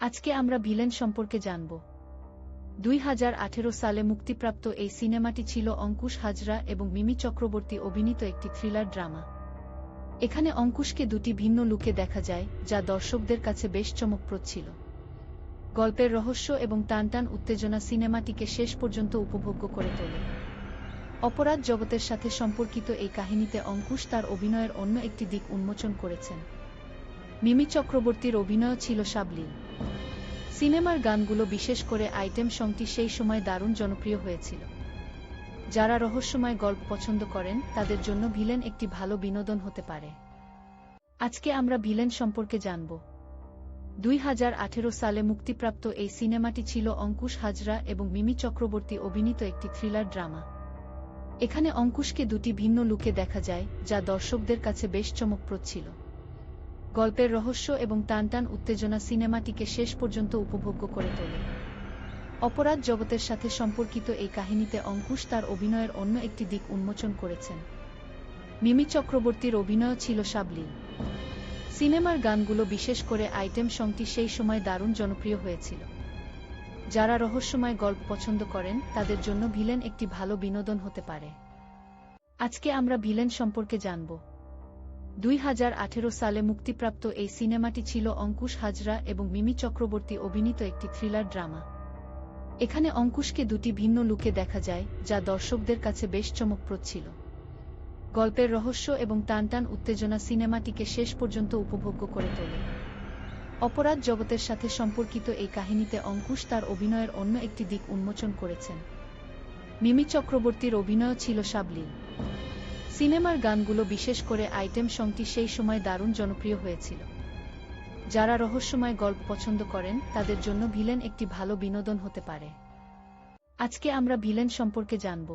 আজকে আমরা ভিলেন সম্পর্কে জানব। 2018 সালে মুক্তিপ্রাপ্ত এই সিনেমাটি ছিল অঙ্কুশ হাজরা এবং মিমি চক্রবর্তী অভিনীত একটি থ্রিলার ড্রামা। এখানে অঙ্কুশকে দুটি ভিন্ন লুকে দেখা যায়, যা দর্শকদের কাছে বেশ চমকপ্রদ ছিল। গল্পের রহস্য এবং টানটান উত্তেজনা সিনেমাটিকে শেষ পর্যন্ত উপভোগ্য করে তোলে। অপরাধ জগতের সাথে সম্পর্কিত এই কাহিনীতে অঙ্কুশ তার অভিনয়ের অন্য একটি দিক উন্মোচন করেছেন। মিমি চক্রবর্তীর অভিনয় ছিল সাবলীল। সিনেমার গানগুলো, বিশেষ করে আইটেম সংটি, সেই সময় দারুণ জনপ্রিয় হয়েছিল। যারা রহস্যময় গল্প পছন্দ করেন তাদের জন্য ভিলেন একটি ভালো বিনোদন হতে পারে। আজকে আমরা ভিলেন সম্পর্কে জানব। 2018 সালে মুক্তিপ্রাপ্ত এই সিনেমাটি ছিল অঙ্কুশ হাজরা এবং মিমি চক্রবর্তী অভিনীত একটি থ্রিলার ড্রামা। এখানে অঙ্কুশকে দুটি ভিন্ন লুকে দেখা যায়, যা দর্শকদের কাছে বেশ চমকপ্রদ ছিল। গল্পের রহস্য এবং টানটান উত্তেজনা সিনেমাটিকে শেষ পর্যন্ত উপভোগ্য করে তোলে। অপরাধ জগতের সাথে সম্পর্কিত এই কাহিনীতে অঙ্কুশ তার অভিনয়ের অন্য একটি দিক উন্মোচন করেছেন। মিমি চক্রবর্তীর অভিনয় ছিল সাবলীল। সিনেমার গানগুলো, বিশেষ করে আইটেম সংটি, সেই সময় দারুণ জনপ্রিয় হয়েছিল। যারা রহস্যময় গল্প পছন্দ করেন তাদের জন্য ভিলেন একটি ভালো বিনোদন হতে পারে। আজকে আমরা ভিলেন সম্পর্কে জানব। 2018 সালে মুক্তিপ্রাপ্ত এই সিনেমাটি ছিল অঙ্কুশ হাজরা এবং মিমি চক্রবর্তী অভিনীত একটি থ্রিলার ড্রামা। এখানে অঙ্কুশকে দুটি ভিন্ন লুকে দেখা যায়, যা দর্শকদের কাছে বেশ চমকপ্রদ ছিল। গল্পের রহস্য এবং টানটান উত্তেজনা সিনেমাটিকে শেষ পর্যন্ত উপভোগ্য করে তোলে। অপরাধ জগতের সাথে সম্পর্কিত এই কাহিনীতে অঙ্কুশ তার অভিনয়ের অন্য একটি দিক উন্মোচন করেছেন। মিমি চক্রবর্তীর অভিনয় ছিল সাবলীল। সিনেমার গানগুলো, বিশেষ করে আইটেম সংটি, সেই সময় দারুণ জনপ্রিয় হয়েছিল। যারা রহস্যময় গল্প পছন্দ করেন তাদের জন্য ভিলেন একটি ভালো বিনোদন হতে পারে। আজকে আমরা ভিলেন সম্পর্কে জানব।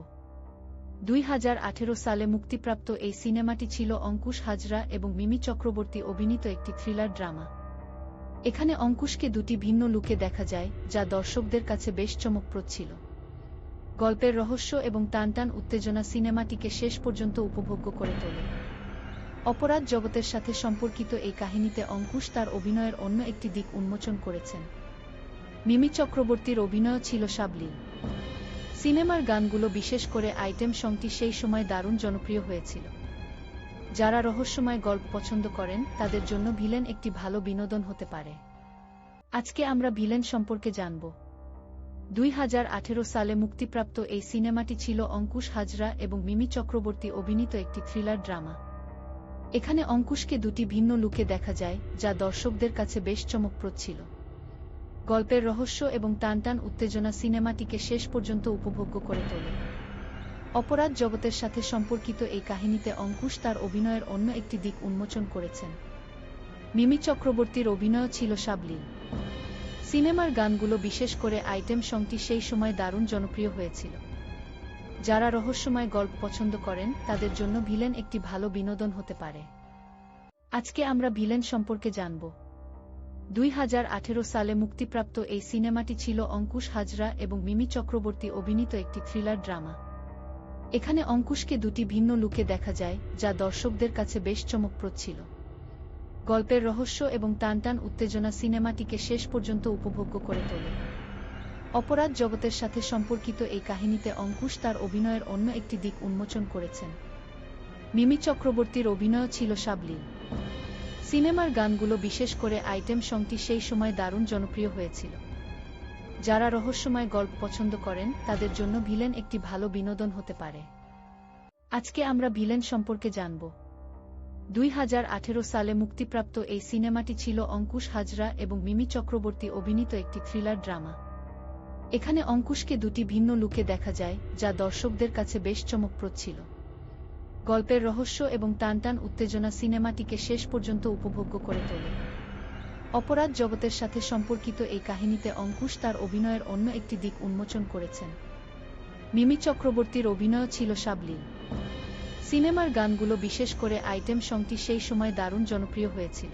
2018 সালে মুক্তিপ্রাপ্ত এই সিনেমাটি ছিল অঙ্কুশ হাজরা এবং মিমি চক্রবর্তী অভিনীত একটি থ্রিলার ড্রামা। এখানে অঙ্কুশকে দুটি ভিন্ন লুকে দেখা যায়, যা দর্শকদের কাছে বেশ চমকপ্রদ ছিল। গল্পের রহস্য এবং টানটান উত্তেজনা সিনেমাটিকে শেষ পর্যন্ত উপভোগ্য করে তোলে। অপরাধ জগতের সাথে সম্পর্কিত এই কাহিনীতে অঙ্কুশ তার অভিনয়ের অন্য একটি দিক উন্মোচন করেছেন। মিমি চক্রবর্তীর অভিনয় ছিল সাবলীল। সিনেমার গানগুলো, বিশেষ করে আইটেম সংটি, সেই সময় দারুণ জনপ্রিয় হয়েছিল। যারা রহস্যময় গল্প পছন্দ করেন তাদের জন্য ভিলেন একটি ভালো বিনোদন হতে পারে। আজকে আমরা ভিলেন সম্পর্কে জানব। 2018 সালে মুক্তিপ্রাপ্ত এই সিনেমাটি ছিল অঙ্কুশ হাজরা এবং মিমি চক্রবর্তী অভিনীত একটি থ্রিলার ড্রামা। এখানে অঙ্কুশকে দুটি ভিন্ন লুকে দেখা যায়, যা দর্শকদের কাছে বেশ চমকপ্রদ ছিল। গল্পের রহস্য এবং টানটান উত্তেজনা সিনেমাটিকে শেষ পর্যন্ত উপভোগ্য করে তোলে। অপরাধ জগতের সাথে সম্পর্কিত এই কাহিনীতে অঙ্কুশ তার অভিনয়ের অন্য একটি দিক উন্মোচন করেছেন। মিমি চক্রবর্তীর অভিনয় ছিল সাবলীল। সিনেমার গানগুলো, বিশেষ করে আইটেম সংটি, সেই সময় দারুণ জনপ্রিয় হয়েছিল। যারা রহস্যময় গল্প পছন্দ করেন তাদের জন্য ভিলেন একটি ভালো বিনোদন হতে পারে। আজকে আমরা ভিলেন সম্পর্কে জানব। 2018 সালে মুক্তিপ্রাপ্ত এই সিনেমাটি ছিল অঙ্কুশ হাজরা এবং মিমি চক্রবর্তী অভিনীত একটি থ্রিলার ড্রামা। এখানে অঙ্কুশকে দুটি ভিন্ন লুকে দেখা যায়, যা দর্শকদের কাছে বেশ চমকপ্রদ ছিল। গল্পের রহস্য এবং টানটান উত্তেজনা সিনেমাটিকে শেষ পর্যন্ত উপভোগ্য করে তোলে। অপরাধ জগতের সাথে সম্পর্কিত এই কাহিনীতে অঙ্কুশ তার অভিনয়ের অন্য একটি দিক উন্মোচন করেছেন। মিমি চক্রবর্তীর অভিনয় ছিল সাবলীল। সিনেমার গানগুলো, বিশেষ করে আইটেম সংটি, সেই সময় দারুণ জনপ্রিয় হয়েছিল। যারা রহস্যময় গল্প পছন্দ করেন তাদের জন্য ভিলেন একটি ভালো বিনোদন হতে পারে। আজকে আমরা ভিলেন সম্পর্কে জানব। 2018 সালে মুক্তিপ্রাপ্ত এই সিনেমাটি ছিল অঙ্কুশ হাজরা এবং মিমি চক্রবর্তী অভিনীত একটি থ্রিলার ড্রামা। এখানে অঙ্কুশকে দুটি ভিন্ন লুকে দেখা যায়, যা দর্শকদের কাছে বেশ চমকপ্রদ ছিল। গল্পের রহস্য এবং টানটান উত্তেজনা সিনেমাটিকে শেষ পর্যন্ত উপভোগ্য করে তোলে। অপরাধ জগতের সাথে সম্পর্কিত এই কাহিনীতে অঙ্কুশ তার অভিনয়ের অন্য একটি দিক উন্মোচন করেছেন। মিমি চক্রবর্তীর অভিনয় ছিল সাবলীল। সিনেমার গানগুলো, বিশেষ করে আইটেম সংটি, সেই সময় দারুণ জনপ্রিয় হয়েছিল।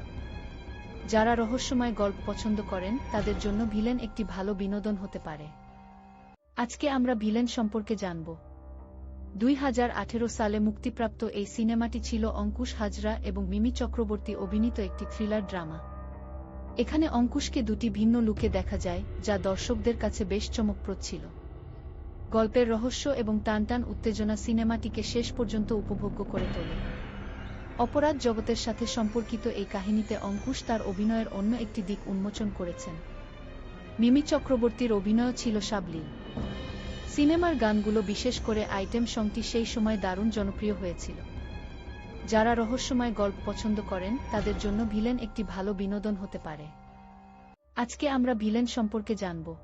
যারা রহস্যময় গল্প পছন্দ করেন তাদের জন্য ভিলেন একটি ভালো বিনোদন হতে পারে। আজকে আমরা ভিলেন সম্পর্কে জানব। 2018 সালে মুক্তিপ্রাপ্ত এই সিনেমাটি ছিল অঙ্কুশ হাজরা এবং মিমি চক্রবর্তী অভিনীত একটি থ্রিলার ড্রামা। এখানে অঙ্কুশকে দুটি ভিন্ন লুকে দেখা যায়, যা দর্শকদের কাছে বেশ চমকপ্রদ ছিল। গল্পের রহস্য এবং টানটান উত্তেজনা সিনেমাটিকে শেষ পর্যন্ত উপভোগ্য করে তোলে। অপরাধ জগতের সাথে সম্পর্কিত এই কাহিনীতে অঙ্কুশ তার অভিনয়ের অন্য একটি দিক উন্মোচন করেছেন। মিমি চক্রবর্তীর অভিনয় ছিল সাবলীল। সিনেমার গানগুলো, বিশেষ করে আইটেম সংটি, সেই সময় দারুণ জনপ্রিয় হয়েছিল। যারা রহস্যময় গল্প পছন্দ করেন তাদের জন্য ভিলেন একটি ভালো বিনোদন হতে পারে। আজকে আমরা ভিলেন সম্পর্কে জানব।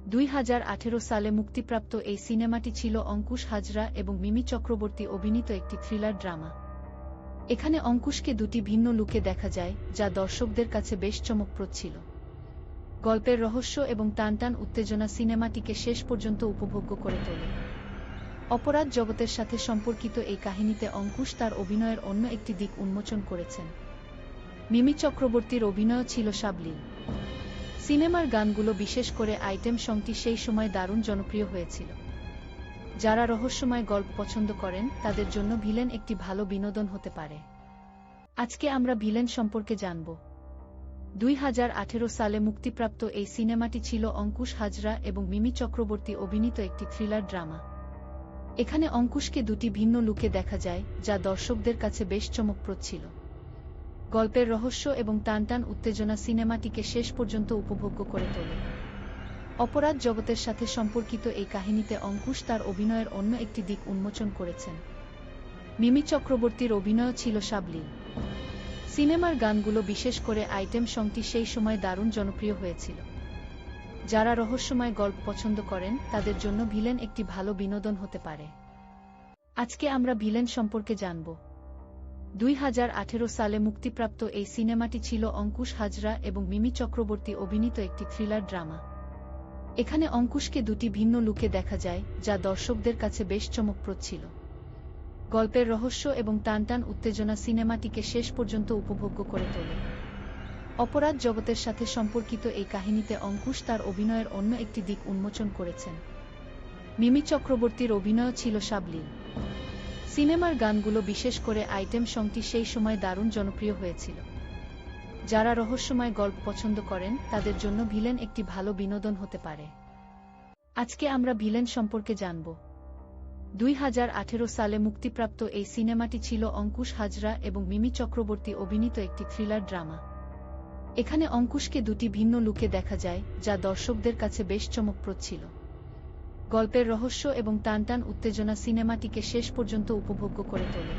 2018 সালে মুক্তিপ্রাপ্ত এই সিনেমাটি ছিল অঙ্কুশ হাজরা এবং মিমি চক্রবর্তী অভিনীত একটি থ্রিলার ড্রামা। এখানে অঙ্কুশকে দুটি ভিন্ন লুকে দেখা যায়, যা দর্শকদের কাছে বেশ চমকপ্রদ ছিল। গল্পের রহস্য এবং টানটান উত্তেজনা সিনেমাটিকে শেষ পর্যন্ত উপভোগ্য করে তোলে। অপরাধ জগতের সাথে সম্পর্কিত এই কাহিনীতে অঙ্কুশ তার অভিনয়ের অন্য একটি দিক উন্মোচন করেছেন। মিমি চক্রবর্তীর অভিনয় ছিল সাবলীল। সিনেমার গানগুলো, বিশেষ করে আইটেম সংটি, সেই সময় দারুণ জনপ্রিয় হয়েছিল। যারা রহস্যময় গল্প পছন্দ করেন তাদের জন্য ভিলেন একটি ভালো বিনোদন হতে পারে। আজকে আমরা ভিলেন সম্পর্কে জানব। 2018 সালে মুক্তিপ্রাপ্ত এই সিনেমাটি ছিল অঙ্কুশ হাজরা এবং মিমি চক্রবর্তী অভিনীত একটি থ্রিলার ড্রামা। এখানে অঙ্কুশকে দুটি ভিন্ন লুকে দেখা যায়, যা দর্শকদের কাছে বেশ চমকপ্রদ ছিল। গল্পের রহস্য এবং টানটান উত্তেজনা সিনেমাটিকে শেষ পর্যন্ত উপভোগ্য করে তোলে। অপরাধ জগতের সাথে সম্পর্কিত এই কাহিনীতে অঙ্কুশ তার অভিনয়ের অন্য একটি দিক উন্মোচন করেছেন। মিমি চক্রবর্তীর অভিনয় ছিল সাবলীল। সিনেমার গানগুলো, বিশেষ করে আইটেম সংটি, সেই সময় দারুণ জনপ্রিয় হয়েছিল। যারা রহস্যময় গল্প পছন্দ করেন তাদের জন্য ভিলেন একটি ভালো বিনোদন হতে পারে। আজকে আমরা ভিলেন সম্পর্কে জানব। 2018 সালে মুক্তিপ্রাপ্ত এই সিনেমাটি ছিল অঙ্কুশ হাজরা এবং মিমি চক্রবর্তী অভিনীত একটি থ্রিলার ড্রামা। এখানে অঙ্কুশকে দুটি ভিন্ন লুকে দেখা যায়, যা দর্শকদের কাছে বেশ চমকপ্রদ ছিল। গল্পের রহস্য এবং টানটান উত্তেজনা সিনেমাটিকে শেষ পর্যন্ত উপভোগ্য করে তোলে। অপরাধ জগতের সাথে সম্পর্কিত এই কাহিনীতে অঙ্কুশ তার অভিনয়ের অন্য একটি দিক উন্মোচন করেছেন। মিমি চক্রবর্তীর অভিনয় ছিল সাবলীল। সিনেমার গানগুলো, বিশেষ করে আইটেম সংটি, সেই সময় দারুণ জনপ্রিয় হয়েছিল। যারা রহস্যময় গল্প পছন্দ করেন তাদের জন্য ভিলেন একটি ভালো বিনোদন হতে পারে। আজকে আমরা ভিলেন সম্পর্কে জানব। 2018 সালে মুক্তিপ্রাপ্ত এই সিনেমাটি ছিল অঙ্কুশ হাজরা এবং মিমি চক্রবর্তী অভিনীত একটি থ্রিলার ড্রামা। এখানে অঙ্কুশকে দুটি ভিন্ন লুকে দেখা যায়, যা দর্শকদের কাছে বেশ চমকপ্রদ ছিল। গল্পের রহস্য এবং টানটান উত্তেজনা সিনেমাটিকে শেষ পর্যন্ত উপভোগ্য করে তোলে।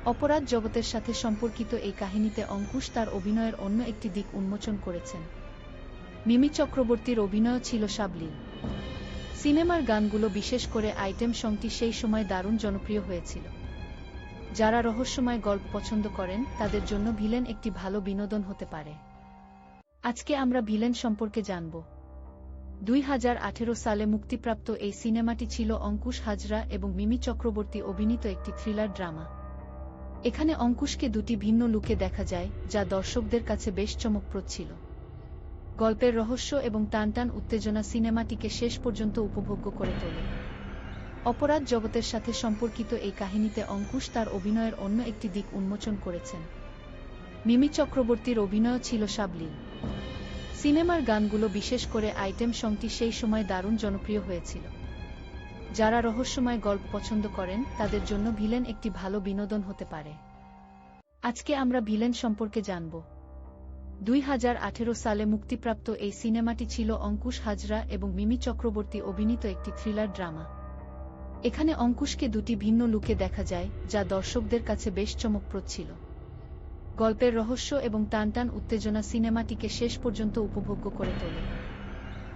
অপরাধ জগতের সাথে সম্পর্কিত এই কাহিনীতে অঙ্কুশ তার অভিনয়ের অন্য একটি দিক উন্মোচন করেছেন। মিমি চক্রবর্তীর অভিনয় ছিল সাবলীল। সিনেমার গানগুলো, বিশেষ করে আইটেম সংটি, সেই সময় দারুণ জনপ্রিয় হয়েছিল। যারা রহস্যময় গল্প পছন্দ করেন তাদের জন্য ভিলেন একটি ভালো বিনোদন হতে পারে। আজকে আমরা ভিলেন সম্পর্কে জানব। 2018 সালে মুক্তিপ্রাপ্ত এই সিনেমাটি ছিল অঙ্কুশ হাজরা এবং মিমি চক্রবর্তী অভিনীত একটি থ্রিলার ড্রামা। এখানে অঙ্কুশকে দুটি ভিন্ন লুকে দেখা যায়, যা দর্শকদের কাছে বেশ চমকপ্রদ ছিল। গল্পের রহস্য এবং টানটান উত্তেজনা সিনেমাটিকে শেষ পর্যন্ত উপভোগ্য করে তোলে। অপরাধ জগতের সাথে সম্পর্কিত এই কাহিনীতে অঙ্কুশ তার অভিনয়ের অন্য একটি দিক উন্মোচন করেছেন। মিমি চক্রবর্তীর অভিনয় ছিল সাবলীল। সিনেমার গানগুলো, বিশেষ করে আইটেম সংটি, সেই সময় দারুণ জনপ্রিয় হয়েছিল। যারা রহস্যময় গল্প পছন্দ করেন তাদের জন্য ভিলেন একটি ভালো বিনোদন হতে পারে। আজকে আমরা ভিলেন সম্পর্কে জানব। 2018 সালে মুক্তিপ্রাপ্ত এই সিনেমাটি ছিল অঙ্কুশ হাজরা এবং মিমি চক্রবর্তী অভিনীত একটি থ্রিলার ড্রামা। এখানে অঙ্কুশকে দুটি ভিন্ন লুকে দেখা যায়, যা দর্শকদের কাছে বেশ চমকপ্রদ ছিল। গল্পের রহস্য এবং টানটান উত্তেজনা সিনেমাটিকে শেষ পর্যন্ত উপভোগ্য করে তোলে।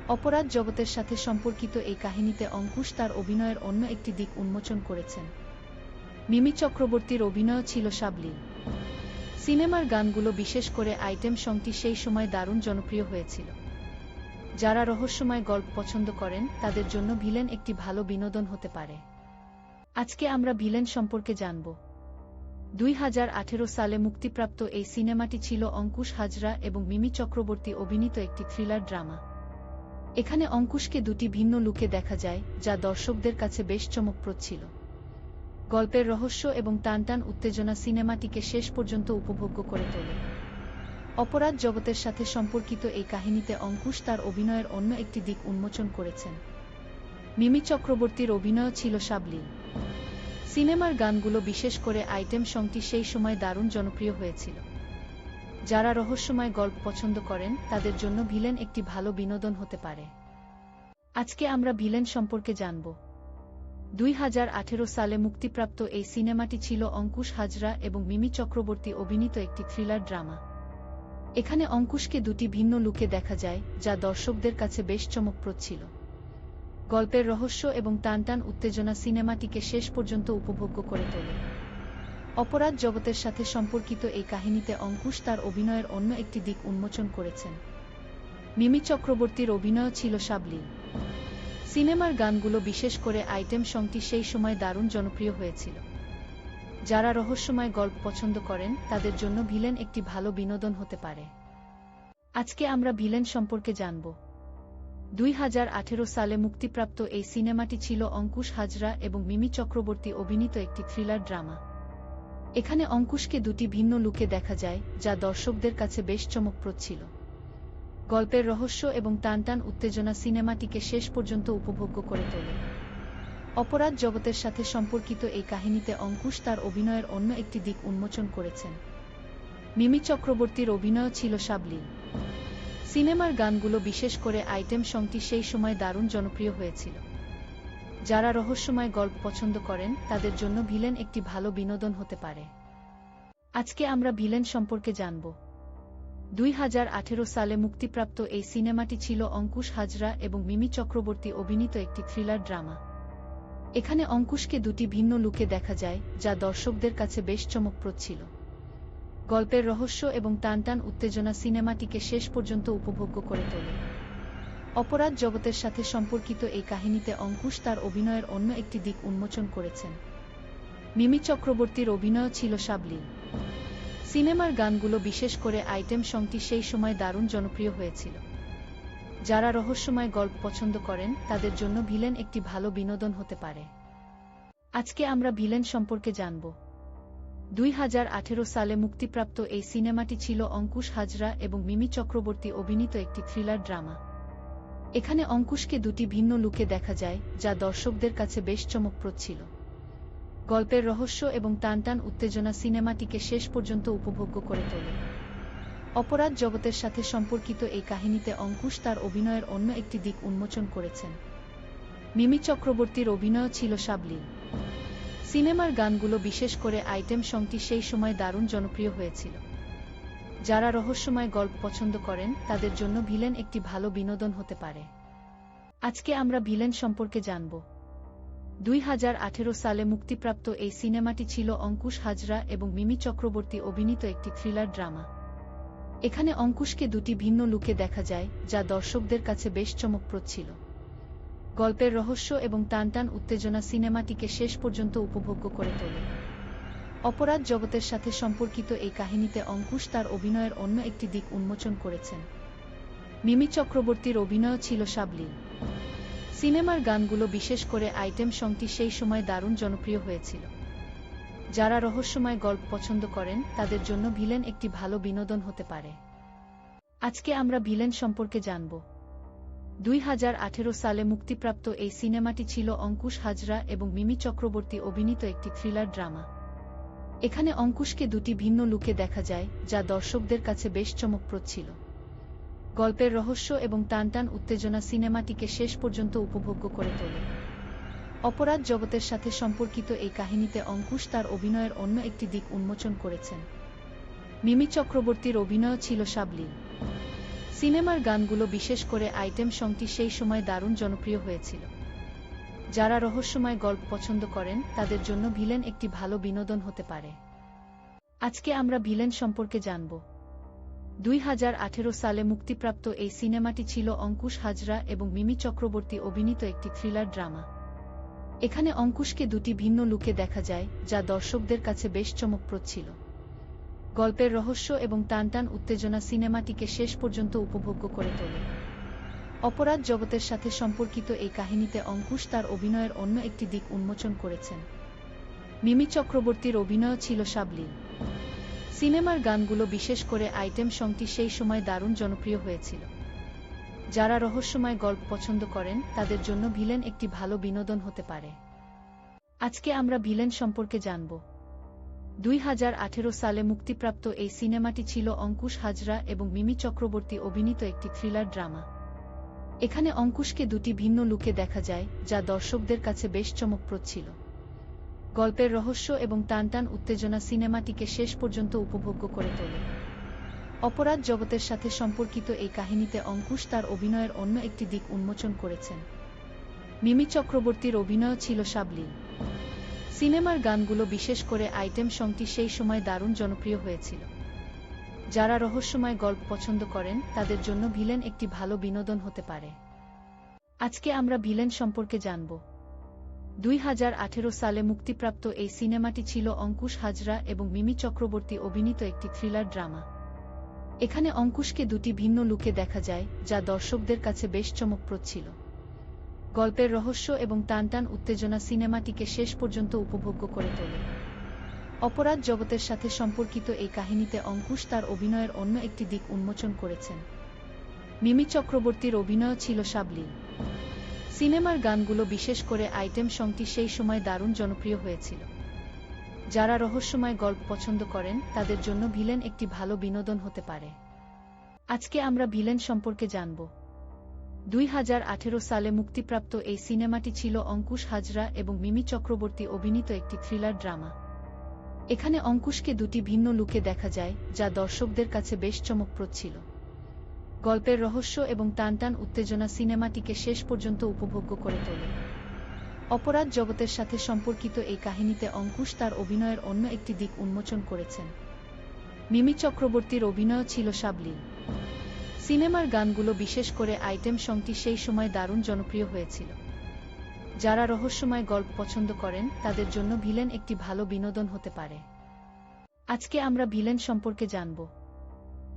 অপরাধ জগতের সাথে সম্পর্কিত এই কাহিনীতে অঙ্কুশ তার অভিনয়ের অন্য একটি দিক উন্মোচন করেছেন। মিমি চক্রবর্তীর অভিনয় ছিল সাবলীল। সিনেমার গানগুলো, বিশেষ করে আইটেম সংটি, সেই সময় দারুণ জনপ্রিয় হয়েছিল। যারা রহস্যময় গল্প পছন্দ করেন তাদের জন্য ভিলেন একটি ভালো বিনোদন হতে পারে। আজকে আমরা ভিলেন সম্পর্কে জানব। 2018 সালে মুক্তিপ্রাপ্ত এই সিনেমাটি ছিল অঙ্কুশ হাজরা এবং মিমি চক্রবর্তী অভিনীত একটি থ্রিলার ড্রামা। এখানে অঙ্কুশকে দুটি ভিন্ন লুকে দেখা যায়, যা দর্শকদের কাছে বেশ চমকপ্রদ ছিল। গল্পের রহস্য এবং টানটান উত্তেজনা সিনেমাটিকে শেষ পর্যন্ত উপভোগ্য করে তোলে। অপরাধ জগতের সাথে সম্পর্কিত এই কাহিনীতে অঙ্কুশ তার অভিনয়ের অন্য একটি দিক উন্মোচন করেছেন। মিমি চক্রবর্তীর অভিনয় ছিল সাবলীল। সিনেমার গানগুলো, বিশেষ করে আইটেম সংটি, সেই সময় দারুণ জনপ্রিয় হয়েছিল। যারা রহস্যময় গল্প পছন্দ করেন তাদের জন্য ভিলেন একটি ভালো বিনোদন হতে পারে। আজকে আমরা ভিলেন সম্পর্কে জানব। 2018 সালে মুক্তিপ্রাপ্ত এই সিনেমাটি ছিল অঙ্কুশ হাজরা এবং মিমি চক্রবর্তী অভিনীত একটি থ্রিলার ড্রামা। এখানে অঙ্কুশকে দুটি ভিন্ন লুকে দেখা যায়, যা দর্শকদের কাছে বেশ চমকপ্রদ ছিল। গল্পের রহস্য এবং টানটান উত্তেজনা সিনেমাটিকে শেষ পর্যন্ত উপভোগ্য করে তোলে। অপরাধ জগতের সাথে সম্পর্কিত এই কাহিনীতে অঙ্কুশ তার অভিনয়ের অন্য একটি দিক উন্মোচন করেছেন। মিমি চক্রবর্তীর অভিনয় ছিল সাবলীল। সিনেমার গানগুলো, বিশেষ করে আইটেম সংটি, সেই সময় দারুণ জনপ্রিয় হয়েছিল। যারা রহস্যময় গল্প পছন্দ করেন তাদের জন্য ভিলেন একটি ভালো বিনোদন হতে পারে। আজকে আমরা ভিলেন সম্পর্কে জানব। 2018 সালে মুক্তিপ্রাপ্ত এই সিনেমাটি ছিল অঙ্কুশ হাজরা এবং মিমি চক্রবর্তী অভিনীত একটি থ্রিলার ড্রামা। এখানে অঙ্কুশকে দুটি ভিন্ন লুকে দেখা যায়, যা দর্শকদের কাছে বেশ চমকপ্রদ ছিল। গল্পের রহস্য এবং টানটান উত্তেজনা সিনেমাটিকে শেষ পর্যন্ত উপভোগ্য করে তোলে। অপরাধ জগতের সাথে সম্পর্কিত এই কাহিনীতে অঙ্কুশ তার অভিনয়ের অন্য একটি দিক উন্মোচন করেছেন। মিমি চক্রবর্তীর অভিনয় ছিল সাবলীল। সিনেমার গানগুলো, বিশেষ করে আইটেম সংটি, সেই সময় দারুণ জনপ্রিয় হয়েছিল। যারা রহস্যময় গল্প পছন্দ করেন তাদের জন্য ভিলেন একটি ভালো বিনোদন হতে পারে। আজকে আমরা ভিলেন সম্পর্কে জানব। 2018 সালে মুক্তিপ্রাপ্ত এই সিনেমাটি ছিল অঙ্কুশ হাজরা এবং মিমি চক্রবর্তী অভিনীত একটি থ্রিলার ড্রামা। এখানে অঙ্কুশকে দুটি ভিন্ন লুকে দেখা যায়, যা দর্শকদের কাছে বেশ চমকপ্রদ ছিল। গল্পের রহস্য এবং টানটান উত্তেজনা সিনেমাটিকে শেষ পর্যন্ত উপভোগ্য করে তোলে। অপরাধ জগতের সাথে সম্পর্কিত এই কাহিনীতে অঙ্কুশ তার অভিনয়ের অন্য একটি দিক উন্মোচন করেছেন। মিমি চক্রবর্তীর অভিনয় ছিল সাবলীল। সিনেমার গানগুলো, বিশেষ করে আইটেম সংটি, সেই সময় দারুণ জনপ্রিয় হয়েছিল। যারা রহস্যময় গল্প পছন্দ করেন তাদের জন্য ভিলেন একটি ভালো বিনোদন হতে পারে। আজকে আমরা ভিলেন সম্পর্কে জানব। 2018 সালে মুক্তিপ্রাপ্ত এই সিনেমাটি ছিল অঙ্কুশ হাজরা এবং মিমি চক্রবর্তী অভিনীত একটি থ্রিলার ড্রামা। এখানে অঙ্কুশকে দুটি ভিন্ন লুকে দেখা যায়, যা দর্শকদের কাছে বেশ চমকপ্রদ ছিল। গল্পের রহস্য এবং টানটান উত্তেজনা সিনেমাটিকে শেষ পর্যন্ত উপভোগ্য করে তোলে। অপরাধ জগতের সাথে সম্পর্কিত এই কাহিনীতে অঙ্কুশ তার অভিনয়ের অন্য একটি দিক উন্মোচন করেছেন। মিমি চক্রবর্তীর অভিনয় ছিল সাবলীল। সিনেমার গানগুলো, বিশেষ করে আইটেম সংটি, সেই সময় দারুণ জনপ্রিয় হয়েছিল। যারা রহস্যময় গল্প পছন্দ করেন তাদের জন্য ভিলেন একটি ভালো বিনোদন হতে পারে। আজকে আমরা ভিলেন সম্পর্কে জানব। 2018 সালে মুক্তিপ্রাপ্ত এই সিনেমাটি ছিল অঙ্কুশ হাজরা এবং মিমি চক্রবর্তী অভিনীত একটি থ্রিলার ড্রামা। এখানে অঙ্কুশকে দুটি ভিন্ন লুকে দেখা যায়, যা দর্শকদের কাছে বেশ চমকপ্রদ ছিল। গল্পের রহস্য এবং টানটান উত্তেজনা সিনেমাটিকে শেষ পর্যন্ত উপভোগ্য করে তোলে। অপরাধ জগতের সাথে সম্পর্কিত এই কাহিনীতে অঙ্কুশ তার অভিনয়ের অন্য একটি দিক উন্মোচন করেছেন। মিমি চক্রবর্তীর অভিনয় ছিল সাবলীল। সিনেমার গানগুলো, বিশেষ করে আইটেম সংটি, সেই সময় দারুণ জনপ্রিয় হয়েছিল। যারা রহস্যময় গল্প পছন্দ করেন তাদের জন্য ভিলেন একটি ভালো বিনোদন হতে পারে। আজকে আমরা ভিলেন সম্পর্কে জানব। 2018 সালে মুক্তিপ্রাপ্ত এই সিনেমাটি ছিল অঙ্কুশ হাজরা এবং মিমি চক্রবর্তী অভিনীত একটি থ্রিলার ড্রামা। এখানে অঙ্কুশকে দুটি ভিন্ন লুকে দেখা যায়, যা দর্শকদের কাছে বেশ চমকপ্রদ ছিল। গল্পের রহস্য এবং টানটান উত্তেজনা সিনেমাটিকে শেষ পর্যন্ত উপভোগ্য করে তোলে। অপরাধ জগতের সাথে সম্পর্কিত এই কাহিনীতে অঙ্কুশ তার অভিনয়ের অন্য একটি দিক উন্মোচন করেছেন। মিমি চক্রবর্তীর অভিনয় ছিল সাবলীল। সিনেমার গানগুলো, বিশেষ করে আইটেম সংটি, সেই সময় দারুণ জনপ্রিয় হয়েছিল। যারা রহস্যময় গল্প পছন্দ করেন তাদের জন্য ভিলেন একটি ভালো বিনোদন হতে পারে। আজকে আমরা ভিলেন সম্পর্কে জানব। 2018 সালে মুক্তিপ্রাপ্ত এই সিনেমাটি ছিল অঙ্কুশ হাজরা এবং মিমি চক্রবর্তী অভিনীত একটি থ্রিলার ড্রামা। এখানে অঙ্কুশকে দুটি ভিন্ন লুকে দেখা যায়, যা দর্শকদের কাছে বেশ চমকপ্রদ ছিল। গল্পের রহস্য এবং টানটান উত্তেজনা সিনেমাটিকে শেষ পর্যন্ত উপভোগ্য করে তোলে। অপরাধ জগতের সাথে সম্পর্কিত এই কাহিনীতে অঙ্কুশ তার অভিনয়ের অন্য একটি দিক উন্মোচন করেছেন। মিমি চক্রবর্তীর অভিনয় ছিল সাবলীল। সিনেমার গানগুলো বিশেষ করে আইটেম সংটি সেই সময় দারুণ জনপ্রিয় হয়েছিল। যারা রহস্যময় গল্প পছন্দ করেন তাদের জন্য ভিলেন একটি ভালো বিনোদন হতে পারে। আজকে আমরা ভিলেন সম্পর্কে জানব। 2018 সালে মুক্তিপ্রাপ্ত এই সিনেমাটি ছিল অঙ্কুশ হাজরা এবং মিমি চক্রবর্তী অভিনীত একটি থ্রিলার ড্রামা। এখানে অঙ্কুশকে দুটি ভিন্ন লুকে দেখা যায়, যা দর্শকদের কাছে বেশ চমকপ্রদ ছিল। গল্পের রহস্য এবং টানটান উত্তেজনা সিনেমাটিকে শেষ পর্যন্ত উপভোগ্য করে তোলে। অপরাধ জগতের সাথে সম্পর্কিত এই কাহিনীতে অঙ্কুশ তার অভিনয়ের অন্য একটি দিক উন্মোচন করেছেন। মিমি চক্রবর্তীর অভিনয় ছিল সাবলীল। সিনেমার গানগুলো বিশেষ করে আইটেম সংটি সেই সময় দারুণ জনপ্রিয় হয়েছিল। যারা রহস্যময় গল্প পছন্দ করেন তাদের জন্য ভিলেন একটি ভালো বিনোদন হতে পারে। আজকে আমরা ভিলেন সম্পর্কে জানব। 2018 সালে মুক্তিপ্রাপ্ত এই সিনেমাটি ছিল অঙ্কুশ হাজরা এবং মিমি চক্রবর্তী অভিনীত একটি থ্রিলার ড্রামা। এখানে অঙ্কুশকে দুটি ভিন্ন লুকে দেখা যায়, যা দর্শকদের কাছে বেশ চমকপ্রদ ছিল। গল্পের রহস্য এবং টানটান উত্তেজনা সিনেমাটিকে শেষ পর্যন্ত উপভোগ্য করে তোলে। অপরাধ জগতের সাথে সম্পর্কিত এই কাহিনীতে অঙ্কুশ তার অভিনয়ের অন্য একটি দিক উন্মোচন করেছেন। মিমি চক্রবর্তীর অভিনয় ছিল সাবলীল। সিনেমার গানগুলো বিশেষ করে আইটেম সংটি সেই সময় দারুণ জনপ্রিয় হয়েছিল। যারা রহস্যময় গল্প পছন্দ করেন তাদের জন্য ভিলেন একটি ভালো বিনোদন হতে পারে। আজকে আমরা ভিলেন সম্পর্কে জানব। 2018 সালে মুক্তিপ্রাপ্ত এই সিনেমাটি ছিল অঙ্কুশ হাজরা এবং মিমি চক্রবর্তী অভিনীত একটি থ্রিলার ড্রামা। এখানে অঙ্কুশকে দুটি ভিন্ন লুকে দেখা যায়, যা দর্শকদের কাছে বেশ চমকপ্রদ ছিল। গল্পের রহস্য এবং টানটান উত্তেজনা সিনেমাটিকে শেষ পর্যন্ত উপভোগ্য করে তোলে। অপরাধ জগতের সাথে সম্পর্কিত এই কাহিনীতে অঙ্কুশ তার অভিনয়ের অন্য একটি দিক উন্মোচন করেছেন। মিমি চক্রবর্তীর অভিনয় ছিল সাবলীল। সিনেমার গানগুলো বিশেষ করে আইটেম সংটি সেই সময় দারুণ জনপ্রিয় হয়েছিল। যারা রহস্যময় গল্প পছন্দ করেন তাদের জন্য ভিলেন একটি ভালো বিনোদন হতে পারে। আজকে আমরা ভিলেন সম্পর্কে জানব।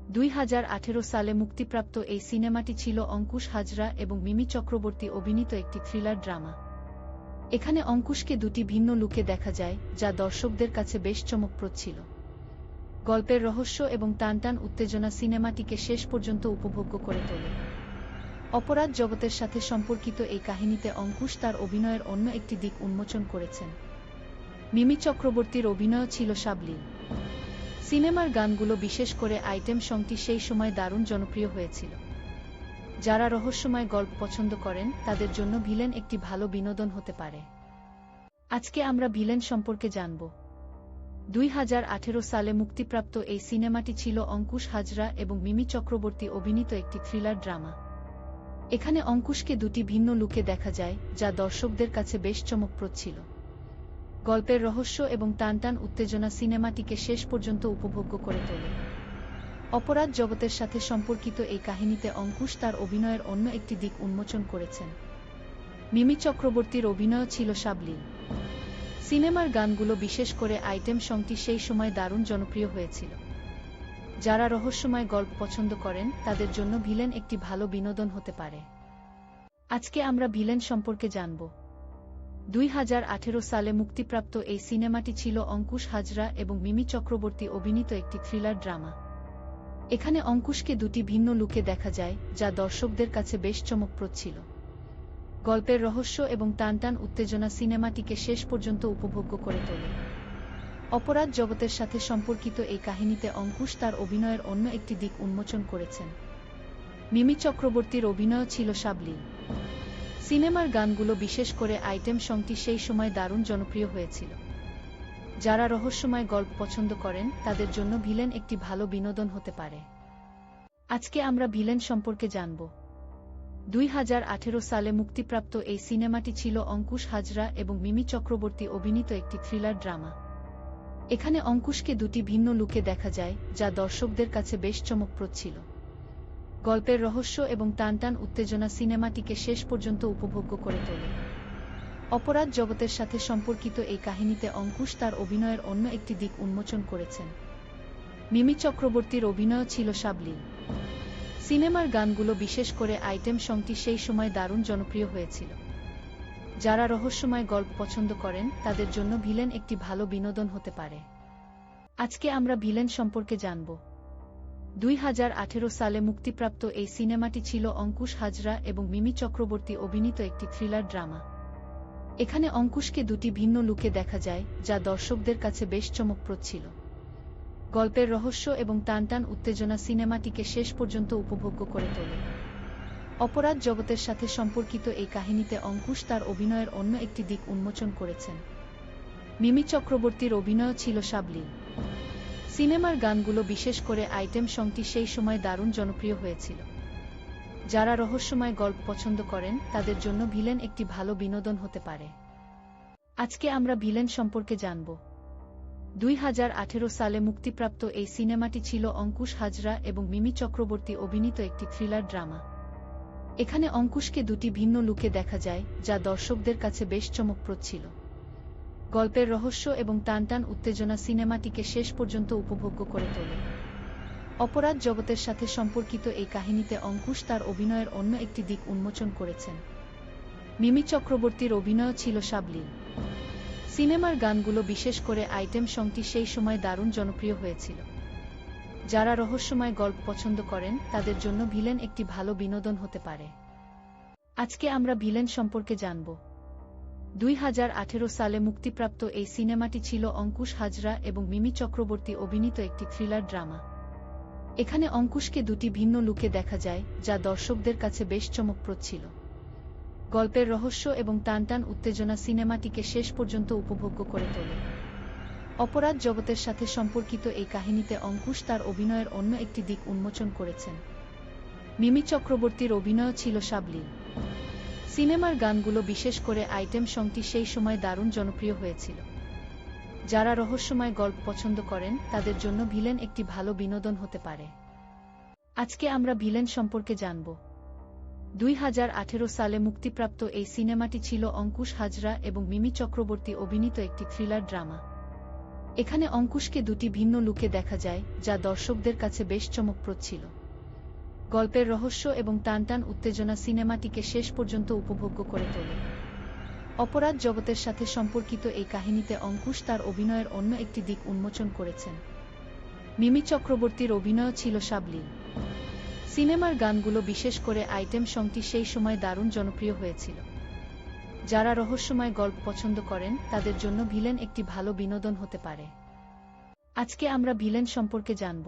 2018 সালে মুক্তিপ্রাপ্ত এই সিনেমাটি ছিল অঙ্কুশ হাজরা এবং মিমি চক্রবর্তী অভিনীত একটি থ্রিলার ড্রামা। এখানে অঙ্কুশকে দুটি ভিন্ন লুকে দেখা যায়, যা দর্শকদের কাছে বেশ চমকপ্রদ ছিল। গল্পের রহস্য এবং টানটান উত্তেজনা সিনেমাটিকে শেষ পর্যন্ত উপভোগ্য করে তোলে। অপরাধ জগতের সাথে সম্পর্কিত এই কাহিনীতে অঙ্কুশ তার অভিনয়ের অন্য একটি দিক উন্মোচন করেছেন। মিমি চক্রবর্তীর অভিনয় ছিল সাবলীল। সিনেমার গানগুলো বিশেষ করে আইটেম সংটি সেই সময় দারুণ জনপ্রিয় হয়েছিল। যারা রহস্যময় গল্প পছন্দ করেন তাদের জন্য ভিলেন একটি ভালো বিনোদন হতে পারে। আজকে আমরা ভিলেন সম্পর্কে জানব। 2018 সালে মুক্তিপ্রাপ্ত এই সিনেমাটি ছিল অঙ্কুশ হাজরা এবং মিমি চক্রবর্তী অভিনীত একটি থ্রিলার ড্রামা। এখানে অঙ্কুশকে দুটি ভিন্ন লুকে দেখা যায়, যা দর্শকদের কাছে বেশ চমকপ্রদ ছিল। গল্পের রহস্য এবং টানটান উত্তেজনা সিনেমাটিকে শেষ পর্যন্ত উপভোগ্য করে তোলে। অপরাধ জগতের সাথে সম্পর্কিত এই কাহিনীতে অঙ্কুশ তার অভিনয়ের অন্য একটি দিক উন্মোচন করেছেন। মিমি চক্রবর্তীর অভিনয় ছিল সাবলীল। সিনেমার গানগুলো বিশেষ করে আইটেম সংটি সেই সময় দারুণ জনপ্রিয় হয়েছিল। যারা রহস্যময় গল্প পছন্দ করেন তাদের জন্য ভিলেন একটি ভালো বিনোদন হতে পারে। আজকে আমরা ভিলেন সম্পর্কে জানব। 2018 সালে মুক্তিপ্রাপ্ত এই সিনেমাটি ছিল অঙ্কুশ হাজরা এবং মিমি চক্রবর্তী অভিনীত একটি থ্রিলার ড্রামা। এখানে অঙ্কুশকে দুটি ভিন্ন লুকে দেখা যায়, যা দর্শকদের কাছে বেশ চমকপ্রদ ছিল। গল্পের রহস্য এবং টানটান উত্তেজনা সিনেমাটিকে শেষ পর্যন্ত উপভোগ্য করে তোলে। অপরাধ জগতের সাথে সম্পর্কিত এই কাহিনীতে অঙ্কুশ তার অভিনয়ের অন্য একটি দিক উন্মোচন করেছেন। মিমি চক্রবর্তীর অভিনয় ছিল সাবলীল। সিনেমার গানগুলো বিশেষ করে আইটেম সংটি সেই সময় দারুণ জনপ্রিয় হয়েছিল। যারা রহস্যময় গল্প পছন্দ করেন তাদের জন্য ভিলেন একটি ভালো বিনোদন হতে পারে। আজকে আমরা ভিলেন সম্পর্কে জানব। 2018 সালে মুক্তিপ্রাপ্ত এই সিনেমাটি ছিল অঙ্কুশ হাজরা এবং মিমি চক্রবর্তী অভিনীত একটি থ্রিলার ড্রামা। এখানে অঙ্কুশকে দুটি ভিন্ন লুকে দেখা যায়, যা দর্শকদের কাছে বেশ চমকপ্রদ ছিল। গল্পের রহস্য এবং টানটান উত্তেজনা সিনেমাটিকে শেষ পর্যন্ত উপভোগ্য করে তোলে। অপরাধ জগতের সাথে সম্পর্কিত এই কাহিনীতে অঙ্কুশ তার অভিনয়ের অন্য একটি দিক উন্মোচন করেছেন। মিমি চক্রবর্তীর অভিনয় ছিল সাবলীল। সিনেমার গানগুলো বিশেষ করে আইটেম সংটি সেই সময় দারুণ জনপ্রিয় হয়েছিল। যারা রহস্যময় গল্প পছন্দ করেন তাদের জন্য ভিলেন একটি ভালো বিনোদন হতে পারে। আজকে আমরা ভিলেন সম্পর্কে জানব। 2018 সালে মুক্তিপ্রাপ্ত এই সিনেমাটি ছিল অঙ্কুশ হাজরা এবং মিমি চক্রবর্তী অভিনীত একটি থ্রিলার ড্রামা। এখানে অঙ্কুশকে দুটি ভিন্ন লুকে দেখা যায়, যা দর্শকদের কাছে বেশ চমকপ্রদ ছিল। গল্পের রহস্য এবং টানটান উত্তেজনা সিনেমাটিকে শেষ পর্যন্ত উপভোগ্য করে তোলে। অপরাধ জগতের সাথে সম্পর্কিত এই কাহিনীতে অঙ্কুশ তার অভিনয়ের অন্য একটি দিক উন্মোচন করেছেন। মিমি চক্রবর্তীর অভিনয় ছিল সাবলীল। সিনেমার গানগুলো, বিশেষ করে আইটেম সংটি, সেই সময় দারুণ জনপ্রিয় হয়েছিল। যারা রহস্যময় গল্প পছন্দ করেন তাদের জন্য ভিলেন একটি ভালো বিনোদন হতে পারে। আজকে আমরা ভিলেন সম্পর্কে জানব। 2018 সালে মুক্তিপ্রাপ্ত এই সিনেমাটি ছিল অঙ্কুশ হাজরা এবং মিমি চক্রবর্তী অভিনীত একটি থ্রিলার ড্রামা। এখানে অঙ্কুশকে দুটি ভিন্ন লুকে দেখা যায়, যা দর্শকদের কাছে বেশ চমকপ্রদ ছিল। গল্পের রহস্য এবং টানটান উত্তেজনা সিনেমাটিকে শেষ পর্যন্ত উপভোগ্য করে তোলে। অপরাধ জগতের সাথে সম্পর্কিত এই কাহিনীতে অঙ্কুশ তার অভিনয়ের অন্য একটি দিক উন্মোচন করেছেন। মিমি চক্রবর্তীর অভিনয় ছিল সাবলীল। সিনেমার গানগুলো, বিশেষ করে আইটেম সংটি, সেই সময় দারুণ জনপ্রিয় হয়েছিল। যারা রহস্যময় গল্প পছন্দ করেন তাদের জন্য ভিলেন একটি ভালো বিনোদন হতে পারে। আজকে আমরা ভিলেন সম্পর্কে জানব। 2018 সালে মুক্তিপ্রাপ্ত এই সিনেমাটি ছিল অঙ্কুশ হাজরা এবং মিমি চক্রবর্তী অভিনীত একটি থ্রিলার ড্রামা। এখানে অঙ্কুশকে দুটি ভিন্ন লুকে দেখা যায়, যা দর্শকদের কাছে বেশ চমকপ্রদ ছিল। গল্পের রহস্য এবং টানটান উত্তেজনা সিনেমাটিকে শেষ পর্যন্ত উপভোগ্য করে তোলে। অপরাধ জগতের সাথে সম্পর্কিত এই কাহিনীতে অঙ্কুশ তার অভিনয়ের অন্য একটি দিক উন্মোচন করেছেন। মিমি চক্রবর্তীর অভিনয় ছিল সাবলীল। সিনেমার গানগুলো, বিশেষ করে আইটেম সংটি, সেই সময় দারুণ জনপ্রিয় হয়েছিল। যারা রহস্যময় গল্প পছন্দ করেন তাদের জন্য ভিলেন একটি ভালো বিনোদন হতে পারে। আজকে আমরা ভিলেন সম্পর্কে জানব। 2018 সালে মুক্তিপ্রাপ্ত এই সিনেমাটি ছিল অঙ্কুশ হাজরা এবং মিমি চক্রবর্তী অভিনীত একটি থ্রিলার ড্রামা। এখানে অঙ্কুশকে দুটি ভিন্ন লুকে দেখা যায়, যা দর্শকদের কাছে বেশ চমকপ্রদ ছিল। গল্পের রহস্য এবং টানটান উত্তেজনা সিনেমাটিকে শেষ পর্যন্ত উপভোগ্য করে তোলে। অপরাধ জগতের সাথে সম্পর্কিত এই কাহিনীতে অঙ্কুশ তার অভিনয়ের অন্য একটি দিক উন্মোচন করেছেন। মিমি চক্রবর্তীর অভিনয় ছিল সাবলীল। সিনেমার গানগুলো, বিশেষ করে আইটেম সংটি, সেই সময় দারুণ জনপ্রিয় হয়েছিল। যারা রহস্যময় গল্প পছন্দ করেন তাদের জন্য ভিলেন একটি ভালো বিনোদন হতে পারে। আজকে আমরা ভিলেন সম্পর্কে জানব।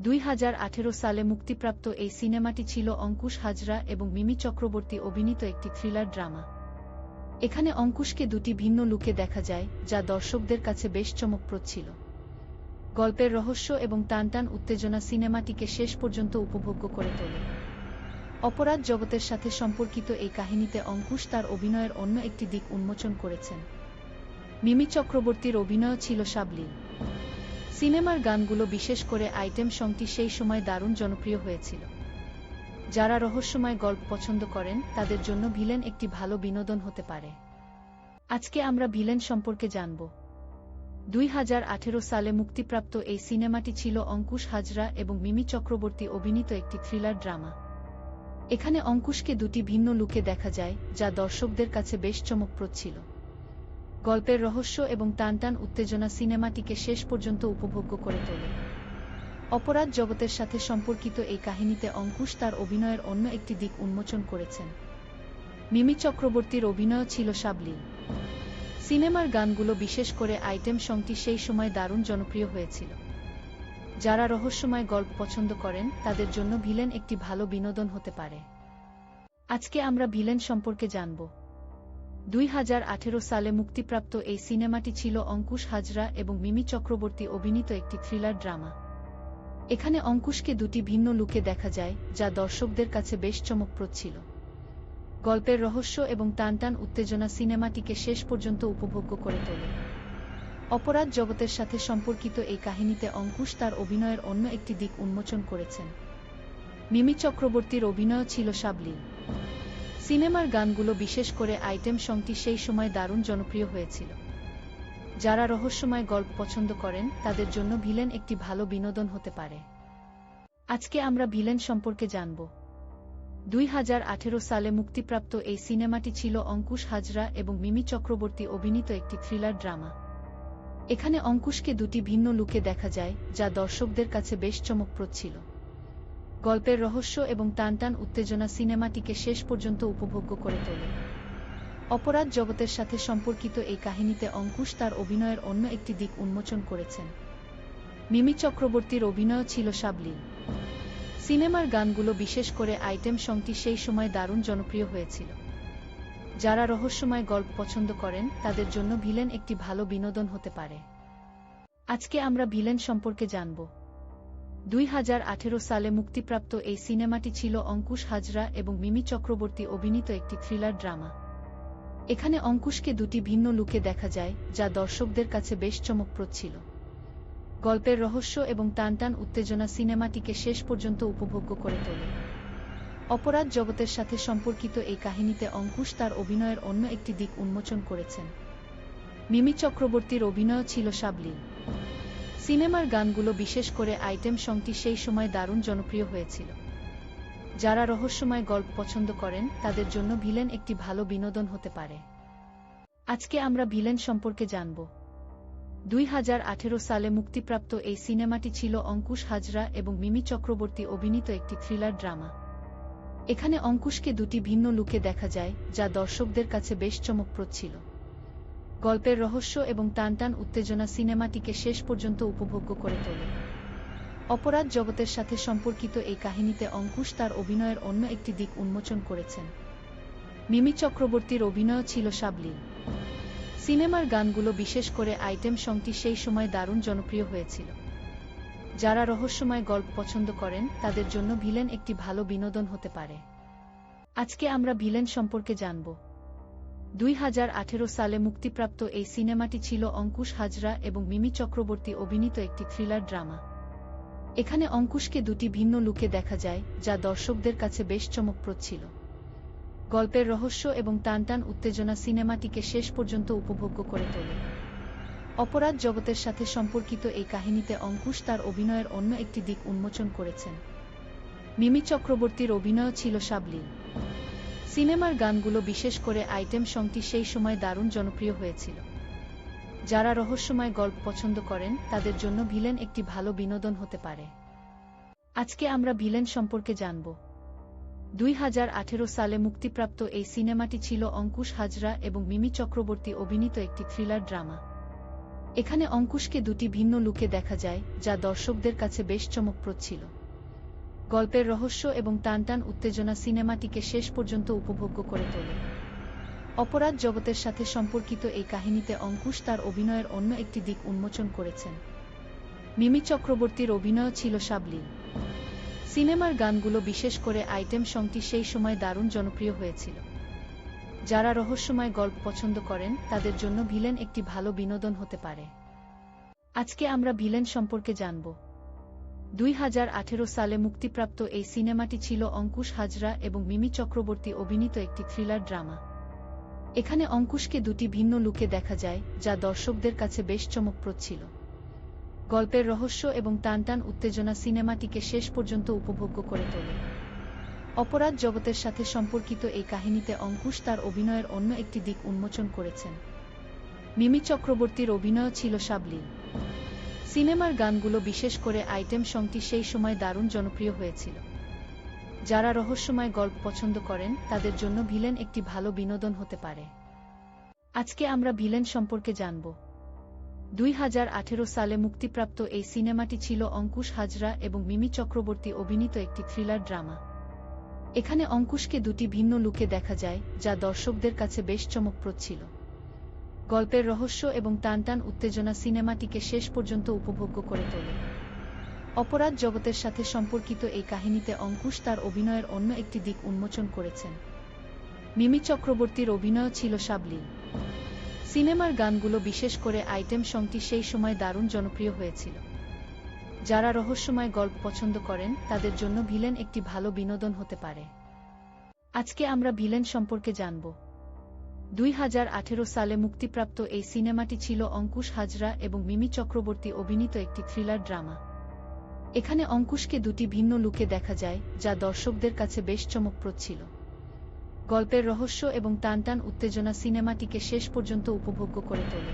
2018 সালে মুক্তিপ্রাপ্ত এই সিনেমাটি ছিল অঙ্কুশ হাজরা এবং মিমি চক্রবর্তী অভিনীত একটি থ্রিলার ড্রামা। এখানে অঙ্কুশকে দুটি ভিন্ন লুকে দেখা যায়, যা দর্শকদের কাছে বেশ চমকপ্রদ ছিল। গল্পের রহস্য এবং টানটান উত্তেজনা সিনেমাটিকে শেষ পর্যন্ত উপভোগ্য করে তোলে। অপরাধ জগতের সাথে সম্পর্কিত এই কাহিনীতে অঙ্কুশ তার অভিনয়ের অন্য একটি দিক উন্মোচন করেছেন। মিমি চক্রবর্তীর অভিনয় ছিল সাবলীল। সিনেমার গানগুলো, বিশেষ করে আইটেম সংটি, সেই সময় দারুণ জনপ্রিয় হয়েছিল। যারা রহস্যময় গল্প পছন্দ করেন তাদের জন্য ভিলেন একটি ভালো বিনোদন হতে পারে। আজকে আমরা ভিলেন সম্পর্কে জানব। 2018 সালে মুক্তিপ্রাপ্ত এই সিনেমাটি ছিল অঙ্কুশ হাজরা এবং মিমি চক্রবর্তী অভিনীত একটি থ্রিলার ড্রামা। এখানে অঙ্কুশকে দুটি ভিন্ন লুকে দেখা যায়, যা দর্শকদের কাছে বেশ চমকপ্রদ ছিল। গল্পের রহস্য এবং টানটান উত্তেজনা সিনেমাটিকে শেষ পর্যন্ত উপভোগ্য করে তোলে। অপরাধ জগতের সাথে সম্পর্কিত এই কাহিনীতে অঙ্কুশ তার অভিনয়ের অন্য একটি দিক উন্মোচন করেছেন। মিমি চক্রবর্তীর অভিনয় ছিল সাবলীল। সিনেমার গানগুলো, বিশেষ করে আইটেম সংটি, সেই সময় দারুণ জনপ্রিয় হয়েছিল। যারা রহস্যময় গল্প পছন্দ করেন তাদের জন্য ভিলেন একটি ভালো বিনোদন হতে পারে। আজকে আমরা ভিলেন সম্পর্কে জানব। 2018 সালে মুক্তিপ্রাপ্ত এই সিনেমাটি ছিল অঙ্কুশ হাজরা এবং মিমি চক্রবর্তী অভিনীত একটি থ্রিলার ড্রামা। এখানে অঙ্কুশকে দুটি ভিন্ন লুকে দেখা যায়, যা দর্শকদের কাছে বেশ চমকপ্রদ ছিল। গল্পের রহস্য এবং টানটান উত্তেজনা সিনেমাটিকে শেষ পর্যন্ত উপভোগ্য করে তোলে। অপরাধ জগতের সাথে সম্পর্কিত এই কাহিনীতে অঙ্কুশ তার অভিনয়ের অন্য একটি দিক উন্মোচন করেছেন। মিমি চক্রবর্তীর অভিনয় ছিল সাবলীল। সিনেমার গানগুলো, বিশেষ করে আইটেম সংটি, সেই সময় দারুণ জনপ্রিয় হয়েছিল। যারা রহস্যময় গল্প পছন্দ করেন তাদের জন্য ভিলেন একটি ভালো বিনোদন হতে পারে। আজকে আমরা ভিলেন সম্পর্কে জানব। 2018 সালে মুক্তিপ্রাপ্ত এই সিনেমাটি ছিল অঙ্কুশ হাজরা এবং মিমি চক্রবর্তী অভিনীত একটি থ্রিলার ড্রামা। এখানে অঙ্কুশকে দুটি ভিন্ন লুকে দেখা যায়, যা দর্শকদের কাছে বেশ চমকপ্রদ ছিল। গল্পের রহস্য এবং টানটান উত্তেজনা সিনেমাটিকে শেষ পর্যন্ত উপভোগ্য করে তোলে। অপরাধ জগতের সাথে সম্পর্কিত এই কাহিনীতে অঙ্কুশ তার অভিনয়ের অন্য একটি দিক উন্মোচন করেছেন। মিমি চক্রবর্তীর অভিনয় ছিল সাবলীল। সিনেমার গানগুলো, বিশেষ করে আইটেম সংটি, সেই সময় দারুণ জনপ্রিয় হয়েছিল। যারা রহস্যময় গল্প পছন্দ করেন তাদের জন্য ভিলেন একটি ভালো বিনোদন হতে পারে। আজকে আমরা ভিলেন সম্পর্কে জানব। 2018 সালে মুক্তিপ্রাপ্ত এই সিনেমাটি ছিল অঙ্কুশ হাজরা এবং মিমি চক্রবর্তী অভিনীত একটি থ্রিলার ড্রামা। এখানে অঙ্কুশকে দুটি ভিন্ন লুকে দেখা যায়, যা দর্শকদের কাছে বেশ চমকপ্রদ ছিল। গল্পের রহস্য এবং টানটান উত্তেজনা সিনেমাটিকে শেষ পর্যন্ত উপভোগ্য করে তোলে। অপরাধ জগতের সাথে সম্পর্কিত এই কাহিনীতে অঙ্কুশ তার অভিনয়ের অন্য একটি দিক উন্মোচন করেছেন। মিমি চক্রবর্তীর অভিনয় ছিল সাবলীল। সিনেমার গানগুলো, বিশেষ করে আইটেম সংটি, সেই সময় দারুণ জনপ্রিয় হয়েছিল। যারা রহস্যময় গল্প পছন্দ করেন তাদের জন্য ভিলেন একটি ভালো বিনোদন হতে পারে। আজকে আমরা ভিলেন সম্পর্কে জানব। 2018 সালে মুক্তিপ্রাপ্ত এই সিনেমাটি ছিল অঙ্কুশ হাজরা এবং মিমি চক্রবর্তী অভিনীত একটি থ্রিলার ড্রামা। এখানে অঙ্কুশকে দুটি ভিন্ন লুকে দেখা যায়, যা দর্শকদের কাছে বেশ চমকপ্রদ ছিল। গল্পের রহস্য এবং টানটান উত্তেজনা সিনেমাটিকে শেষ পর্যন্ত উপভোগ্য করে তোলে। অপরাধ জগতের সাথে সম্পর্কিত এই কাহিনীতে অঙ্কুশ তার অভিনয়ের অন্য একটি দিক উন্মোচন করেছেন। মিমি চক্রবর্তীর অভিনয় ছিল সাবলীল। সিনেমার গানগুলো, বিশেষ করে আইটেম সংটি, সেই সময় দারুণ জনপ্রিয় হয়েছিল। যারা রহস্যময় গল্প পছন্দ করেন তাদের জন্য ভিলেন একটি ভালো বিনোদন হতে পারে। আজকে আমরা ভিলেন সম্পর্কে জানব। 2018 সালে মুক্তিপ্রাপ্ত এই সিনেমাটি ছিল অঙ্কুশ হাজরা এবং মিমি চক্রবর্তী অভিনীত একটি থ্রিলার ড্রামা। এখানে অঙ্কুশকে দুটি ভিন্ন লুকে দেখা যায়, যা দর্শকদের কাছে বেশ চমকপ্রদ ছিল। গল্পের রহস্য এবং টানটান উত্তেজনা সিনেমাটিকে শেষ পর্যন্ত উপভোগ্য করে তোলে। অপরাধ জগতের সাথে সম্পর্কিত এই কাহিনীতে অঙ্কুশ তার অভিনয়ের অন্য একটি দিক উন্মোচন করেছেন। মিমি চক্রবর্তীর অভিনয় ছিল সাবলীল। সিনেমার গানগুলো, বিশেষ করে আইটেম সংটি, সেই সময় দারুণ জনপ্রিয় হয়েছিল। যারা রহস্যময় গল্প পছন্দ করেন তাদের জন্য ভিলেন একটি ভালো বিনোদন হতে পারে। আজকে আমরা ভিলেন সম্পর্কে জানব। 2018 সালে মুক্তিপ্রাপ্ত এই সিনেমাটি ছিল অঙ্কুশ হাজরা এবং মিমি চক্রবর্তী অভিনীত একটি থ্রিলার ড্রামা। এখানে অঙ্কুশকে দুটি ভিন্ন লুকে দেখা যায়, যা দর্শকদের কাছে বেশ চমকপ্রদ ছিল। গল্পের রহস্য এবং টানটান উত্তেজনা সিনেমাটিকে শেষ পর্যন্ত উপভোগ্য করে তোলে। অপরাধ জগতের সাথে সম্পর্কিত এই কাহিনীতে অঙ্কুশ তার অভিনয়ের অন্য একটি দিক উন্মোচন করেছেন। মিমি চক্রবর্তীর অভিনয় ছিল সাবলীল। সিনেমার গানগুলো, বিশেষ করে আইটেম সংটি, সেই সময় দারুণ জনপ্রিয় হয়েছিল। যারা রহস্যময় গল্প পছন্দ করেন তাদের জন্য ভিলেন একটি ভালো বিনোদন হতে পারে। আজকে আমরা ভিলেন সম্পর্কে জানব। 2018 সালে মুক্তিপ্রাপ্ত এই সিনেমাটি ছিল অঙ্কুশ হাজরা এবং মিমি চক্রবর্তী অভিনীত একটি থ্রিলার ড্রামা। এখানে অঙ্কুশকে দুটি ভিন্ন লুকে দেখা যায়, যা দর্শকদের কাছে বেশ চমকপ্রদ ছিল। গল্পের রহস্য এবং টানটান উত্তেজনা সিনেমাটিকে শেষ পর্যন্ত উপভোগ্য করে তোলে। অপরাধ জগতের সাথে সম্পর্কিত এই কাহিনীতে অঙ্কুশ তার অভিনয়ের অন্য একটি দিক উন্মোচন করেছেন। মিমি চক্রবর্তীর অভিনয় ছিল সাবলীল। সিনেমার গানগুলো, বিশেষ করে আইটেম সংটি, সেই সময় দারুণ জনপ্রিয় হয়েছিল। যারা রহস্যময় গল্প পছন্দ করেন তাদের জন্য ভিলেন একটি ভালো বিনোদন হতে পারে। আজকে আমরা ভিলেন সম্পর্কে জানব। 2018 সালে মুক্তিপ্রাপ্ত এই সিনেমাটি ছিল অঙ্কুশ হাজরা এবং মিমি চক্রবর্তী অভিনীত একটি থ্রিলার ড্রামা। এখানে অঙ্কুশকে দুটি ভিন্ন লুকে দেখা যায়, যা দর্শকদের কাছে বেশ চমকপ্রদ ছিল। গল্পের রহস্য এবং টানটান উত্তেজনা সিনেমাটিকে শেষ পর্যন্ত উপভোগ্য করে তোলে। অপরাধ জগতের সাথে সম্পর্কিত এই কাহিনীতে অঙ্কুশ তার অভিনয়ের অন্য একটি দিক উন্মোচন করেছেন। মিমি চক্রবর্তীর অভিনয় ছিল সাবলীল। সিনেমার গানগুলো, বিশেষ করে আইটেম সংটি, সেই সময় দারুণ জনপ্রিয় হয়েছিল। যারা রহস্যময় গল্প পছন্দ করেন তাদের জন্য ভিলেন একটি ভালো বিনোদন হতে পারে। আজকে আমরা ভিলেন সম্পর্কে জানব। 2018 সালে মুক্তিপ্রাপ্ত এই সিনেমাটি ছিল অঙ্কুশ হাজরা এবং মিমি চক্রবর্তী অভিনীত একটি থ্রিলার ড্রামা। এখানে অঙ্কুশকে দুটি ভিন্ন লুকে দেখা যায়, যা দর্শকদের কাছে বেশ চমকপ্রদ ছিল। গল্পের রহস্য এবং টানটান উত্তেজনা সিনেমাটিকে শেষ পর্যন্ত উপভোগ্য করে তোলে।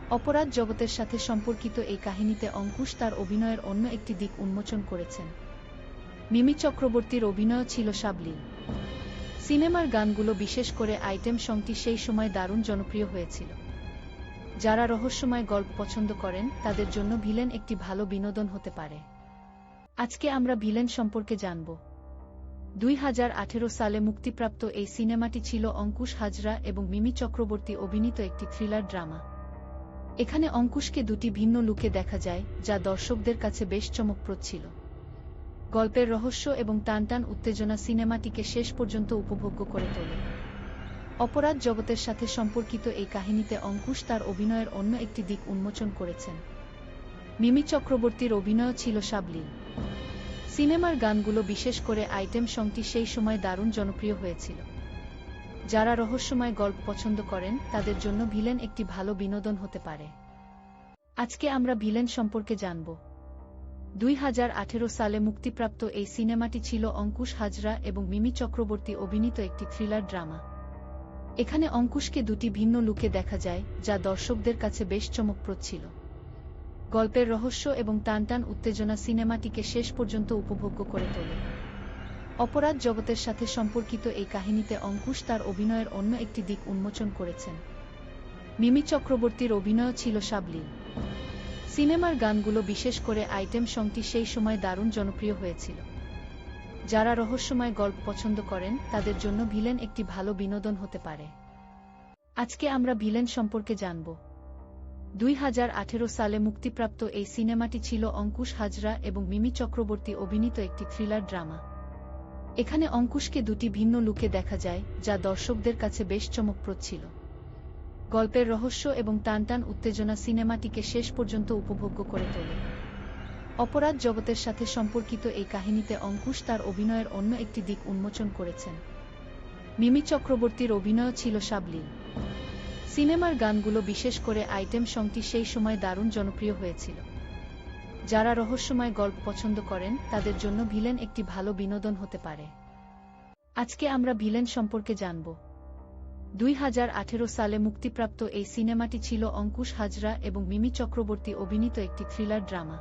অপরাধ জগতের সাথে সম্পর্কিত এই কাহিনীতে অঙ্কুশ তার অভিনয়ের অন্য একটি দিক উন্মোচন করেছেন। মিমি চক্রবর্তীর অভিনয় ছিল সাবলীল। সিনেমার গানগুলো, বিশেষ করে আইটেম সংটি, সেই সময় দারুণ জনপ্রিয় হয়েছিল। যারা রহস্যময় গল্প পছন্দ করেন তাদের জন্য ভিলেন একটি ভালো বিনোদন হতে পারে। আজকে আমরা ভিলেন সম্পর্কে জানব। 2018 সালে মুক্তিপ্রাপ্ত এই সিনেমাটি ছিল অঙ্কুশ হাজরা এবং মিমি চক্রবর্তী অভিনীত একটি থ্রিলার ড্রামা। এখানে অঙ্কুশকে দুটি ভিন্ন লুকে দেখা যায়, যা দর্শকদের কাছে বেশ চমকপ্রদ ছিল। গল্পের রহস্য এবং টানটান উত্তেজনা সিনেমাটিকে শেষ পর্যন্ত উপভোগ্য করে তোলে। অপরাধ জগতের সাথে সম্পর্কিত এই কাহিনীতে অঙ্কুশ তার অভিনয়ের অন্য একটি দিক উন্মোচন করেছেন। মিমি চক্রবর্তীর অভিনয় ছিল সাবলীল। সিনেমার গানগুলো, বিশেষ করে আইটেম সংটি, সেই সময় দারুণ জনপ্রিয় হয়েছিল। যারা রহস্যময় গল্প পছন্দ করেন তাদের জন্য ভিলেন একটি ভালো বিনোদন হতে পারে। আজকে আমরা ভিলেন সম্পর্কে জানব। 2018 সালে মুক্তিপ্রাপ্ত এই সিনেমাটি ছিল অঙ্কুশ হাজরা এবং মিমি চক্রবর্তী অভিনীত একটি থ্রিলার ড্রামা। এখানে অঙ্কুশকে দুটি ভিন্ন লুকে দেখা যায়, যা দর্শকদের কাছে বেশ চমকপ্রদ ছিল। গল্পের রহস্য এবং টানটান উত্তেজনা সিনেমাটিকে শেষ পর্যন্ত উপভোগ্য করে তোলে। অপরাধ জগতের সাথে সম্পর্কিত এই কাহিনীতে অঙ্কুশ তার অভিনয়ের অন্য একটি দিক উন্মোচন করেছেন। মিমি চক্রবর্তীর অভিনয় ছিল সাবলীল। সিনেমার গানগুলো, বিশেষ করে আইটেম সংটি, সেই সময় দারুণ জনপ্রিয় হয়েছিল। যারা রহস্যময় গল্প পছন্দ করেন তাদের জন্য ভিলেন একটি ভালো বিনোদন হতে পারে। আজকে আমরা ভিলেন সম্পর্কে জানব। 2018 সালে মুক্তিপ্রাপ্ত এই সিনেমাটি ছিল অঙ্কুশ হাজরা এবং মিমি চক্রবর্তী অভিনীত একটি থ্রিলার ড্রামা। এখানে অঙ্কুশকে দুটি ভিন্ন লুকে দেখা যায়, যা দর্শকদের কাছে বেশ চমকপ্রদ ছিল। গল্পের রহস্য এবং টানটান উত্তেজনা সিনেমাটিকে শেষ পর্যন্ত উপভোগ্য করে তোলে। অপরাধ জগতের সাথে সম্পর্কিত এই কাহিনীতে অঙ্কুশ তার অভিনয়ের অন্য একটি দিক উন্মোচন করেছেন। মিমি চক্রবর্তীর অভিনয় ছিল সাবলীল। সিনেমার গানগুলো, বিশেষ করে আইটেম সংটি, সেই সময় দারুণ জনপ্রিয় হয়েছিল। যারা রহস্যময় গল্প পছন্দ করেন তাদের জন্য ভিলেন একটি ভালো বিনোদন হতে পারে। আজকে আমরা ভিলেন সম্পর্কে জানব। 2018 সালে মুক্তিপ্রাপ্ত এই সিনেমাটি ছিল অঙ্কুশ হাজরা এবং মিমি চক্রবর্তী অভিনীত একটি থ্রিলার ড্রামা।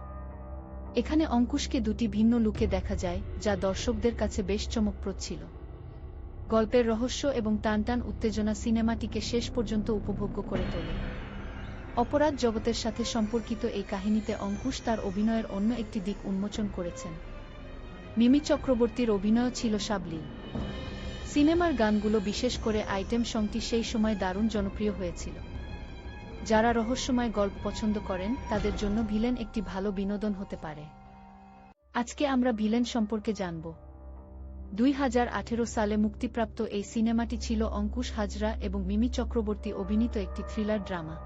এখানে অঙ্কুশকে দুটি ভিন্ন লুকে দেখা যায়, যা দর্শকদের কাছে বেশ চমকপ্রদ ছিল। গল্পের রহস্য এবং টানটান উত্তেজনা সিনেমাটিকে শেষ পর্যন্ত উপভোগ্য করে তোলে। অপরাধ জগতের সাথে সম্পর্কিত এই কাহিনীতে অঙ্কুশ তার অভিনয়ের অন্য একটি দিক উন্মোচন করেছেন। মিমি চক্রবর্তীর অভিনয় ছিল সাবলীল। সিনেমার গানগুলো, বিশেষ করে আইটেম সংটি, সেই সময় দারুণ জনপ্রিয় হয়েছিল। যারা রহস্যময় গল্প পছন্দ করেন তাদের জন্য ভিলেন একটি ভালো বিনোদন হতে পারে। আজকে আমরা ভিলেন সম্পর্কে জানব। 2018 সালে মুক্তিপ্রাপ্ত এই সিনেমাটি ছিল অঙ্কুশ হাজরা এবং মিমি চক্রবর্তী অভিনীত একটি থ্রিলার ড্রামা।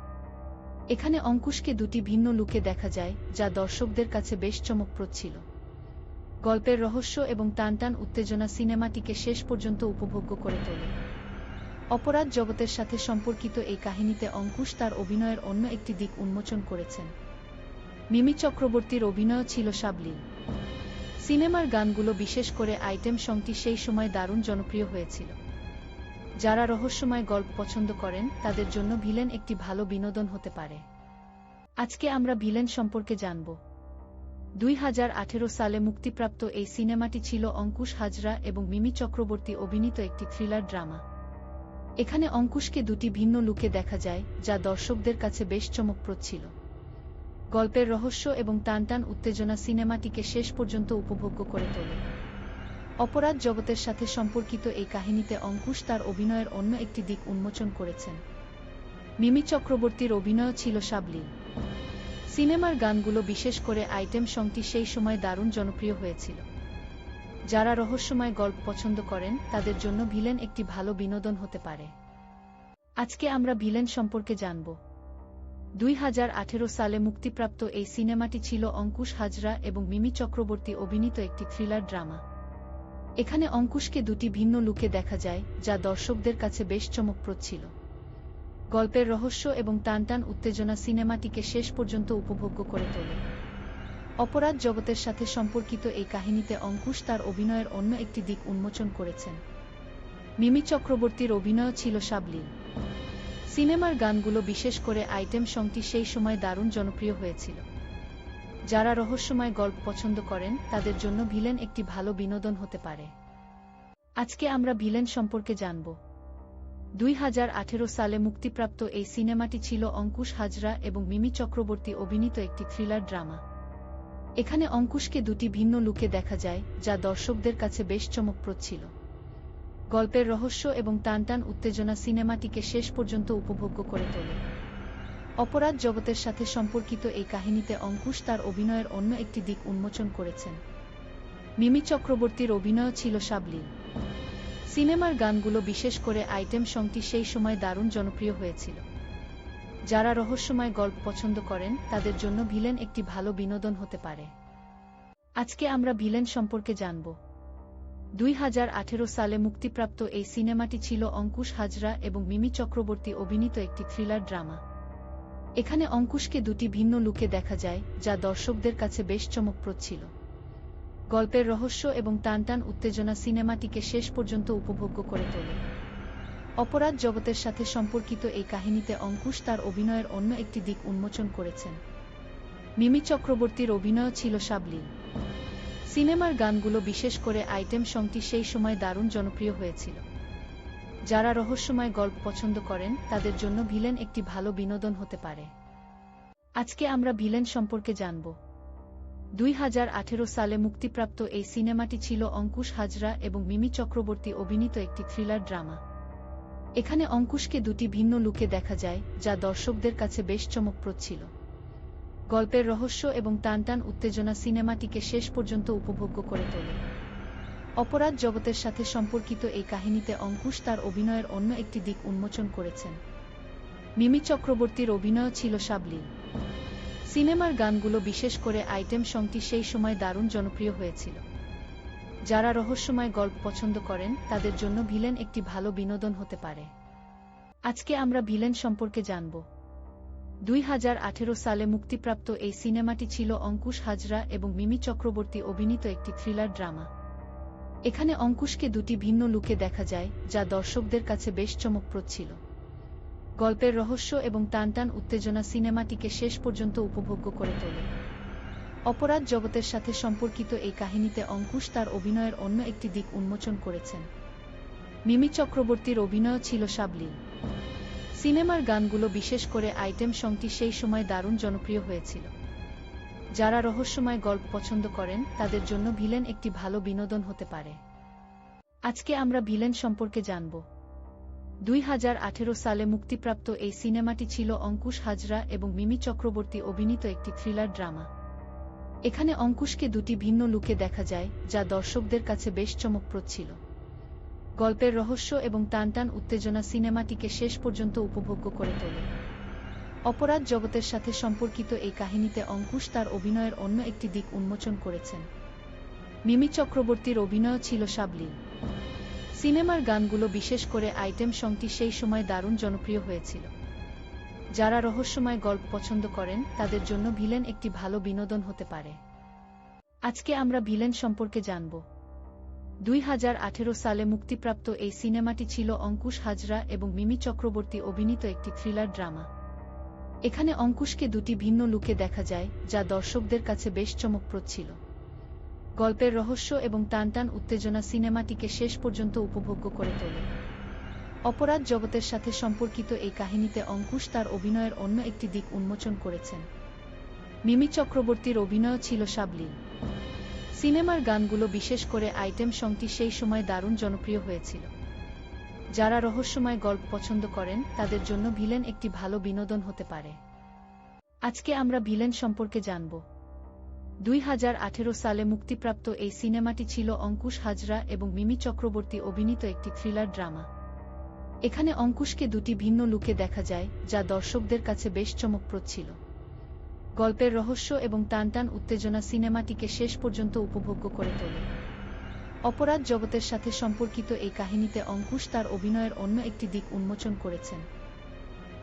এখানে অঙ্কুশকে দুটি ভিন্ন লুকে দেখা যায়, যা দর্শকদের কাছে বেশ চমকপ্রদ ছিল। গল্পের রহস্য এবং টানটান উত্তেজনা সিনেমাটিকে শেষ পর্যন্ত উপভোগ্য করে তোলে। অপরাধ জগতের সাথে সম্পর্কিত এই কাহিনীতে অঙ্কুশ তার অভিনয়ের অন্য একটি দিক উন্মোচন করেছেন। মিমি চক্রবর্তীর অভিনয় ছিল সাবলীল। সিনেমার গানগুলো, বিশেষ করে আইটেম সংটি, সেই সময় দারুণ জনপ্রিয় হয়েছিল। যারা রহস্যময় গল্প পছন্দ করেন তাদের জন্য ভিলেন একটি ভালো বিনোদন হতে পারে। আজকে আমরা ভিলেন সম্পর্কে জানব। 2018 সালে মুক্তিপ্রাপ্ত এই সিনেমাটি ছিল অঙ্কুশ হাজরা এবং মিমি চক্রবর্তী অভিনীত একটি থ্রিলার ড্রামা। এখানে অঙ্কুশকে দুটি ভিন্ন লুকে দেখা যায়, যা দর্শকদের কাছে বেশ চমকপ্রদ ছিল। গল্পের রহস্য এবং টানটান উত্তেজনা সিনেমাটিকে শেষ পর্যন্ত উপভোগ্য করে তোলে। অপরাধ জগতের সাথে সম্পর্কিত এই কাহিনীতে অঙ্কুশ তার অভিনয়ের অন্য একটি দিক উন্মোচন করেছেন। মিমি চক্রবর্তীর অভিনয় ছিল সাবলীল। সিনেমার গানগুলো, বিশেষ করে আইটেম সংটি, সেই সময় দারুণ জনপ্রিয় হয়েছিল। যারা রহস্যময় গল্প পছন্দ করেন তাদের জন্য ভিলেন একটি ভালো বিনোদন হতে পারে। আজকে আমরা ভিলেন সম্পর্কে জানব। 2018 সালে মুক্তিপ্রাপ্ত এই সিনেমাটি ছিল অঙ্কুশ হাজরা এবং মিমি চক্রবর্তী অভিনীত একটি থ্রিলার ড্রামা। এখানে অঙ্কুশকে দুটি ভিন্ন লুকে দেখা যায়, যা দর্শকদের কাছে বেশ চমকপ্রদ ছিল। গল্পের রহস্য এবং টানটান উত্তেজনা সিনেমাটিকে শেষ পর্যন্ত উপভোগ্য করে তোলে। অপরাধ জগতের সাথে সম্পর্কিত এই কাহিনীতে অঙ্কুশ তার অভিনয়ের অন্য একটি দিক উন্মোচন করেছেন। মিমি চক্রবর্তীর অভিনয় ছিল সাবলীল। সিনেমার গানগুলো বিশেষ করে আইটেম সংটি সেই সময় দারুণ জনপ্রিয় হয়েছিল। যারা রহস্যময় গল্প পছন্দ করেন তাদের জন্য ভিলেন একটি ভালো বিনোদন হতে পারে। আজকে আমরা ভিলেন সম্পর্কে জানব। 2018 সালে মুক্তিপ্রাপ্ত এই সিনেমাটি ছিল অঙ্কুশ হাজরা এবং মিমি চক্রবর্তী অভিনীত একটি থ্রিলার ড্রামা। এখানে অঙ্কুশকে দুটি ভিন্ন লুকে দেখা যায়, যা দর্শকদের কাছে বেশ চমকপ্রদ ছিল। গল্পের রহস্য এবং টানটান উত্তেজনা সিনেমাটিকে শেষ পর্যন্ত উপভোগ্য করে তোলে। অপরাধ জগতের সাথে সম্পর্কিত এই কাহিনীতে অঙ্কুশ তার অভিনয়ের অন্য একটি দিক উন্মোচন করেছেন। মিমি চক্রবর্তীর অভিনয় ছিল সাবলীল। সিনেমার গানগুলো বিশেষ করে আইটেম সংটি সেই সময় দারুণ জনপ্রিয় হয়েছিল। যারা রহস্যময় গল্প পছন্দ করেন তাদের জন্য ভিলেন একটি ভালো বিনোদন হতে পারে। আজকে আমরা ভিলেন সম্পর্কে জানব। 2018 সালে মুক্তিপ্রাপ্ত এই সিনেমাটি ছিল অঙ্কুশ হাজরা এবং মিমি চক্রবর্তী অভিনীত একটি থ্রিলার ড্রামা। এখানে অঙ্কুশকে দুটি ভিন্ন লুকে দেখা যায়, যা দর্শকদের কাছে বেশ চমকপ্রদ ছিল। গল্পের রহস্য এবং টানটান উত্তেজনা সিনেমাটিকে শেষ পর্যন্ত উপভোগ্য করে তোলে। অপরাধ জগতের সাথে সম্পর্কিত এই কাহিনীতে অঙ্কুশ তার অভিনয়ের অন্য একটি দিক উন্মোচন করেছেন। মিমি চক্রবর্তীর অভিনয় ছিল সাবলীল। সিনেমার গানগুলো বিশেষ করে আইটেম সংটি সেই সময় দারুণ জনপ্রিয় হয়েছিল। যারা রহস্যময় গল্প পছন্দ করেন তাদের জন্য ভিলেন একটি ভালো বিনোদন হতে পারে। আজকে আমরা ভিলেন সম্পর্কে জানব। 2018 সালে মুক্তিপ্রাপ্ত এই সিনেমাটি ছিল অঙ্কুশ হাজরা এবং মিমি চক্রবর্তী অভিনীত একটি থ্রিলার ড্রামা। এখানে অঙ্কুশকে দুটি ভিন্ন লুকে দেখা যায়, যা দর্শকদের কাছে বেশ চমকপ্রদ ছিল। গল্পের রহস্য এবং টানটান উত্তেজনা সিনেমাটিকে শেষ পর্যন্ত উপভোগ্য করে তোলে। অপরাধ জগতের সাথে সম্পর্কিত এই কাহিনীতে অঙ্কুশ তার অভিনয়ের অন্য একটি দিক উন্মোচন করেছেন। মিমি চক্রবর্তীর অভিনয় ছিল সাবলীল। সিনেমার গানগুলো বিশেষ করে আইটেম সংটি সেই সময় দারুণ জনপ্রিয় হয়েছিল। যারা রহস্যময় গল্প পছন্দ করেন তাদের জন্য ভিলেন একটি ভালো বিনোদন হতে পারে। আজকে আমরা ভিলেন সম্পর্কে জানব। 2018 সালে মুক্তিপ্রাপ্ত এই সিনেমাটি ছিল অঙ্কুশ হাজরা এবং মিমি চক্রবর্তী অভিনীত একটি থ্রিলার ড্রামা। এখানে অঙ্কুশকে দুটি ভিন্ন লুকে দেখা যায়, যা দর্শকদের কাছে বেশ চমকপ্রদ ছিল। গল্পের রহস্য এবং টানটান উত্তেজনা সিনেমাটিকে শেষ পর্যন্ত উপভোগ্য করে তোলে। অপরাধ জগতের সাথে সম্পর্কিত এই কাহিনীতে অঙ্কুশ তার অভিনয়ের অন্য একটি দিক উন্মোচন করেছেন। মিমি চক্রবর্তীর অভিনয় ছিল সাবলীল। সিনেমার গানগুলো বিশেষ করে আইটেম সংটি সেই সময় দারুণ জনপ্রিয় হয়েছিল। যারা রহস্যময় গল্প পছন্দ করেন তাদের জন্য ভিলেন একটি ভালো বিনোদন হতে পারে। আজকে আমরা ভিলেন সম্পর্কে জানব। 2018 সালে মুক্তিপ্রাপ্ত এই সিনেমাটি ছিল অঙ্কুশ হাজরা এবং মিমি চক্রবর্তী অভিনীত একটি থ্রিলার ড্রামা। এখানে অঙ্কুশকে দুটি ভিন্ন লুকে দেখা যায়, যা দর্শকদের কাছে বেশ চমকপ্রদ ছিল। গল্পের রহস্য এবং টানটান উত্তেজনা সিনেমাটিকে শেষ পর্যন্ত উপভোগ্য করে তোলে। অপরাধ জগতের সাথে সম্পর্কিত এই কাহিনীতে অঙ্কুশ তার অভিনয়ের অন্য একটি দিক উন্মোচন করেছেন। মিমি চক্রবর্তীর অভিনয় ছিল সাবলীল। সিনেমার গানগুলো বিশেষ করে আইটেম সংটি সেই সময় দারুণ জনপ্রিয় হয়েছিল। যারা রহস্যময় গল্প পছন্দ করেন তাদের জন্য ভিলেন একটি ভালো বিনোদন হতে পারে। আজকে আমরা ভিলেন সম্পর্কে জানব। 2018 সালে মুক্তিপ্রাপ্ত এই সিনেমাটি ছিল অঙ্কুশ হাজরা এবং মিমি চক্রবর্তী অভিনীত একটি থ্রিলার ড্রামা। এখানে অঙ্কুশকে দুটি ভিন্ন লুকে দেখা যায়, যা দর্শকদের কাছে বেশ চমকপ্রদ ছিল। গল্পের রহস্য এবং টানটান উত্তেজনা সিনেমাটিকে শেষ পর্যন্ত উপভোগ্য করে তোলে। অপরাধ জগতের সাথে সম্পর্কিত এই কাহিনীতে অঙ্কুশ তার অভিনয়ের অন্য একটি দিক উন্মোচন করেছেন। মিমি চক্রবর্তীর অভিনয় ছিল সাবলীল। সিনেমার গানগুলো বিশেষ করে আইটেম সংটি সেই সময় দারুণ জনপ্রিয় হয়েছিল। যারা রহস্যময় গল্প পছন্দ করেন তাদের জন্য ভিলেন একটি ভালো বিনোদন হতে পারে। আজকে আমরা ভিলেন সম্পর্কে জানব। 2018 সালে মুক্তিপ্রাপ্ত এই সিনেমাটি ছিল অঙ্কুশ হাজরা এবং মিমি চক্রবর্তী অভিনীত একটি থ্রিলার ড্রামা। এখানে অঙ্কুশকে দুটি ভিন্ন লুকে দেখা যায়, যা দর্শকদের কাছে বেশ চমকপ্রদ ছিল। গল্পের রহস্য এবং টানটান উত্তেজনা সিনেমাটিকে শেষ পর্যন্ত উপভোগ্য করে তোলে। অপরাধ জগতের সাথে সম্পর্কিত এই কাহিনীতে অঙ্কুশ তার অভিনয়ের অন্য একটি দিক উন্মোচন করেছেন।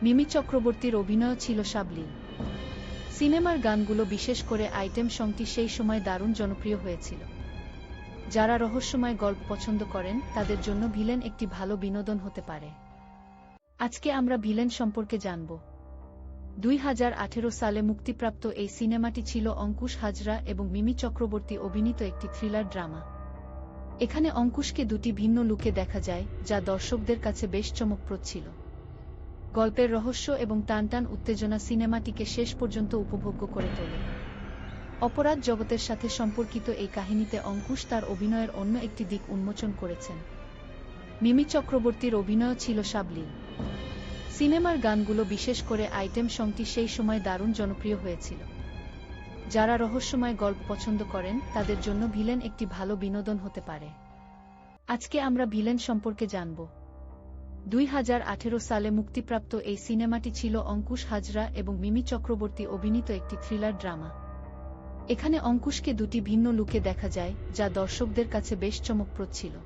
মিমি চক্রবর্তীর অভিনয় ছিল সাবলীল। সিনেমার গানগুলো বিশেষ করে আইটেম সংটি সেই সময় দারুণ জনপ্রিয় হয়েছিল। যারা রহস্যময় গল্প পছন্দ করেন তাদের জন্য ভিলেন একটি ভালো বিনোদন হতে পারে। আজকে আমরা ভিলেন সম্পর্কে জানব। 2018 সালে মুক্তিপ্রাপ্ত এই সিনেমাটি ছিল অঙ্কুশ হাজরা এবং মিমি চক্রবর্তী অভিনীত একটি থ্রিলার ড্রামা। এখানে অঙ্কুশকে দুটি ভিন্ন লুকে দেখা যায়, যা দর্শকদের কাছে বেশ চমকপ্রদ ছিল। গল্পের রহস্য এবং টানটান উত্তেজনা সিনেমাটিকে শেষ পর্যন্ত উপভোগ্য করে তোলে। অপরাধ জগতের সাথে সম্পর্কিত এই কাহিনীতে অঙ্কুশ তার অভিনয়ের অন্য একটি দিক উন্মোচন করেছেন। মিমি চক্রবর্তীর অভিনয় ছিল সাবলীল। সিনেমার গানগুলো, বিশেষ করে আইটেম সংটি, সেই সময় দারুণ জনপ্রিয় হয়েছিল। যারা রহস্যময় গল্প পছন্দ করেন তাদের জন্য ভিলেন একটি ভালো বিনোদন হতে পারে। আজকে আমরা ভিলেন সম্পর্কে জানব। 2018 সালে মুক্তিপ্রাপ্ত এই সিনেমাটি ছিল অঙ্কুশ হাজরা এবং মিমি চক্রবর্তী অভিনীত একটি থ্রিলার ড্রামা। এখানে অঙ্কুশকে দুটি ভিন্ন লুকে দেখা যায়, যা দর্শকদের কাছে বেশ চমকপ্রদ ছিল।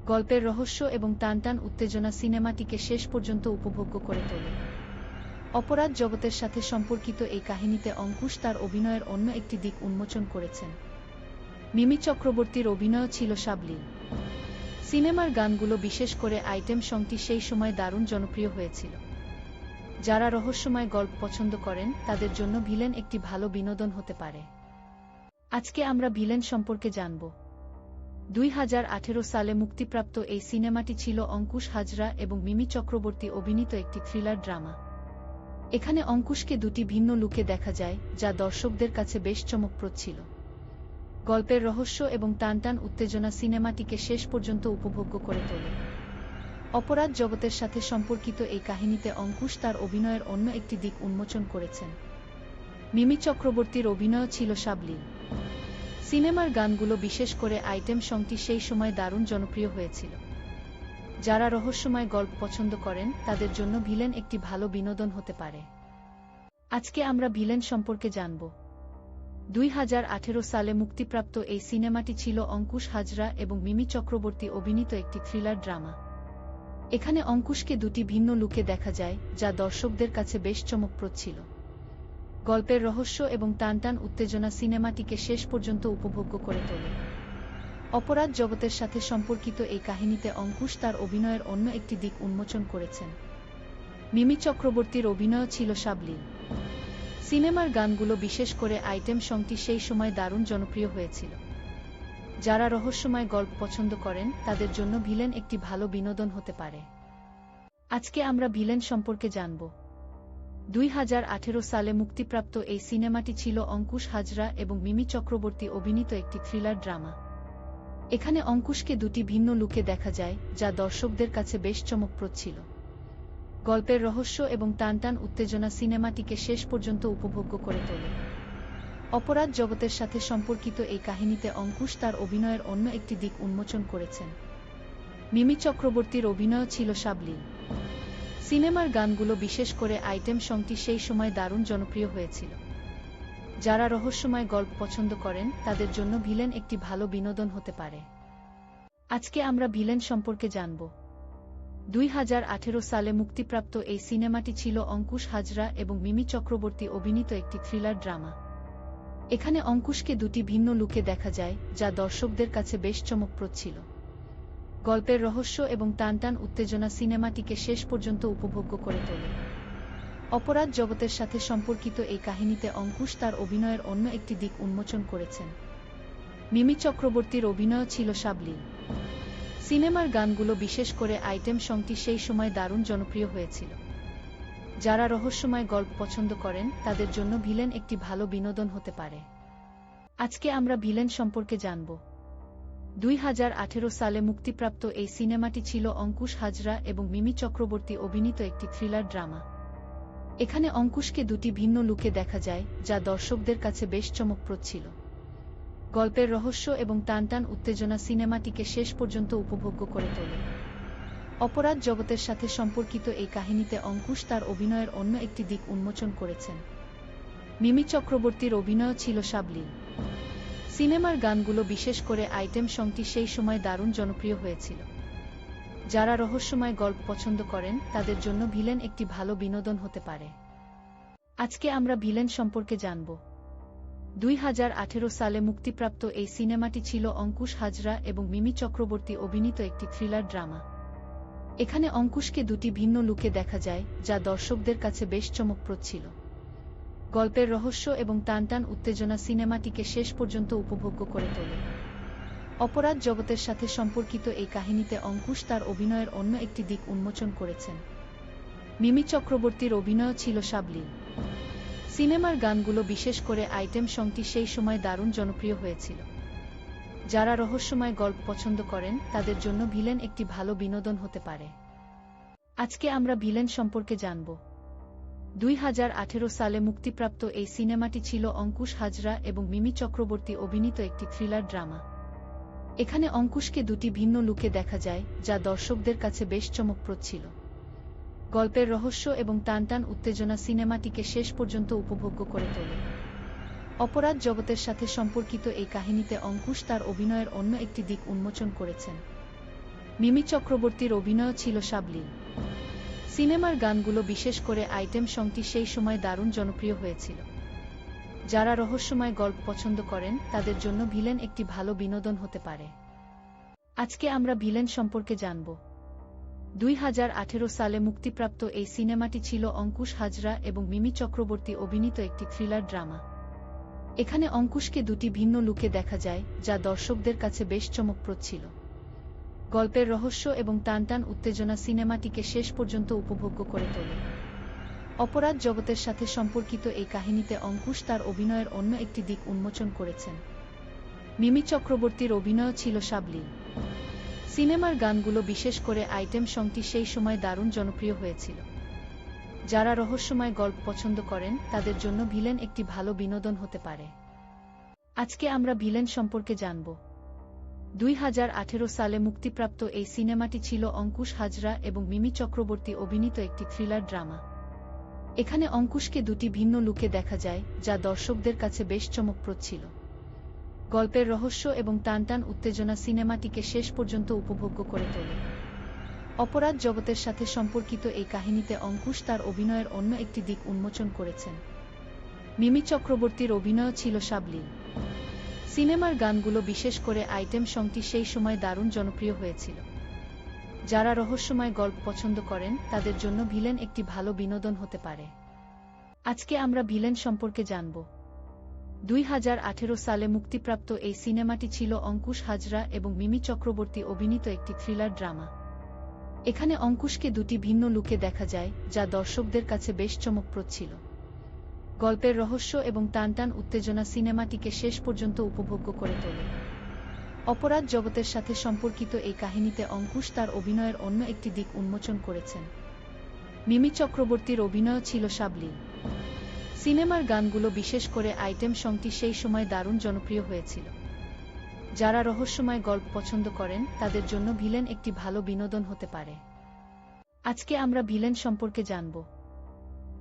গল্পের রহস্য এবং টানটান উত্তেজনা সিনেমাটিকে শেষ পর্যন্ত উপভোগ্য করে তোলে। অপরাধ জগতের সাথে সম্পর্কিত এই কাহিনীতে অঙ্কুশ তার অভিনয়ের অন্য একটি দিক উন্মোচন করেছেন। মিমি চক্রবর্তীর অভিনয় ছিল সাবলীল। সিনেমার গানগুলো, বিশেষ করে আইটেম সংটি, সেই সময় দারুণ জনপ্রিয় হয়েছিল। যারা রহস্যময় গল্প পছন্দ করেন তাদের জন্য ভিলেন একটি ভালো বিনোদন হতে পারে। আজকে আমরা ভিলেন সম্পর্কে জানব। 2018 সালে মুক্তিপ্রাপ্ত এই সিনেমাটি ছিল অঙ্কুশ হাজরা এবং মিমি চক্রবর্তী অভিনীত একটি থ্রিলার ড্রামা। এখানে অঙ্কুশকে দুটি ভিন্ন লুকে দেখা যায়, যা দর্শকদের কাছে বেশ চমকপ্রদ ছিল। গল্পের রহস্য এবং টানটান উত্তেজনা সিনেমাটিকে শেষ পর্যন্ত উপভোগ্য করে তোলে। অপরাধ জগতের সাথে সম্পর্কিত এই কাহিনীতে অঙ্কুশ তার অভিনয়ের অন্য একটি দিক উন্মোচন করেছেন। মিমি চক্রবর্তীর অভিনয় ছিল সাবলীল। সিনেমার গানগুলো, বিশেষ করে আইটেম সংটি, সেই সময় দারুণ জনপ্রিয় হয়েছিল। যারা রহস্যময় গল্প পছন্দ করেন তাদের জন্য ভিলেন একটি ভালো বিনোদন হতে পারে। আজকে আমরা ভিলেন সম্পর্কে জানব। 2018 সালে মুক্তিপ্রাপ্ত এই সিনেমাটি ছিল অঙ্কুশ হাজরা এবং মিমি চক্রবর্তী অভিনীত একটি থ্রিলার ড্রামা। এখানে অঙ্কুশকে দুটি ভিন্ন লুকে দেখা যায়, যা দর্শকদের কাছে বেশ চমকপ্রদ ছিল। গল্পের রহস্য এবং টানটান উত্তেজনা সিনেমাটিকে শেষ পর্যন্ত উপভোগ্য করে তোলে। অপরাধ জগতের সাথে সম্পর্কিত এই কাহিনীতে অঙ্কুশ তার অভিনয়ের অন্য একটি দিক উন্মোচন করেছেন। মিমি চক্রবর্তীর অভিনয় ছিল সাবলীল। সিনেমার গানগুলো, বিশেষ করে আইটেম সংটি, সেই সময় দারুণ জনপ্রিয় হয়েছিল। যারা রহস্যময় গল্প পছন্দ করেন তাদের জন্য ভিলেন একটি ভালো বিনোদন হতে পারে। আজকে আমরা ভিলেন সম্পর্কে জানব। 2018 সালে মুক্তিপ্রাপ্ত এই সিনেমাটি ছিল অঙ্কুশ হাজরা এবং মিমি চক্রবর্তী অভিনীত একটি থ্রিলার ড্রামা। এখানে অঙ্কুশকে দুটি ভিন্ন লুকে দেখা যায়, যা দর্শকদের কাছে বেশ চমকপ্রদ ছিল। গল্পের রহস্য এবং টানটান উত্তেজনা সিনেমাটিকে শেষ পর্যন্ত উপভোগ্য করে তোলে। অপরাধ জগতের সাথে সম্পর্কিত এই কাহিনীতে অঙ্কুশ তার অভিনয়ের অন্য একটি দিক উন্মোচন করেছেন। মিমি চক্রবর্তীর অভিনয় ছিল সাবলীল। সিনেমার গানগুলো, বিশেষ করে আইটেম সংটি, সেই সময় দারুণ জনপ্রিয় হয়েছিল। যারা রহস্যময় গল্প পছন্দ করেন তাদের জন্য ভিলেন একটি ভালো বিনোদন হতে পারে। আজকে আমরা ভিলেন সম্পর্কে জানব। 2018 সালে মুক্তিপ্রাপ্ত এই সিনেমাটি ছিল অঙ্কুশ হাজরা এবং মিমি চক্রবর্তী অভিনীত একটি থ্রিলার ড্রামা। এখানে অঙ্কুশকে দুটি ভিন্ন লুকে দেখা যায়, যা দর্শকদের কাছে বেশ চমকপ্রদ ছিল। গল্পের রহস্য এবং টানটান উত্তেজনা সিনেমাটিকে শেষ পর্যন্ত উপভোগ্য করে তোলে। অপরাধ জগতের সাথে সম্পর্কিত এই কাহিনীতে অঙ্কুশ তার অভিনয়ের অন্য একটি দিক উন্মোচন করেছেন। মিমি চক্রবর্তীর অভিনয় ছিল সাবলীল। সিনেমার গানগুলো, বিশেষ করে আইটেম সংটি, সেই সময় দারুণ জনপ্রিয় হয়েছিল। যারা রহস্যময় গল্প পছন্দ করেন তাদের জন্য ভিলেন একটি ভালো বিনোদন হতে পারে। আজকে আমরা ভিলেন সম্পর্কে জানব। 2018 সালে মুক্তিপ্রাপ্ত এই সিনেমাটি ছিল অঙ্কুশ হাজরা এবং মিমি চক্রবর্তী অভিনীত একটি থ্রিলার ড্রামা। এখানে অঙ্কুশকে দুটি ভিন্ন লুকে দেখা যায়, যা দর্শকদের কাছে বেশ চমকপ্রদ ছিল। গল্পের রহস্য এবং টানটান উত্তেজনা সিনেমাটিকে শেষ পর্যন্ত উপভোগ্য করে তোলে। অপরাধ জগতের সাথে সম্পর্কিত এই কাহিনীতে অঙ্কুশ তার অভিনয়ের অন্য একটি দিক উন্মোচন করেছেন। মিমি চক্রবর্তীর অভিনয় ছিল সাবলীল। সিনেমার গানগুলো, বিশেষ করে আইটেম সংটি, সেই সময় দারুণ জনপ্রিয় হয়েছিল। যারা রহস্যময় গল্প পছন্দ করেন তাদের জন্য ভিলেন একটি ভালো বিনোদন হতে পারে। আজকে আমরা ভিলেন সম্পর্কে জানব। 2018 সালে মুক্তিপ্রাপ্ত এই সিনেমাটি ছিল অঙ্কুশ হাজরা এবং মিমি চক্রবর্তী অভিনীত একটি থ্রিলার ড্রামা। এখানে অঙ্কুশকে দুটি ভিন্ন লুকে দেখা যায়, যা দর্শকদের কাছে বেশ চমকপ্রদ ছিল। গল্পের রহস্য এবং টানটান উত্তেজনা সিনেমাটিকে শেষ পর্যন্ত উপভোগ্য করে তোলে। অপরাধ জগতের সাথে সম্পর্কিত এই কাহিনীতে অঙ্কুশ তার অভিনয়ের অন্য একটি দিক উন্মোচন করেছেন। মিমি চক্রবর্তীর অভিনয় ছিল সাবলীল। সিনেমার গানগুলো, বিশেষ করে আইটেম সংটি, সেই সময় দারুণ জনপ্রিয় হয়েছিল। যারা রহস্যময় গল্প পছন্দ করেন তাদের জন্য ভিলেন একটি ভালো বিনোদন হতে পারে। আজকে আমরা ভিলেন সম্পর্কে জানব। 2018 সালে মুক্তিপ্রাপ্ত এই সিনেমাটি ছিল অঙ্কুশ হাজরা এবং মিমি চক্রবর্তী অভিনীত একটি থ্রিলার ড্রামা। এখানে অঙ্কুশকে দুটি ভিন্ন লুকে দেখা যায়, যা দর্শকদের কাছে বেশ চমকপ্রদ ছিল। গল্পের রহস্য এবং টানটান উত্তেজনা সিনেমাটিকে শেষ পর্যন্ত উপভোগ্য করে তোলে। অপরাধ জগতের সাথে সম্পর্কিত এই কাহিনীতে অঙ্কুশ তার অভিনয়ের অন্য একটি দিক উন্মোচন করেছেন। মিমি চক্রবর্তীর অভিনয় ছিল সাবলীল। সিনেমার গানগুলো, বিশেষ করে আইটেম সংটি, সেই সময় দারুণ জনপ্রিয় হয়েছিল। যারা রহস্যময় গল্প পছন্দ করেন তাদের জন্য ভিলেন একটি ভালো বিনোদন হতে পারে। আজকে আমরা ভিলেন সম্পর্কে জানব। 2018 সালে মুক্তিপ্রাপ্ত এই সিনেমাটি ছিল অঙ্কুশ হাজরা এবং মিমি চক্রবর্তী অভিনীত একটি থ্রিলার ড্রামা। এখানে অঙ্কুশকে দুটি ভিন্ন লুকে দেখা যায়, যা দর্শকদের কাছে বেশ চমকপ্রদ ছিল। গল্পের রহস্য এবং টানটান উত্তেজনা সিনেমাটিকে শেষ পর্যন্ত উপভোগ্য করে তোলে। অপরাধ জগতের সাথে সম্পর্কিত এই কাহিনীতে অঙ্কুশ তার অভিনয়ের অন্য একটি দিক উন্মোচন করেছেন। মিমি চক্রবর্তীর অভিনয় ছিল সাবলীল। সিনেমার গানগুলো, বিশেষ করে আইটেম সংটি, সেই সময় দারুণ জনপ্রিয় হয়েছিল। যারা রহস্যময় গল্প পছন্দ করেন তাদের জন্য ভিলেন একটি ভালো বিনোদন হতে পারে। আজকে আমরা ভিলেন সম্পর্কে জানব। 2018 সালে মুক্তিপ্রাপ্ত এই সিনেমাটি ছিল অঙ্কুশ হাজরা এবং মিমি চক্রবর্তী অভিনীত একটি থ্রিলার ড্রামা। এখানে অঙ্কুশকে দুটি ভিন্ন লুকে দেখা যায়, যা দর্শকদের কাছে বেশ চমকপ্রদ ছিল। গল্পের রহস্য এবং টানটান উত্তেজনা সিনেমাটিকে শেষ পর্যন্ত উপভোগ্য করে তোলে। অপরাধ জগতের সাথে সম্পর্কিত এই কাহিনীতে অঙ্কুশ তার অভিনয়ের অন্য একটি দিক উন্মোচন করেছেন। মিমি চক্রবর্তীর অভিনয় ছিল সাবলীল। সিনেমার গানগুলো, বিশেষ করে আইটেম সংটি, সেই সময় দারুণ জনপ্রিয় হয়েছিল। যারা রহস্যময় গল্প পছন্দ করেন তাদের জন্য ভিলেন একটি ভালো বিনোদন হতে পারে। আজকে আমরা ভিলেন সম্পর্কে জানব। 2018 সালে মুক্তিপ্রাপ্ত এই সিনেমাটি ছিল অঙ্কুশ হাজরা এবং মিমি চক্রবর্তী অভিনীত একটি থ্রিলার ড্রামা। এখানে অঙ্কুশকে দুটি ভিন্ন লুকে দেখা যায়, যা দর্শকদের কাছে বেশ চমকপ্রদ ছিল। গল্পের রহস্য এবং টানটান উত্তেজনা সিনেমাটিকে শেষ পর্যন্ত উপভোগ্য করে তোলে। অপরাধ জগতের সাথে সম্পর্কিত এই কাহিনীতে অঙ্কুশ তার অভিনয়ের অন্য একটি দিক উন্মোচন করেছেন। মিমি চক্রবর্তীর অভিনয় ছিল সাবলীল। সিনেমার গানগুলো, বিশেষ করে আইটেম সংটি, সেই সময় দারুণ জনপ্রিয় হয়েছিল। যারা রহস্যময় গল্প পছন্দ করেন তাদের জন্য ভিলেন একটি ভালো বিনোদন হতে পারে। আজকে আমরা ভিলেন সম্পর্কে জানব।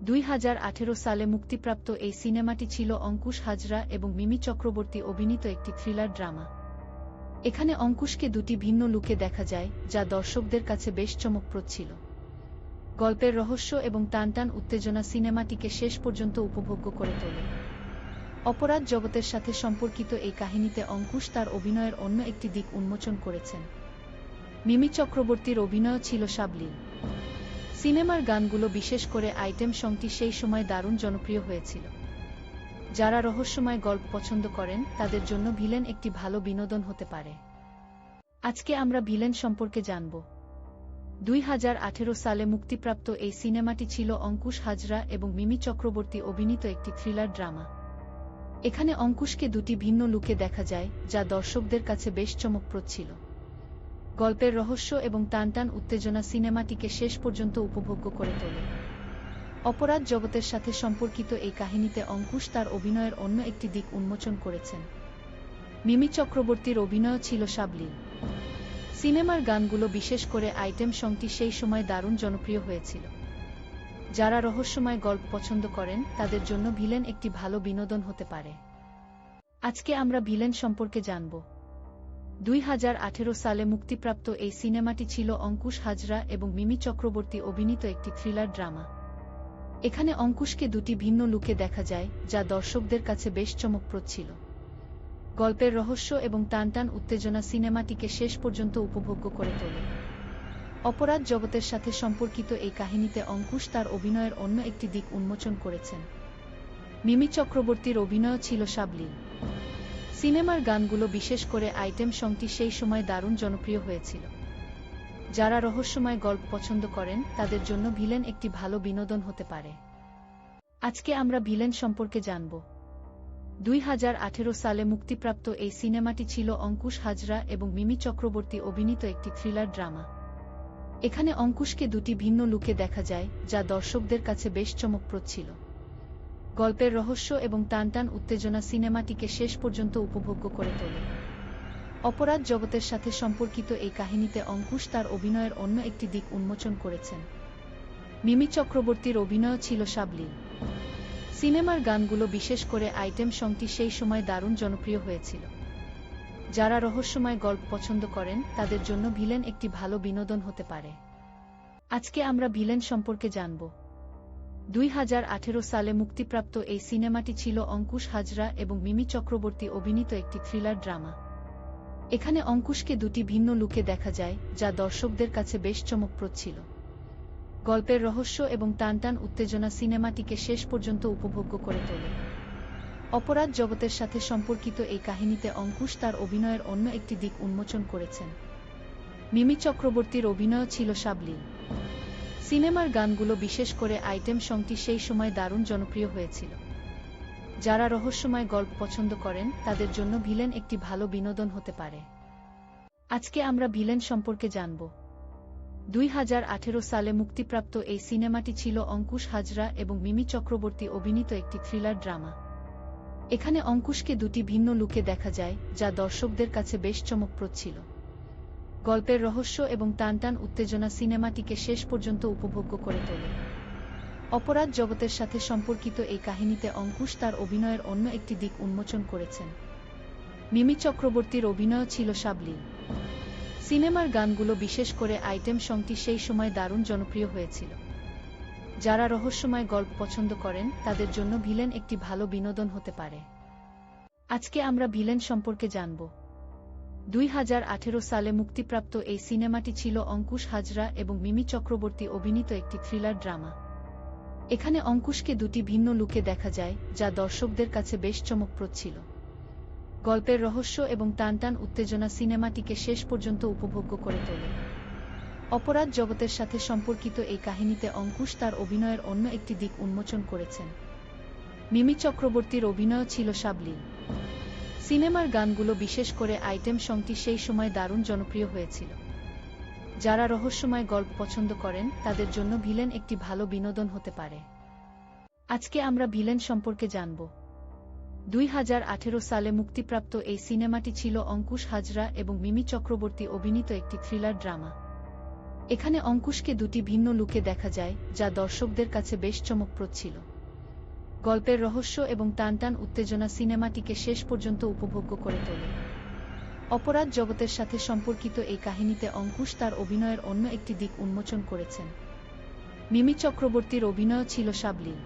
2018 সালে মুক্তিপ্রাপ্ত এই সিনেমাটি ছিল অঙ্কুশ হাজরা এবং মিমি চক্রবর্তী অভিনীত একটি থ্রিলার ড্রামা। এখানে অঙ্কুশকে দুটি ভিন্ন লুকে দেখা যায়, যা দর্শকদের কাছে বেশ চমকপ্রদ ছিল। গল্পের রহস্য এবং টানটান উত্তেজনা সিনেমাটিকে শেষ পর্যন্ত উপভোগ্য করে তোলে। অপরাধ জগতের সাথে সম্পর্কিত এই কাহিনীতে অঙ্কুশ তার অভিনয়ের অন্য একটি দিক উন্মোচন করেছেন। মিমি চক্রবর্তীর অভিনয় ছিল সাবলীল। সিনেমার গানগুলো, বিশেষ করে আইটেম সংটি, সেই সময় দারুণ জনপ্রিয় হয়েছিল। যারা রহস্যময় গল্প পছন্দ করেন তাদের জন্য ভিলেন একটি ভালো বিনোদন হতে পারে। আজকে আমরা ভিলেন সম্পর্কে জানব। 2018 সালে মুক্তিপ্রাপ্ত এই সিনেমাটি ছিল অঙ্কুশ হাজরা এবং মিমি চক্রবর্তী অভিনীত একটি থ্রিলার ড্রামা। এখানে অঙ্কুশকে দুটি ভিন্ন লুকে দেখা যায়, যা দর্শকদের কাছে বেশ চমকপ্রদ ছিল। গল্পের রহস্য এবং টানটান উত্তেজনা সিনেমাটিকে শেষ পর্যন্ত উপভোগ্য করে তোলে। অপরাধ জগতের সাথে সম্পর্কিত এই কাহিনীতে অঙ্কুশ তার অভিনয়ের অন্য একটি দিক উন্মোচন করেছেন। মিমি চক্রবর্তীর অভিনয় ছিল সাবলীল। সিনেমার গানগুলো, বিশেষ করে আইটেম সংটি, সেই সময় দারুণ জনপ্রিয় হয়েছিল। যারা রহস্যময় গল্প পছন্দ করেন তাদের জন্য ভিলেন একটি ভালো বিনোদন হতে পারে। আজকে আমরা ভিলেন সম্পর্কে জানব। 2018 সালে মুক্তিপ্রাপ্ত এই সিনেমাটি ছিল অঙ্কুশ হাজরা এবং মিমি চক্রবর্তী অভিনীত একটি থ্রিলার ড্রামা। এখানে অঙ্কুশকে দুটি ভিন্ন লুকে দেখা যায়, যা দর্শকদের কাছে বেশ চমকপ্রদ ছিল। গল্পের রহস্য এবং টানটান উত্তেজনা সিনেমাটিকে শেষ পর্যন্ত উপভোগ্য করে তোলে। অপরাধ জগতের সাথে সম্পর্কিত এই কাহিনীতে অঙ্কুশ তার অভিনয়ের অন্য একটি দিক উন্মোচন করেছেন। মিমি চক্রবর্তীর অভিনয়ও ছিল সাবলীল। সিনেমার গানগুলো, বিশেষ করে আইটেম সংটি, সেই সময় দারুণ জনপ্রিয় হয়েছিল। যারা রহস্যময় গল্প পছন্দ করেন তাদের জন্য ভিলেন একটি ভালো বিনোদন হতে পারে। আজকে আমরা ভিলেন সম্পর্কে জানব। 2018 সালে মুক্তিপ্রাপ্ত এই সিনেমাটি ছিল অঙ্কুশ হাজরা এবং মিমি চক্রবর্তী অভিনীত একটি থ্রিলার ড্রামা। এখানে অঙ্কুশকে দুটি ভিন্ন লুকে দেখা যায়, যা দর্শকদের কাছে বেশ চমকপ্রদ ছিল। গল্পের রহস্য এবং টানটান উত্তেজনা সিনেমাটিকে শেষ পর্যন্ত উপভোগ্য করে তোলে। অপরাধ জগতের সাথে সম্পর্কিত এই কাহিনীতে অঙ্কুশ তার অভিনয়ের অন্য একটি দিক উন্মোচন করেছেন। মিমি চক্রবর্তীর অভিনয়ও ছিল সাবলীল। সিনেমার গানগুলো, বিশেষ করে আইটেম সংটি, সেই সময় দারুণ জনপ্রিয় হয়েছিল। যারা রহস্যময় গল্প পছন্দ করেন তাদের জন্য ভিলেন একটি ভালো বিনোদন হতে পারে। আজকে আমরা ভিলেন সম্পর্কে জানব। 2018 সালে মুক্তিপ্রাপ্ত এই সিনেমাটি ছিল অঙ্কুশ হাজরা এবং মিমি চক্রবর্তী অভিনীত একটি থ্রিলার ড্রামা। এখানে অঙ্কুশকে দুটি ভিন্ন লুকে দেখা যায়, যা দর্শকদের কাছে বেশ চমকপ্রদ ছিল। গল্পের রহস্য এবং টানটান উত্তেজনা সিনেমাটিকে শেষ পর্যন্ত উপভোগ্য করে তোলে। অপরাধ জগতের সাথে সম্পর্কিত এই কাহিনীতে অঙ্কুশ তার অভিনয়ের অন্য একটি দিক উন্মোচন করেছেন। মিমি চক্রবর্তীর অভিনয়ও ছিল সাবলীল। সিনেমার গানগুলো, বিশেষ করে আইটেম সংটি, সেই সময় দারুণ জনপ্রিয় হয়েছিল। যারা রহস্যময় গল্প পছন্দ করেন তাদের জন্য ভিলেন একটি ভালো বিনোদন হতে পারে। আজকে আমরা ভিলেন সম্পর্কে জানব। 2018 সালে মুক্তিপ্রাপ্ত এই সিনেমাটি ছিল অঙ্কুশ হাজরা এবং মিমি চক্রবর্তী অভিনীত একটি থ্রিলার ড্রামা। এখানে অঙ্কুশকে দুটি ভিন্ন লুকে দেখা যায়, যা দর্শকদের কাছে বেশ চমকপ্রদ ছিল। গল্পের রহস্য এবং টানটান উত্তেজনা সিনেমাটিকে শেষ পর্যন্ত উপভোগ্য করে তোলে। অপরাধ জগতের সাথে সম্পর্কিত এই কাহিনীতে অঙ্কুশ তার অভিনয়ের অন্য একটি দিক উন্মোচন করেছেন। মিমি চক্রবর্তীর অভিনয়ও ছিল সাবলীল। সিনেমার গানগুলো, বিশেষ করে আইটেম সংটি, সেই সময় দারুণ জনপ্রিয় হয়েছিল। যারা রহস্যময় গল্প পছন্দ করেন তাদের জন্য ভিলেন একটি ভালো বিনোদন হতে পারে। আজকে আমরা ভিলেন সম্পর্কে জানব। 2018 সালে মুক্তিপ্রাপ্ত এই সিনেমাটি ছিল অঙ্কুশ হাজরা এবং মিমি চক্রবর্তী অভিনীত একটি থ্রিলার ড্রামা। এখানে অঙ্কুশকে দুটি ভিন্ন লুকে দেখা যায়, যা দর্শকদের কাছে বেশ চমকপ্রদ ছিল। গল্পের রহস্য এবং টানটান উত্তেজনা সিনেমাটিকে শেষ পর্যন্ত উপভোগ্য করে তোলে। অপরাধ জগতের সাথে সম্পর্কিত এই কাহিনীতে অঙ্কুশ তার অভিনয়ের অন্য একটি দিক উন্মোচন করেছেন। মিমি চক্রবর্তীর অভিনয়ও ছিল সাবলীল। সিনেমার গানগুলো, বিশেষ করে আইটেম সংটি, সেই সময় দারুণ জনপ্রিয় হয়েছিল। যারা রহস্যময় গল্প পছন্দ করেন তাদের জন্য ভিলেন একটি ভালো বিনোদন হতে পারে। আজকে আমরা ভিলেন সম্পর্কে জানব। 2018 সালে মুক্তিপ্রাপ্ত এই সিনেমাটি ছিল অঙ্কুশ হাজরা এবং মিমি চক্রবর্তী অভিনীত একটি থ্রিলার ড্রামা। এখানে অঙ্কুশকে দুটি ভিন্ন লুকে দেখা যায়, যা দর্শকদের কাছে বেশ চমকপ্রদ ছিল। গল্পের রহস্য এবং টানটান উত্তেজনা সিনেমাটিকে শেষ পর্যন্ত উপভোগ্য করে তোলে। অপরাধ জগতের সাথে সম্পর্কিত এই কাহিনীতে অঙ্কুশ তার অভিনয়ের অন্য একটি দিক উন্মোচন করেছেন। মিমি চক্রবর্তীর অভিনয়ও ছিল সাবলীল।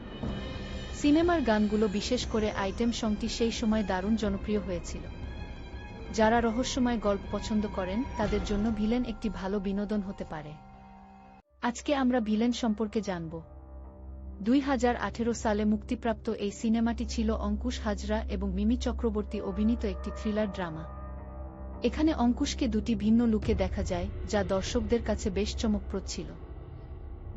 সিনেমার গানগুলো, বিশেষ করে আইটেম সংটি, সেই সময় দারুণ জনপ্রিয় হয়েছিল। যারা রহস্যময় গল্প পছন্দ করেন তাদের জন্য ভিলেন একটি ভালো বিনোদন হতে পারে। আজকে আমরা ভিলেন সম্পর্কে জানব। 2018 সালে মুক্তিপ্রাপ্ত এই সিনেমাটি ছিল অঙ্কুশ হাজরা এবং মিমি চক্রবর্তী অভিনীত একটি থ্রিলার ড্রামা। এখানে অঙ্কুশকে দুটি ভিন্ন লুকে দেখা যায়, যা দর্শকদের কাছে বেশ চমকপ্রদ ছিল।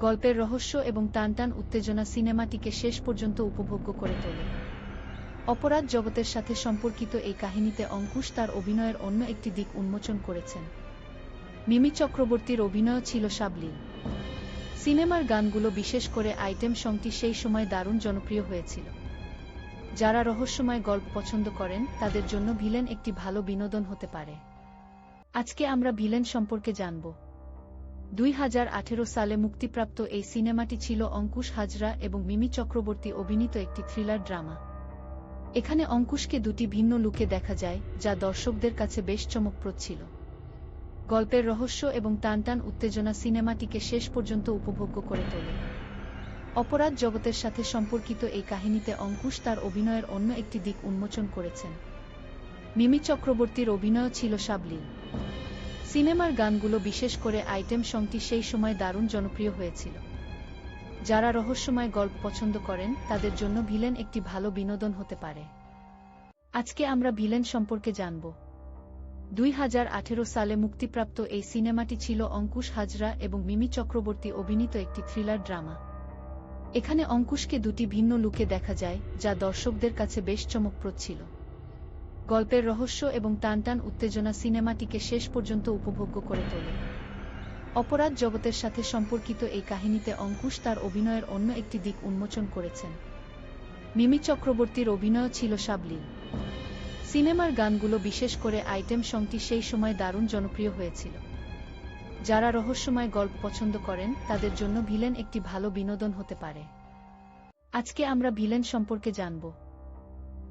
গল্পের রহস্য এবং টানটান উত্তেজনা সিনেমাটিকে শেষ পর্যন্ত উপভোগ্য করে তোলে। অপরাধ জগতের সাথে সম্পর্কিত এই কাহিনীতে অঙ্কুশ তার অভিনয়ের অন্য একটি দিক উন্মোচন করেছেন। মিমি চক্রবর্তীর অভিনয়ও ছিল সাবলীল। সিনেমার গানগুলো, বিশেষ করে আইটেম সংটি, সেই সময় দারুণ জনপ্রিয় হয়েছিল। যারা রহস্যময় গল্প পছন্দ করেন তাদের জন্য ভিলেন একটি ভালো বিনোদন হতে পারে। আজকে আমরা ভিলেন সম্পর্কে জানব। 2018 সালে মুক্তিপ্রাপ্ত এই সিনেমাটি ছিল অঙ্কুশ হাজরা এবং মিমি চক্রবর্তী অভিনীত একটি থ্রিলার ড্রামা। এখানে অঙ্কুশকে দুটি ভিন্ন লুকে দেখা যায়, যা দর্শকদের কাছে বেশ চমকপ্রদ ছিল। গল্পের রহস্য এবং টানটান উত্তেজনা সিনেমাটিকে শেষ পর্যন্ত উপভোগ্য করে তোলে। অপরাধ জগতের সাথে সম্পর্কিত এই কাহিনীতে অঙ্কুশ তার অভিনয়ের অন্য একটি দিক উন্মোচন করেছেন। মিমি চক্রবর্তীর অভিনয়ও ছিল সাবলীল। সিনেমার গানগুলো বিশেষ করে আইটেম সংটি সেই সময় দারুণ জনপ্রিয় হয়েছিল। যারা রহস্যময় গল্প পছন্দ করেন তাদের জন্য ভিলেন একটি ভালো বিনোদন হতে পারে। আজকে আমরা ভিলেন সম্পর্কে জানব। 2018 সালে মুক্তিপ্রাপ্ত এই সিনেমাটি ছিল অঙ্কুশ হাজরা এবং মিমি চক্রবর্তী অভিনীত একটি থ্রিলার ড্রামা। এখানে অঙ্কুশকে দুটি ভিন্ন লুকে দেখা যায়, যা দর্শকদের কাছে বেশ চমকপ্রদ ছিল। গল্পের রহস্য এবং টানটান উত্তেজনা সিনেমাটিকে শেষ পর্যন্ত উপভোগ্য করে তোলে। অপরাধ জগতের সাথে সম্পর্কিত এই কাহিনীতে অঙ্কুশ তার অভিনয়ের অন্য একটি দিক উন্মোচন করেছেন। মিমি চক্রবর্তীর অভিনয় ছিল সাবলীল। সিনেমার গানগুলো বিশেষ করে আইটেম সংটি সেই সময় দারুণ জনপ্রিয় হয়েছিল। যারা রহস্যময় গল্প পছন্দ করেন তাদের জন্য ভিলেন একটি ভালো বিনোদন হতে পারে। আজকে আমরা ভিলেন সম্পর্কে জানব।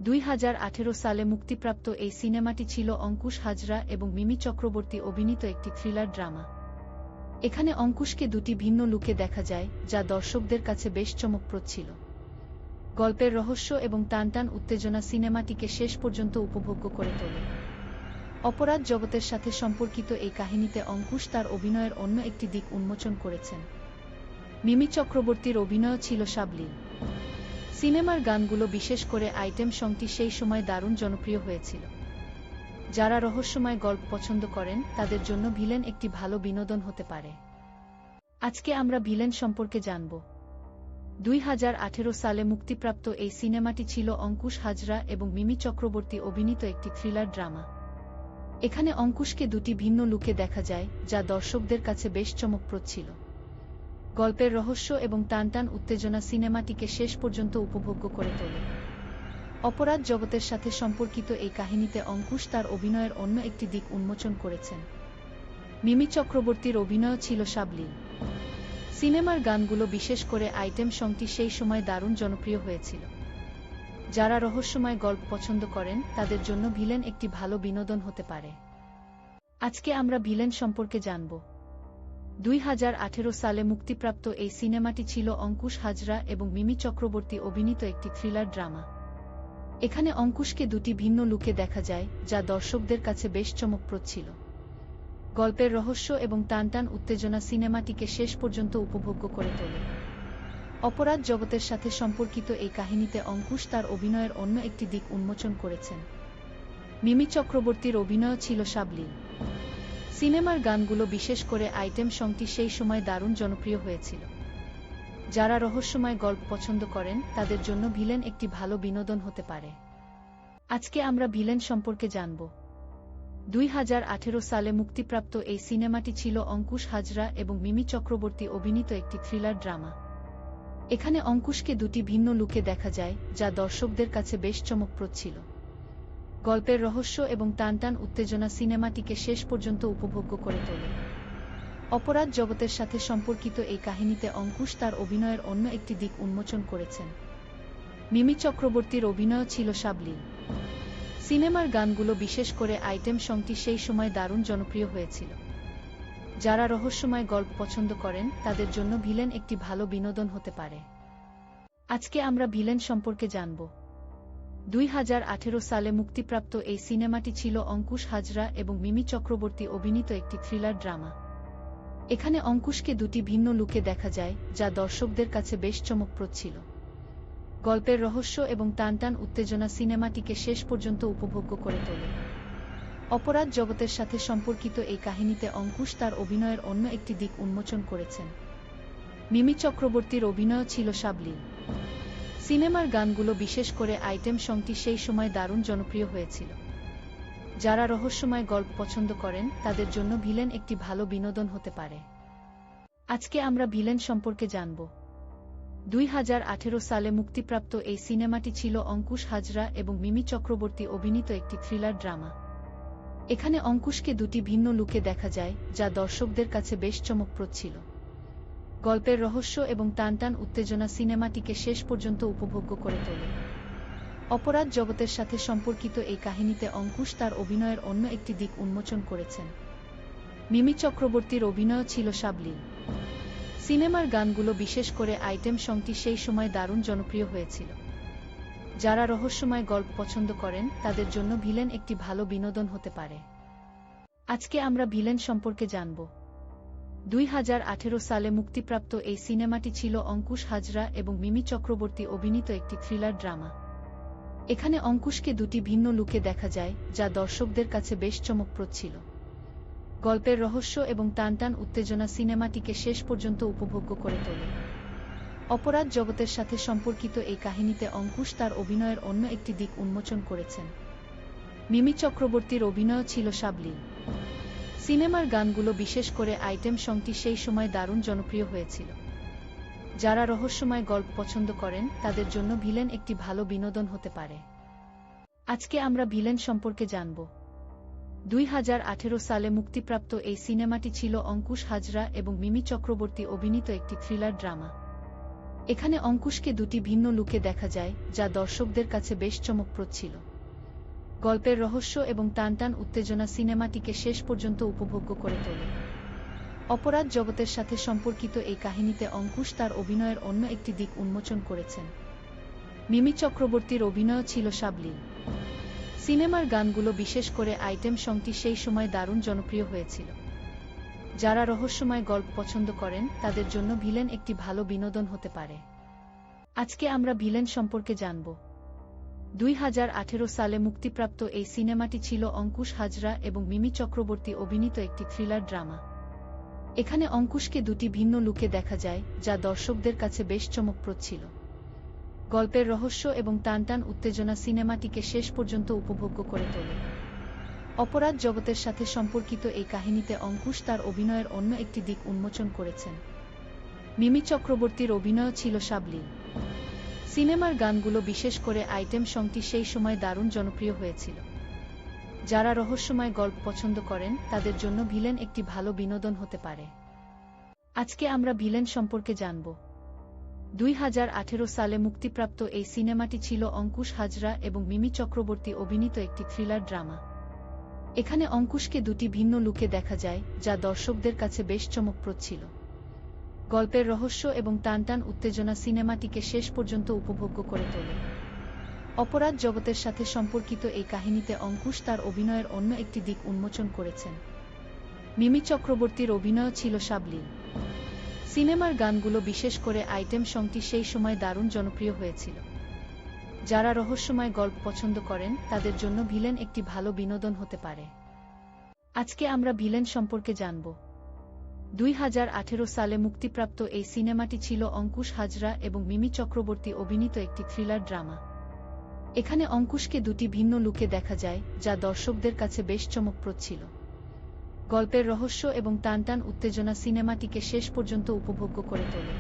2018 সালে মুক্তিপ্রাপ্ত এই সিনেমাটি ছিল অঙ্কুশ হাজরা এবং মিমি চক্রবর্তী অভিনীত একটি থ্রিলার ড্রামা। এখানে অঙ্কুশকে দুটি ভিন্ন লুকে দেখা যায়, যা দর্শকদের কাছে বেশ চমকপ্রদ ছিল। গল্পের রহস্য এবং টানটান উত্তেজনা সিনেমাটিকে শেষ পর্যন্ত উপভোগ্য করে তোলে। অপরাধ জগতের সাথে সম্পর্কিত এই কাহিনীতে অঙ্কুশ তার অভিনয়ের অন্য একটি দিক উন্মোচন করেছেন। মিমি চক্রবর্তীর অভিনয় ছিল সাবলীল। সিনেমার গানগুলো বিশেষ করে আইটেম সংটি সেই সময় দারুণ জনপ্রিয় হয়েছিল। যারা রহস্যময় গল্প পছন্দ করেন তাদের জন্য ভিলেন একটি ভালো বিনোদন হতে পারে। আজকে আমরা ভিলেন সম্পর্কে জানব। 2018 সালে মুক্তিপ্রাপ্ত এই সিনেমাটি ছিল অঙ্কুশ হাজরা এবং মিমি চক্রবর্তী অভিনীত একটি থ্রিলার ড্রামা। এখানে অঙ্কুশকে দুটি ভিন্ন লুকে দেখা যায়, যা দর্শকদের কাছে বেশ চমকপ্রদ ছিল। গল্পের রহস্য এবং টানটান উত্তেজনা সিনেমাটিকে শেষ পর্যন্ত উপভোগ্য করে তোলে। অপরাধ জগতের সাথে সম্পর্কিত এই কাহিনীতে অঙ্কুশ তার অভিনয়ের অন্য একটি দিক উন্মোচন করেছেন। মিমি চক্রবর্তীর অভিনয় ছিল সাবলীল। সিনেমার গানগুলো বিশেষ করে আইটেম সংটি সেই সময় দারুণ জনপ্রিয় হয়েছিল। যারা রহস্যময় গল্প পছন্দ করেন তাদের জন্য ভিলেন একটি ভালো বিনোদন হতে পারে। আজকে আমরা ভিলেন সম্পর্কে জানব। 2018 সালে মুক্তিপ্রাপ্ত এই সিনেমাটি ছিল অঙ্কুশ হাজরা এবং মিমি চক্রবর্তী অভিনীত একটি থ্রিলার ড্রামা। এখানে অঙ্কুশকে দুটি ভিন্ন লুকে দেখা যায়, যা দর্শকদের কাছে বেশ চমকপ্রদ ছিল। গল্পের রহস্য এবং টানটান উত্তেজনা সিনেমাটিকে শেষ পর্যন্ত উপভোগ্য করে তোলে। অপরাধ জগতের সাথে সম্পর্কিত এই কাহিনীতে অঙ্কুশ তার অভিনয়ের অন্য একটি দিক উন্মোচন করেছেন। মিমি চক্রবর্তীর অভিনয় ছিল সাবলীল। সিনেমার গানগুলো বিশেষ করে আইটেম সংটি সেই সময় দারুণ জনপ্রিয় হয়েছিল। যারা রহস্যময় গল্প পছন্দ করেন তাদের জন্য ভিলেন একটি ভালো বিনোদন হতে পারে। আজকে আমরা ভিলেন সম্পর্কে জানব। 2018 সালে মুক্তিপ্রাপ্ত এই সিনেমাটি ছিল অঙ্কুশ হাজরা এবং মিমি চক্রবর্তী অভিনীত একটি থ্রিলার ড্রামা। এখানে অঙ্কুশকে দুটি ভিন্ন লুকে দেখা যায়, যা দর্শকদের কাছে বেশ চমকপ্রদ ছিল। গল্পের রহস্য এবং টানটান উত্তেজনা সিনেমাটিকে শেষ পর্যন্ত উপভোগ্য করে তোলে। অপরাধ জগতের সাথে সম্পর্কিত এই কাহিনীতে অঙ্কুশ তার অভিনয়ের অন্য একটি দিক উন্মোচন করেছেন। মিমি চক্রবর্তীর অভিনয় ছিল সাবলীল। সিনেমার গানগুলো বিশেষ করে আইটেম সংটি সেই সময় দারুণ জনপ্রিয় হয়েছিল। যারা রহস্যময় গল্প পছন্দ করেন তাদের জন্য ভিলেন একটি ভালো বিনোদন হতে পারে। আজকে আমরা ভিলেন সম্পর্কে জানব। 2018 সালে মুক্তিপ্রাপ্ত এই সিনেমাটি ছিল অঙ্কুশ হাজরা এবং মিমি চক্রবর্তী অভিনীত একটি থ্রিলার ড্রামা। এখানে অঙ্কুশকে দুটি ভিন্ন লুকে দেখা যায়, যা দর্শকদের কাছে বেশ চমকপ্রদ ছিল। গল্পের রহস্য এবং টানটান উত্তেজনা সিনেমাটিকে শেষ পর্যন্ত উপভোগ্য করে তোলে। অপরাধ জগতের সাথে সম্পর্কিত এই কাহিনীতে অঙ্কুশ তার অভিনয়ের অন্য একটি দিক উন্মোচন করেছেন। মিমি চক্রবর্তীর অভিনয় ছিল সাবলীল। সিনেমার গানগুলো বিশেষ করে আইটেম সংটি সেই সময় দারুণ জনপ্রিয় হয়েছিল। যারা রহস্যময় গল্প পছন্দ করেন তাদের জন্য ভিলেন একটি ভালো বিনোদন হতে পারে। আজকে আমরা ভিলেন সম্পর্কে জানব। 2018 সালে মুক্তিপ্রাপ্ত এই সিনেমাটি ছিল অঙ্কুশ হাজরা এবং মিমি চক্রবর্তী অভিনীত একটি থ্রিলার ড্রামা। এখানে অঙ্কুশকে দুটি ভিন্ন লুকে দেখা যায়, যা দর্শকদের কাছে বেশ চমকপ্রদ ছিল। গল্পের রহস্য এবং টানটান উত্তেজনা সিনেমাটিকে শেষ পর্যন্ত উপভোগ্য করে তোলে। অপরাধ জগতের সাথে সম্পর্কিত এই কাহিনীতে অঙ্কুশ তার অভিনয়ের অন্য একটি দিক উন্মোচন করেছেন। মিমি চক্রবর্তীর অভিনয় ছিল সাবলীল। সিনেমার গানগুলো বিশেষ করে আইটেম সংটি সেই সময় দারুণ জনপ্রিয় হয়েছিল। যারা রহস্যময় গল্প পছন্দ করেন তাদের জন্য ভিলেন একটি ভালো বিনোদন হতে পারে। আজকে আমরা ভিলেন সম্পর্কে জানব। 2018 সালে মুক্তিপ্রাপ্ত এই সিনেমাটি ছিল অঙ্কুশ হাজরা এবং মিমি চক্রবর্তী অভিনীত একটি থ্রিলার ড্রামা। এখানে অঙ্কুশকে দুটি ভিন্ন লুকে দেখা যায়, যা দর্শকদের কাছে বেশ চমকপ্রদ ছিল। গল্পের রহস্য এবং টানটান উত্তেজনা সিনেমাটিকে শেষ পর্যন্ত উপভোগ্য করে তোলে। অপরাধ জগতের সাথে সম্পর্কিত এই কাহিনীতে অঙ্কুশ তার অভিনয়ের অন্য একটি দিক উন্মোচন করেছেন। মিমি চক্রবর্তীর অভিনয় ছিল সাবলীল। সিনেমার গানগুলো, বিশেষ করে আইটেম সংটি, সেই সময় দারুণ জনপ্রিয় হয়েছিল। যারা রহস্যময় গল্প পছন্দ করেন তাদের জন্য ভিলেন একটি ভালো বিনোদন হতে পারে। আজকে আমরা ভিলেন সম্পর্কে জানব। 2018 সালে মুক্তিপ্রাপ্ত এই সিনেমাটি ছিল অঙ্কুশ হাজরা এবং মিমি চক্রবর্তী অভিনীত একটি থ্রিলার ড্রামা। এখানে অঙ্কুশকে দুটি ভিন্ন লুকে দেখা যায়, যা দর্শকদের কাছে বেশ চমকপ্রদ ছিল। গল্পের রহস্য এবং টানটান উত্তেজনা সিনেমাটিকে শেষ পর্যন্ত উপভোগ্য করে তোলে। অপরাধ জগতের সাথে সম্পর্কিত এই কাহিনীতে অঙ্কুশ তার অভিনয়ের অন্য একটি দিক উন্মোচন করেছেন। মিমি চক্রবর্তীর অভিনয় ছিল সাবলীল। সিনেমার গানগুলো, বিশেষ করে আইটেম সংটি, সেই সময় দারুণ জনপ্রিয় হয়েছিল। যারা রহস্যময় গল্প পছন্দ করেন তাদের জন্য ভিলেন একটি ভালো বিনোদন হতে পারে। আজকে আমরা ভিলেন সম্পর্কে জানব। 2018 সালে মুক্তিপ্রাপ্ত এই সিনেমাটি ছিল অঙ্কুশ হাজরা এবং মিমি চক্রবর্তী অভিনীত একটি থ্রিলার ড্রামা। এখানে অঙ্কুশকে দুটি ভিন্ন লুকে দেখা যায়, যা দর্শকদের কাছে বেশ চমকপ্রদ ছিল। গল্পের রহস্য এবং টানটান উত্তেজনা সিনেমাটিকে শেষ পর্যন্ত উপভোগ্য করে তোলে। অপরাধ জগতের সাথে সম্পর্কিত এই কাহিনীতে অঙ্কুশ তার অভিনয়ের অন্য একটি দিক উন্মোচন করেছেন। মিমি চক্রবর্তীর অভিনয় ছিল সাবলীল। সিনেমার গানগুলো, বিশেষ করে আইটেম সংটি, সেই সময় দারুণ জনপ্রিয় হয়েছিল। যারা রহস্যময় গল্প পছন্দ করেন তাদের জন্য ভিলেন একটি ভালো বিনোদন হতে পারে। আজকে আমরা ভিলেন সম্পর্কে জানব। 2018 সালে মুক্তিপ্রাপ্ত এই সিনেমাটি ছিল অঙ্কুশ হাজরা এবং মিমি চক্রবর্তী অভিনীত একটি থ্রিলার ড্রামা। এখানে অঙ্কুশকে দুটি ভিন্ন লুকে দেখা যায়, যা দর্শকদের কাছে বেশ চমকপ্রদ ছিল। গল্পের রহস্য এবং টানটান উত্তেজনা সিনেমাটিকে শেষ পর্যন্ত উপভোগ্য করে তোলে। অপরাধ জগতের সাথে সম্পর্কিত এই কাহিনীতে অঙ্কুশ তার অভিনয়ের অন্য একটি দিক উন্মোচন করেছেন। মিমি চক্রবর্তীর অভিনয় ছিল সাবলীল। সিনেমার গানগুলো, বিশেষ করে আইটেম সংটি, সেই সময় দারুণ জনপ্রিয় হয়েছিল। যারা রহস্যময় গল্প পছন্দ করেন তাদের জন্য ভিলেন একটি ভালো বিনোদন হতে পারে। আজকে আমরা ভিলেন সম্পর্কে জানব। 2018 সালে মুক্তিপ্রাপ্ত এই সিনেমাটি ছিল অঙ্কুশ হাজরা এবং মিমি চক্রবর্তী অভিনীত একটি থ্রিলার ড্রামা। এখানে অঙ্কুশকে দুটি ভিন্ন লুকে দেখা যায়, যা দর্শকদের কাছে বেশ চমকপ্রদ ছিল। গল্পের রহস্য এবং টানটান উত্তেজনা সিনেমাটিকে শেষ পর্যন্ত উপভোগ্য করে তোলে।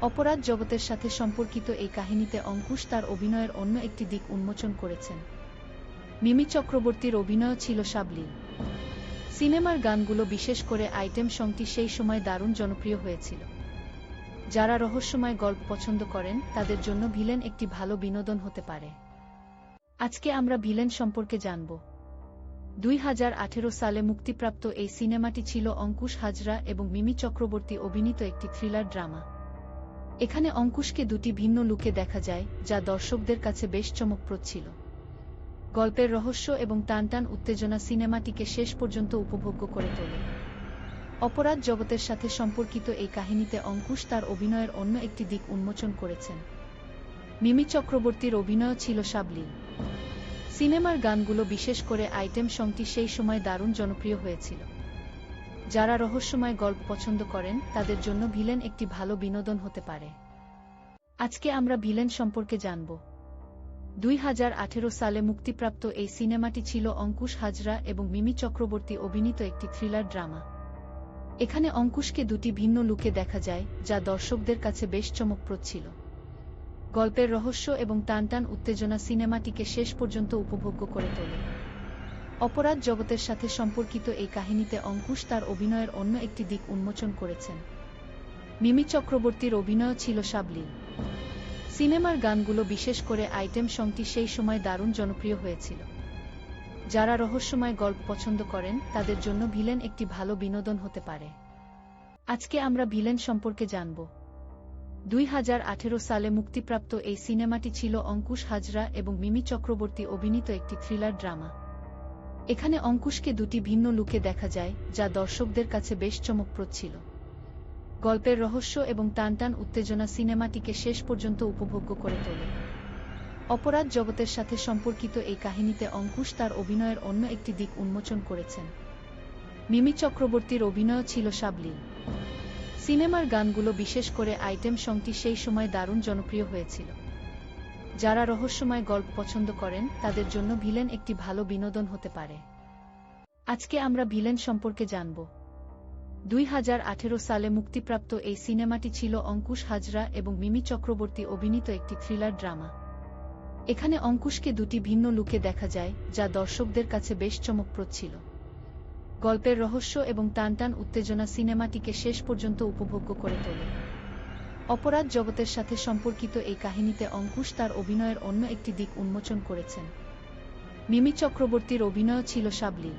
অপরাধ জগতের সাথে সম্পর্কিত এই কাহিনীতে অঙ্কুশ তার অভিনয়ের অন্য একটি দিক উন্মোচন করেছেন। মিমি চক্রবর্তীর অভিনয় ছিল সাবলীল। সিনেমার গানগুলো, বিশেষ করে আইটেম সংটি, সেই সময় দারুণ জনপ্রিয় হয়েছিল। যারা রহস্যময় গল্প পছন্দ করেন তাদের জন্য ভিলেন একটি ভালো বিনোদন হতে পারে। আজকে আমরা ভিলেন সম্পর্কে জানব। 2018 সালে মুক্তিপ্রাপ্ত এই সিনেমাটি ছিল অঙ্কুশ হাজরা এবং মিমি চক্রবর্তী অভিনীত একটি থ্রিলার ড্রামা। এখানে অঙ্কুশকে দুটি ভিন্ন লুকে দেখা যায়, যা দর্শকদের কাছে বেশ চমকপ্রদ ছিল। গল্পের রহস্য এবং টানটান উত্তেজনা সিনেমাটিকে শেষ পর্যন্ত উপভোগ্য করে তোলে। অপরাধ জগতের সাথে সম্পর্কিত এই কাহিনীতে অঙ্কুশ তার অভিনয়ের অন্য একটি দিক উন্মোচন করেছেন। মিমি চক্রবর্তীর অভিনয় ছিল সাবলীল। সিনেমার গানগুলো, বিশেষ করে আইটেম সংটি, সেই সময় দারুণ জনপ্রিয় হয়েছিল। যারা রহস্যময় গল্প পছন্দ করেন তাদের জন্য ভিলেন একটি ভালো বিনোদন হতে পারে। আজকে আমরা ভিলেন সম্পর্কে জানব। 2018 সালে মুক্তিপ্রাপ্ত এই সিনেমাটি ছিল অঙ্কুশ হাজরা এবং মিমি চক্রবর্তী অভিনীত একটি থ্রিলার ড্রামা। এখানে অঙ্কুশকে দুটি ভিন্ন লুকে দেখা যায়, যা দর্শকদের কাছে বেশ চমকপ্রদ ছিল। গল্পের রহস্য এবং টানটান উত্তেজনা সিনেমাটিকে শেষ পর্যন্ত উপভোগ্য করে তোলে। অপরাধ জগতের সাথে সম্পর্কিত এই কাহিনীতে অঙ্কুশ তার অভিনয়ের অন্য একটি দিক উন্মোচন করেছেন। মিমি চক্রবর্তীর অভিনয় ছিল সাবলীল। সিনেমার গানগুলো, বিশেষ করে আইটেম সংটি, সেই সময় দারুণ জনপ্রিয় হয়েছিল। যারা রহস্যময় গল্প পছন্দ করেন তাদের জন্য ভিলেন একটি ভালো বিনোদন হতে পারে। আজকে আমরা ভিলেন সম্পর্কে জানব। 2018 সালে মুক্তিপ্রাপ্ত এই সিনেমাটি ছিল অঙ্কুশ হাজরা এবং মিমি চক্রবর্তী অভিনীত একটি থ্রিলার ড্রামা। এখানে অঙ্কুশকে দুটি ভিন্ন লুকে দেখা যায়, যা দর্শকদের কাছে বেশ চমকপ্রদ ছিল। গল্পের রহস্য এবং টানটান উত্তেজনা সিনেমাটিকে শেষ পর্যন্ত উপভোগ্য করে তোলে। অপরাধ জগতের সাথে সম্পর্কিত এই কাহিনীতে অঙ্কুশ তার অভিনয়ের অন্য একটি দিক উন্মোচন করেছেন। মিমি চক্রবর্তীর অভিনয় ছিল সাবলীল। সিনেমার গানগুলো, বিশেষ করে আইটেম সংটি, সেই সময় দারুণ জনপ্রিয় হয়েছিল। যারা রহস্যময় গল্প পছন্দ করেন তাদের জন্য ভিলেন একটি ভালো বিনোদন হতে পারে। আজকে আমরা ভিলেন সম্পর্কে জানব। 2018 সালে মুক্তিপ্রাপ্ত এই সিনেমাটি ছিল অঙ্কুশ হাজরা এবং মিমি চক্রবর্তী অভিনীত একটি থ্রিলার ড্রামা। এখানে অঙ্কুশকে দুটি ভিন্ন লুকে দেখা যায়, যা দর্শকদের কাছে বেশ চমকপ্রদ ছিল। গল্পের রহস্য এবং টানটান উত্তেজনা সিনেমাটিকে শেষ পর্যন্ত উপভোগ্য করে তোলে। অপরাধ জগতের সাথে সম্পর্কিত এই কাহিনীতে অঙ্কুশ তার অভিনয়ের অন্য একটি দিক উন্মোচন করেছেন। মিমি চক্রবর্তীর অভিনয় ছিল সাবলীল।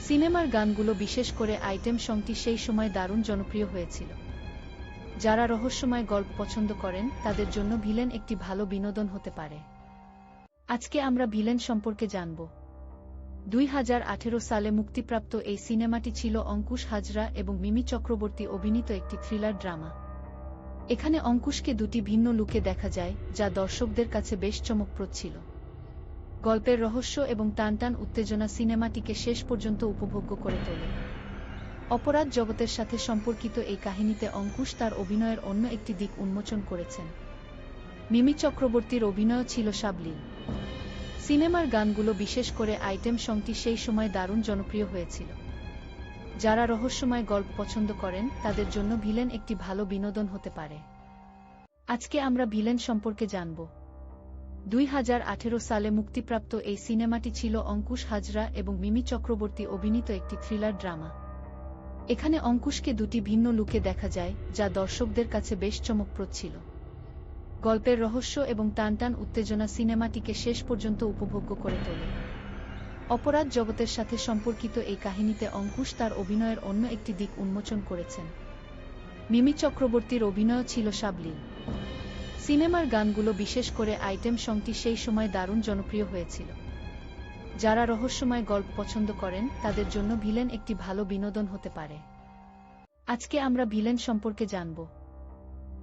সিনেমার গানগুলো, বিশেষ করে আইটেম সংটি, সেই সময় দারুণ জনপ্রিয় হয়েছিল। যারা রহস্যময় গল্প পছন্দ করেন তাদের জন্য ভিলেন একটি ভালো বিনোদন হতে পারে। আজকে আমরা ভিলেন সম্পর্কে জানব। 2018 সালে মুক্তিপ্রাপ্ত এই সিনেমাটি ছিল অঙ্কুশ হাজরা এবং মিমি চক্রবর্তী অভিনীত একটি থ্রিলার ড্রামা। এখানে অঙ্কুশকে দুটি ভিন্ন লুকে দেখা যায়, যা দর্শকদের কাছে বেশ চমকপ্রদ ছিল। গল্পের রহস্য এবং টানটান উত্তেজনা সিনেমাটিকে শেষ পর্যন্ত উপভোগ্য করে তোলে। অপরাধ জগতের সাথে সম্পর্কিত এই কাহিনীতে অঙ্কুশ তার অভিনয়ের অন্য একটি দিক উন্মোচন করেছেন। মিমি চক্রবর্তীর অভিনয় ছিল সাবলীল। সিনেমার গানগুলো, বিশেষ করে আইটেম সংটি, সেই সময় দারুণ জনপ্রিয় হয়েছিল। যারা রহস্যময় গল্প পছন্দ করেন তাদের জন্য ভিলেন একটি ভালো বিনোদন হতে পারে। আজকে আমরা ভিলেন সম্পর্কে জানব। 2018 সালে মুক্তিপ্রাপ্ত এই সিনেমাটি ছিল অঙ্কুশ হাজরা এবং মিমি চক্রবর্তী অভিনীত একটি থ্রিলার ড্রামা। এখানে অঙ্কুশকে দুটি ভিন্ন লুকে দেখা যায়, যা দর্শকদের কাছে বেশ চমকপ্রদ ছিল। গল্পের রহস্য এবং টানটান উত্তেজনা সিনেমাটিকে শেষ পর্যন্ত উপভোগ্য করে তোলে। অপরাধ জগতের সাথে সম্পর্কিত এই কাহিনীতে অঙ্কুশ তার অভিনয়ের অন্য একটি দিক উন্মোচন করেছেন। মিমি চক্রবর্তীর অভিনয় ছিল সাবলীল। সিনেমার গানগুলো, বিশেষ করে আইটেম সংটি, সেই সময় দারুণ জনপ্রিয় হয়েছিল। যারা রহস্যময় গল্প পছন্দ করেন তাদের জন্য ভিলেন একটি ভালো বিনোদন হতে পারে। আজকে আমরা ভিলেন সম্পর্কে জানব।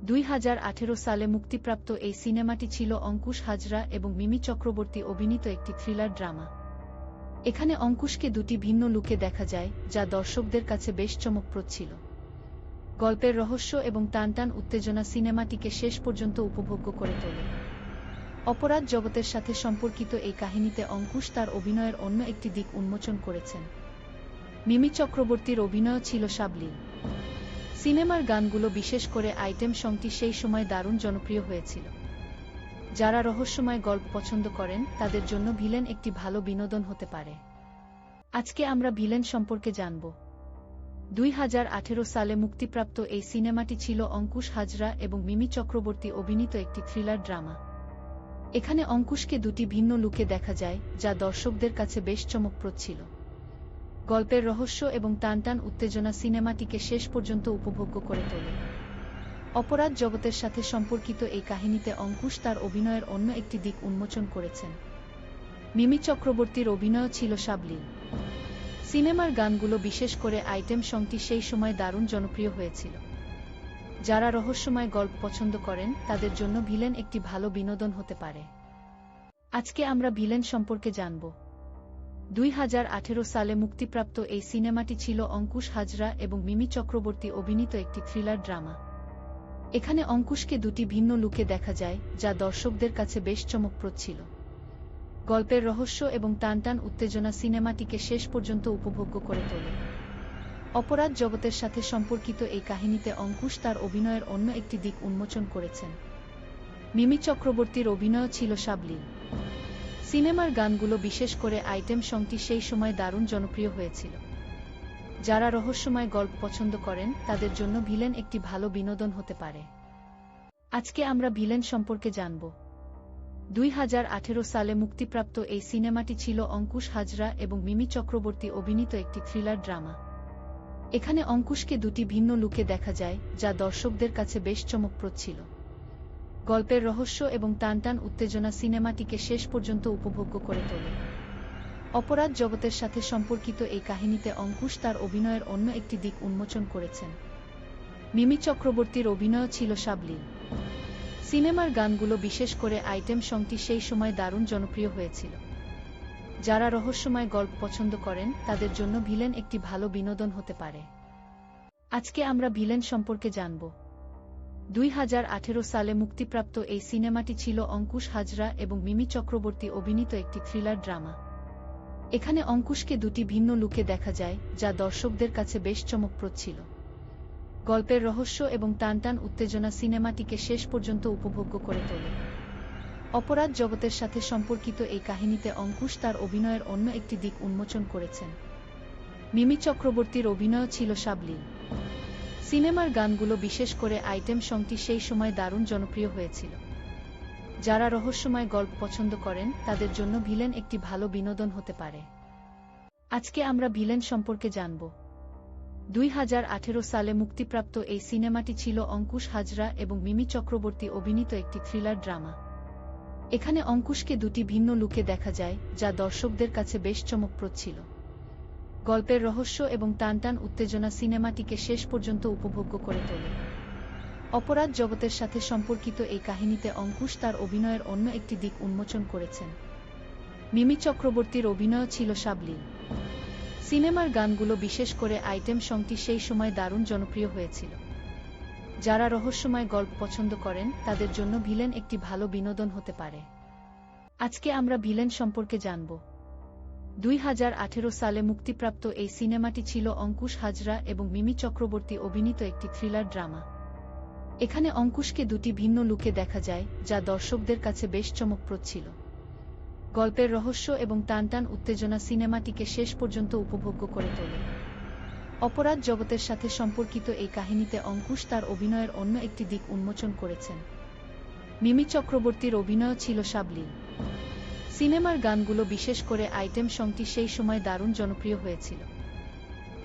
2018 সালে মুক্তিপ্রাপ্ত এই সিনেমাটি ছিল অঙ্কুশ হাজরা এবং মিমি চক্রবর্তী অভিনীত একটি থ্রিলার ড্রামা। এখানে অঙ্কুশকে দুটি ভিন্ন লুকে দেখা যায়, যা দর্শকদের কাছে বেশ চমকপ্রদ ছিল। গল্পের রহস্য এবং টানটান উত্তেজনা সিনেমাটিকে শেষ পর্যন্ত উপভোগ্য করে তোলে। অপরাধ জগতের সাথে সম্পর্কিত এই কাহিনীতে অঙ্কুশ তার অভিনয়ের অন্য একটি দিক উন্মোচন করেছেন। মিমি চক্রবর্তীর অভিনয় ছিল সাবলীল। সিনেমার গানগুলো, বিশেষ করে আইটেম সংটি, সেই সময় দারুণ জনপ্রিয় হয়েছিল। যারা রহস্যময় গল্প পছন্দ করেন তাদের জন্য ভিলেন একটি ভালো বিনোদন হতে পারে। আজকে আমরা ভিলেন সম্পর্কে জানব। 2018 সালে মুক্তিপ্রাপ্ত এই সিনেমাটি ছিল অঙ্কুশ হাজরা এবং মিমি চক্রবর্তী অভিনীত একটি থ্রিলার ড্রামা। এখানে অঙ্কুশকে দুটি ভিন্ন লুকে দেখা যায়, যা দর্শকদের কাছে বেশ চমকপ্রদ ছিল। গল্পের রহস্য এবং টানটান উত্তেজনা সিনেমাটিকে শেষ পর্যন্ত উপভোগ্য করে তোলে। অপরাধ জগতের সাথে সম্পর্কিত এই কাহিনীতে অঙ্কুশ তার অভিনয়ের অন্য একটি দিক উন্মোচন করেছেন। মিমি চক্রবর্তীর অভিনয় ছিল সাবলীল। সিনেমার গানগুলো, বিশেষ করে আইটেম সংটি, সেই সময় দারুণ জনপ্রিয় হয়েছিল। যারা রহস্যময় গল্প পছন্দ করেন তাদের জন্য ভিলেন একটি ভালো বিনোদন হতে পারে। আজকে আমরা ভিলেন সম্পর্কে জানব। 2018 সালে মুক্তিপ্রাপ্ত এই সিনেমাটি ছিল অঙ্কুশ হাজরা এবং মিমি চক্রবর্তী অভিনীত একটি থ্রিলার ড্রামা। এখানে অঙ্কুশকে দুটি ভিন্ন লুকে দেখা যায়, যা দর্শকদের কাছে বেশ চমকপ্রদ ছিল। গল্পের রহস্য এবং টানটান উত্তেজনা সিনেমাটিকে শেষ পর্যন্ত উপভোগ্য করে তোলে। অপরাধ জগতের সাথে সম্পর্কিত এই কাহিনীতে অঙ্কুশ তার অভিনয়ের অন্য একটি দিক উন্মোচন করেছেন। মিমি চক্রবর্তীর অভিনয় ছিল সাবলীল। সিনেমার গানগুলো, বিশেষ করে আইটেম সংটি, সেই সময় দারুণ জনপ্রিয় হয়েছিল। যারা রহস্যময় গল্প পছন্দ করেন তাদের জন্য ভিলেন একটি ভালো বিনোদন হতে পারে। আজকে আমরা ভিলেন সম্পর্কে জানব। 2018 সালে মুক্তিপ্রাপ্ত এই সিনেমাটি ছিল অঙ্কুশ হাজরা এবং মিমি চক্রবর্তী অভিনীত একটি থ্রিলার ড্রামা। এখানে অঙ্কুশকে দুটি ভিন্ন লুকে দেখা যায়, যা দর্শকদের কাছে বেশ চমকপ্রদ ছিল। গল্পের রহস্য এবং টানটান উত্তেজনা সিনেমাটিকে শেষ পর্যন্ত উপভোগ্য করে তোলে। অপরাধ জগতের সাথে সম্পর্কিত এই কাহিনীতে অঙ্কুশ তার অভিনয়ের অন্য একটি দিক উন্মোচন করেছেন। মিমি চক্রবর্তীর অভিনয় ছিল সাবলীল। সিনেমার গানগুলো, বিশেষ করে আইটেম সংটি, সেই সময় দারুণ জনপ্রিয় হয়েছিল। যারা রহস্যময় গল্প পছন্দ করেন তাদের জন্য ভিলেন একটি ভালো বিনোদন হতে পারে। আজকে আমরা ভিলেন সম্পর্কে জানব। 2018 সালে মুক্তিপ্রাপ্ত এই সিনেমাটি ছিল অঙ্কুশ হাজরা এবং মিমি চক্রবর্তী অভিনীত একটি থ্রিলার ড্রামা। এখানে অঙ্কুশকে দুটি ভিন্ন লুকে দেখা যায়, যা দর্শকদের কাছে বেশ চমকপ্রদ ছিল। গল্পের রহস্য এবং টানটান উত্তেজনা সিনেমাটিকে শেষ পর্যন্ত উপভোগ্য করে তোলে। অপরাধ জগতের সাথে সম্পর্কিত এই কাহিনীতে অঙ্কুশ তার অভিনয়ের অন্য একটি দিক উন্মোচন করেছেন। মিমি চক্রবর্তীর অভিনয় ছিল সাবলীল। সিনেমার গানগুলো, বিশেষ করে আইটেম সংটি, সেই সময় দারুণ জনপ্রিয় হয়েছিল। যারা রহস্যময় গল্প পছন্দ করেন তাদের জন্য ভিলেন একটি ভালো বিনোদন হতে পারে। আজকে আমরা ভিলেন সম্পর্কে জানব। 2018 সালে মুক্তিপ্রাপ্ত এই সিনেমাটি ছিল অঙ্কুশ হাজরা এবং মিমি চক্রবর্তী অভিনীত একটি থ্রিলার ড্রামা। এখানে অঙ্কুশকে দুটি ভিন্ন লুকে দেখা যায়, যা দর্শকদের কাছে বেশ চমকপ্রদ ছিল। গল্পের রহস্য এবং টানটান উত্তেজনা সিনেমাটিকে শেষ পর্যন্ত উপভোগ্য করে তোলে। অপরাধ জগতের সাথে সম্পর্কিত এই কাহিনীতে অঙ্কুশ তার অভিনয়ের অন্য একটি দিক উন্মোচন করেছেন। মিমি চক্রবর্তীর অভিনয় ছিল সাবলীল। সিনেমার গানগুলো, বিশেষ করে আইটেম সংটি, সেই সময় দারুণ জনপ্রিয় হয়েছিল। যারা রহস্যময় গল্প পছন্দ করেন তাদের জন্য ভিলেন একটি ভালো বিনোদন হতে পারে। আজকে আমরা ভিলেন সম্পর্কে জানব। 2018 সালে মুক্তিপ্রাপ্ত এই সিনেমাটি ছিল অঙ্কুশ হাজরা এবং মিমি চক্রবর্তী অভিনীত একটি থ্রিলার ড্রামা। এখানে অঙ্কুশকে দুটি ভিন্ন লুকে দেখা যায়, যা দর্শকদের কাছে বেশ চমকপ্রদ ছিল। গল্পের রহস্য এবং টানটান উত্তেজনা সিনেমাটিকে শেষ পর্যন্ত উপভোগ্য করে তোলে। অপরাধ জগতের সাথে সম্পর্কিত এই কাহিনীতে অঙ্কুশ তার অভিনয়ের অন্য একটি দিক উন্মোচন করেছেন। মিমি চক্রবর্তীর অভিনয় ছিল সাবলীল। সিনেমার গানগুলো, বিশেষ করে আইটেম সংটি, সেই সময় দারুণ জনপ্রিয় হয়েছিল।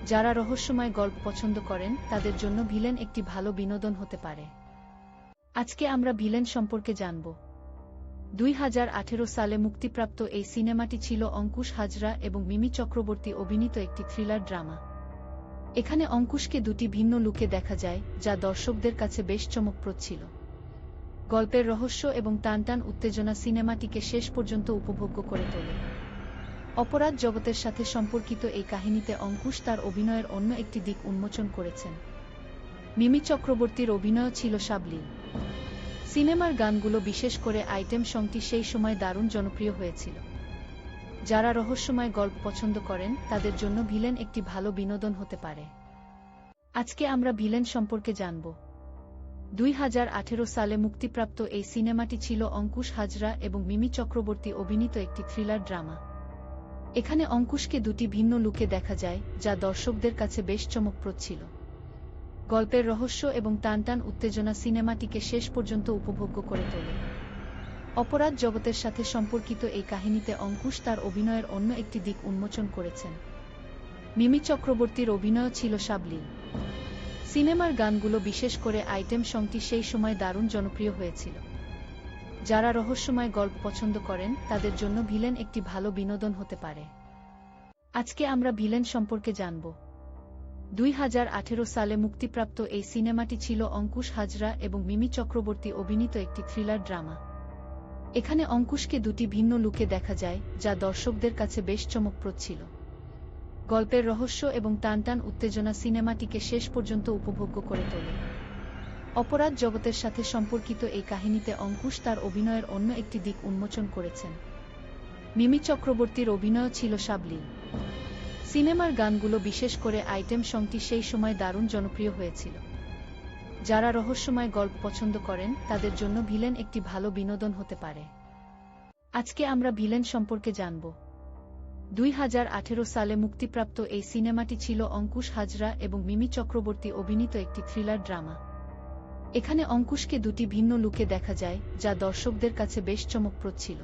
যারা রহস্যময় গল্প পছন্দ করেন তাদের জন্য ভিলেন একটি ভালো বিনোদন হতে পারে। আজকে আমরা ভিলেন সম্পর্কে জানব। 2018 সালে মুক্তিপ্রাপ্ত এই সিনেমাটি ছিল অঙ্কুশ হাজরা এবং মিমি চক্রবর্তী অভিনীত একটি থ্রিলার ড্রামা। এখানে অঙ্কুশকে দুটি ভিন্ন লুকে দেখা যায়, যা দর্শকদের কাছে বেশ চমকপ্রদ ছিল। গল্পের রহস্য এবং টানটান উত্তেজনা সিনেমাটিকে শেষ পর্যন্ত উপভোগ্য করে তোলে। অপরাধ জগতের সাথে সম্পর্কিত এই কাহিনীতে অঙ্কুশ তার অভিনয়ের অন্য একটি দিক উন্মোচন করেছেন। মিমি চক্রবর্তীর অভিনয় ছিল সাবলীল। সিনেমার গানগুলো, বিশেষ করে আইটেম সংটি, সেই সময় দারুণ জনপ্রিয় হয়েছিল। যারা রহস্যময় গল্প পছন্দ করেন তাদের জন্য ভিলেন একটি ভালো বিনোদন হতে পারে। আজকে আমরা ভিলেন সম্পর্কে জানব। 2018 সালে মুক্তিপ্রাপ্ত এই সিনেমাটি ছিল অঙ্কুশ হাজরা এবং মিমি চক্রবর্তী অভিনীত একটি থ্রিলার ড্রামা। এখানে অঙ্কুশকে দুটি ভিন্ন লুকে দেখা যায়, যা দর্শকদের কাছে বেশ চমকপ্রদ ছিল। গল্পের রহস্য এবং টানটান উত্তেজনা সিনেমাটিকে শেষ পর্যন্ত উপভোগ্য করে তোলে। অপরাধ জগতের সাথে সম্পর্কিত এই কাহিনীতে অঙ্কুশ তার অভিনয়ের অন্য একটি দিক উন্মোচন করেছেন। মিমি চক্রবর্তীর অভিনয় ছিল সাবলীল। সিনেমার গানগুলো, বিশেষ করে আইটেম সংটি, সেই সময় দারুণ জনপ্রিয় হয়েছিল। যারা রহস্যময় গল্প পছন্দ করেন তাদের জন্য ভিলেন একটি ভালো বিনোদন হতে পারে। আজকে আমরা ভিলেন সম্পর্কে জানব। 2018 সালে মুক্তিপ্রাপ্ত এই সিনেমাটি ছিল অঙ্কুশ হাজরা এবং মিমি চক্রবর্তী অভিনীত একটি থ্রিলার ড্রামা। এখানে অঙ্কুশকে দুটি ভিন্ন লুকে দেখা যায়, যা দর্শকদের কাছে বেশ চমকপ্রদ ছিল। গল্পের রহস্য এবং টানটান উত্তেজনা সিনেমাটিকে শেষ পর্যন্ত উপভোগ্য করে তোলে। অপরাধ জগতের সাথে সম্পর্কিত এই কাহিনীতে অঙ্কুশ তার অভিনয়ের অন্য একটি দিক উন্মোচন করেছেন। মিমি চক্রবর্তীর অভিনয় ছিল সাবলীল। সিনেমার গানগুলো, বিশেষ করে আইটেম সংটি, সেই সময় দারুণ জনপ্রিয় হয়েছিল। যারা রহস্যময় গল্প পছন্দ করেন তাদের জন্য ভিলেন একটি ভালো বিনোদন হতে পারে। আজকে আমরা ভিলেন সম্পর্কে জানব। 2018 সালে মুক্তিপ্রাপ্ত এই সিনেমাটি ছিল অঙ্কুশ হাজরা এবং মিমি চক্রবর্তী অভিনীত একটি থ্রিলার ড্রামা। এখানে অঙ্কুশকে দুটি ভিন্ন লুকে দেখা যায়, যা দর্শকদের কাছে বেশ চমকপ্রদ ছিল।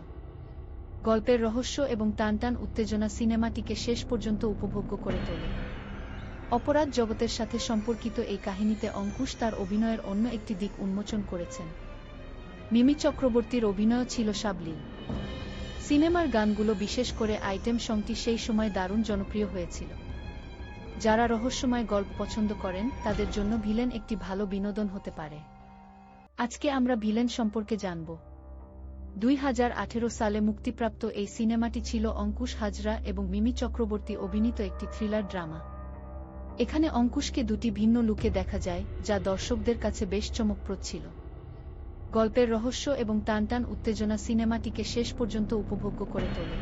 গল্পের রহস্য এবং টানটান উত্তেজনা সিনেমাটিকে শেষ পর্যন্ত উপভোগ্য করে তোলে। অপরাধ জগতের সাথে সম্পর্কিত এই কাহিনীতে অঙ্কুশ তার অভিনয়ের অন্য একটি দিক উন্মোচন করেছেন। মিমি চক্রবর্তীর অভিনয় ছিল সাবলীল। সিনেমার গানগুলো বিশেষ করে আইটেম সংটি সেই সময় দারুণ জনপ্রিয় হয়েছিল। যারা রহস্যময় গল্প পছন্দ করেন তাদের জন্য ভিলেন একটি ভালো বিনোদন হতে পারে। আজকে আমরা ভিলেন সম্পর্কে জানব। 2018 সালে মুক্তিপ্রাপ্ত এই সিনেমাটি ছিল অঙ্কুশ হাজরা এবং মিমি চক্রবর্তী অভিনীত একটি থ্রিলার ড্রামা। এখানে অঙ্কুশকে দুটি ভিন্ন লুকে দেখা যায়, যা দর্শকদের কাছে বেশ চমকপ্রদ ছিল। গল্পের রহস্য এবং টানটান উত্তেজনা সিনেমাটিকে শেষ পর্যন্ত উপভোগ্য করে তোলে।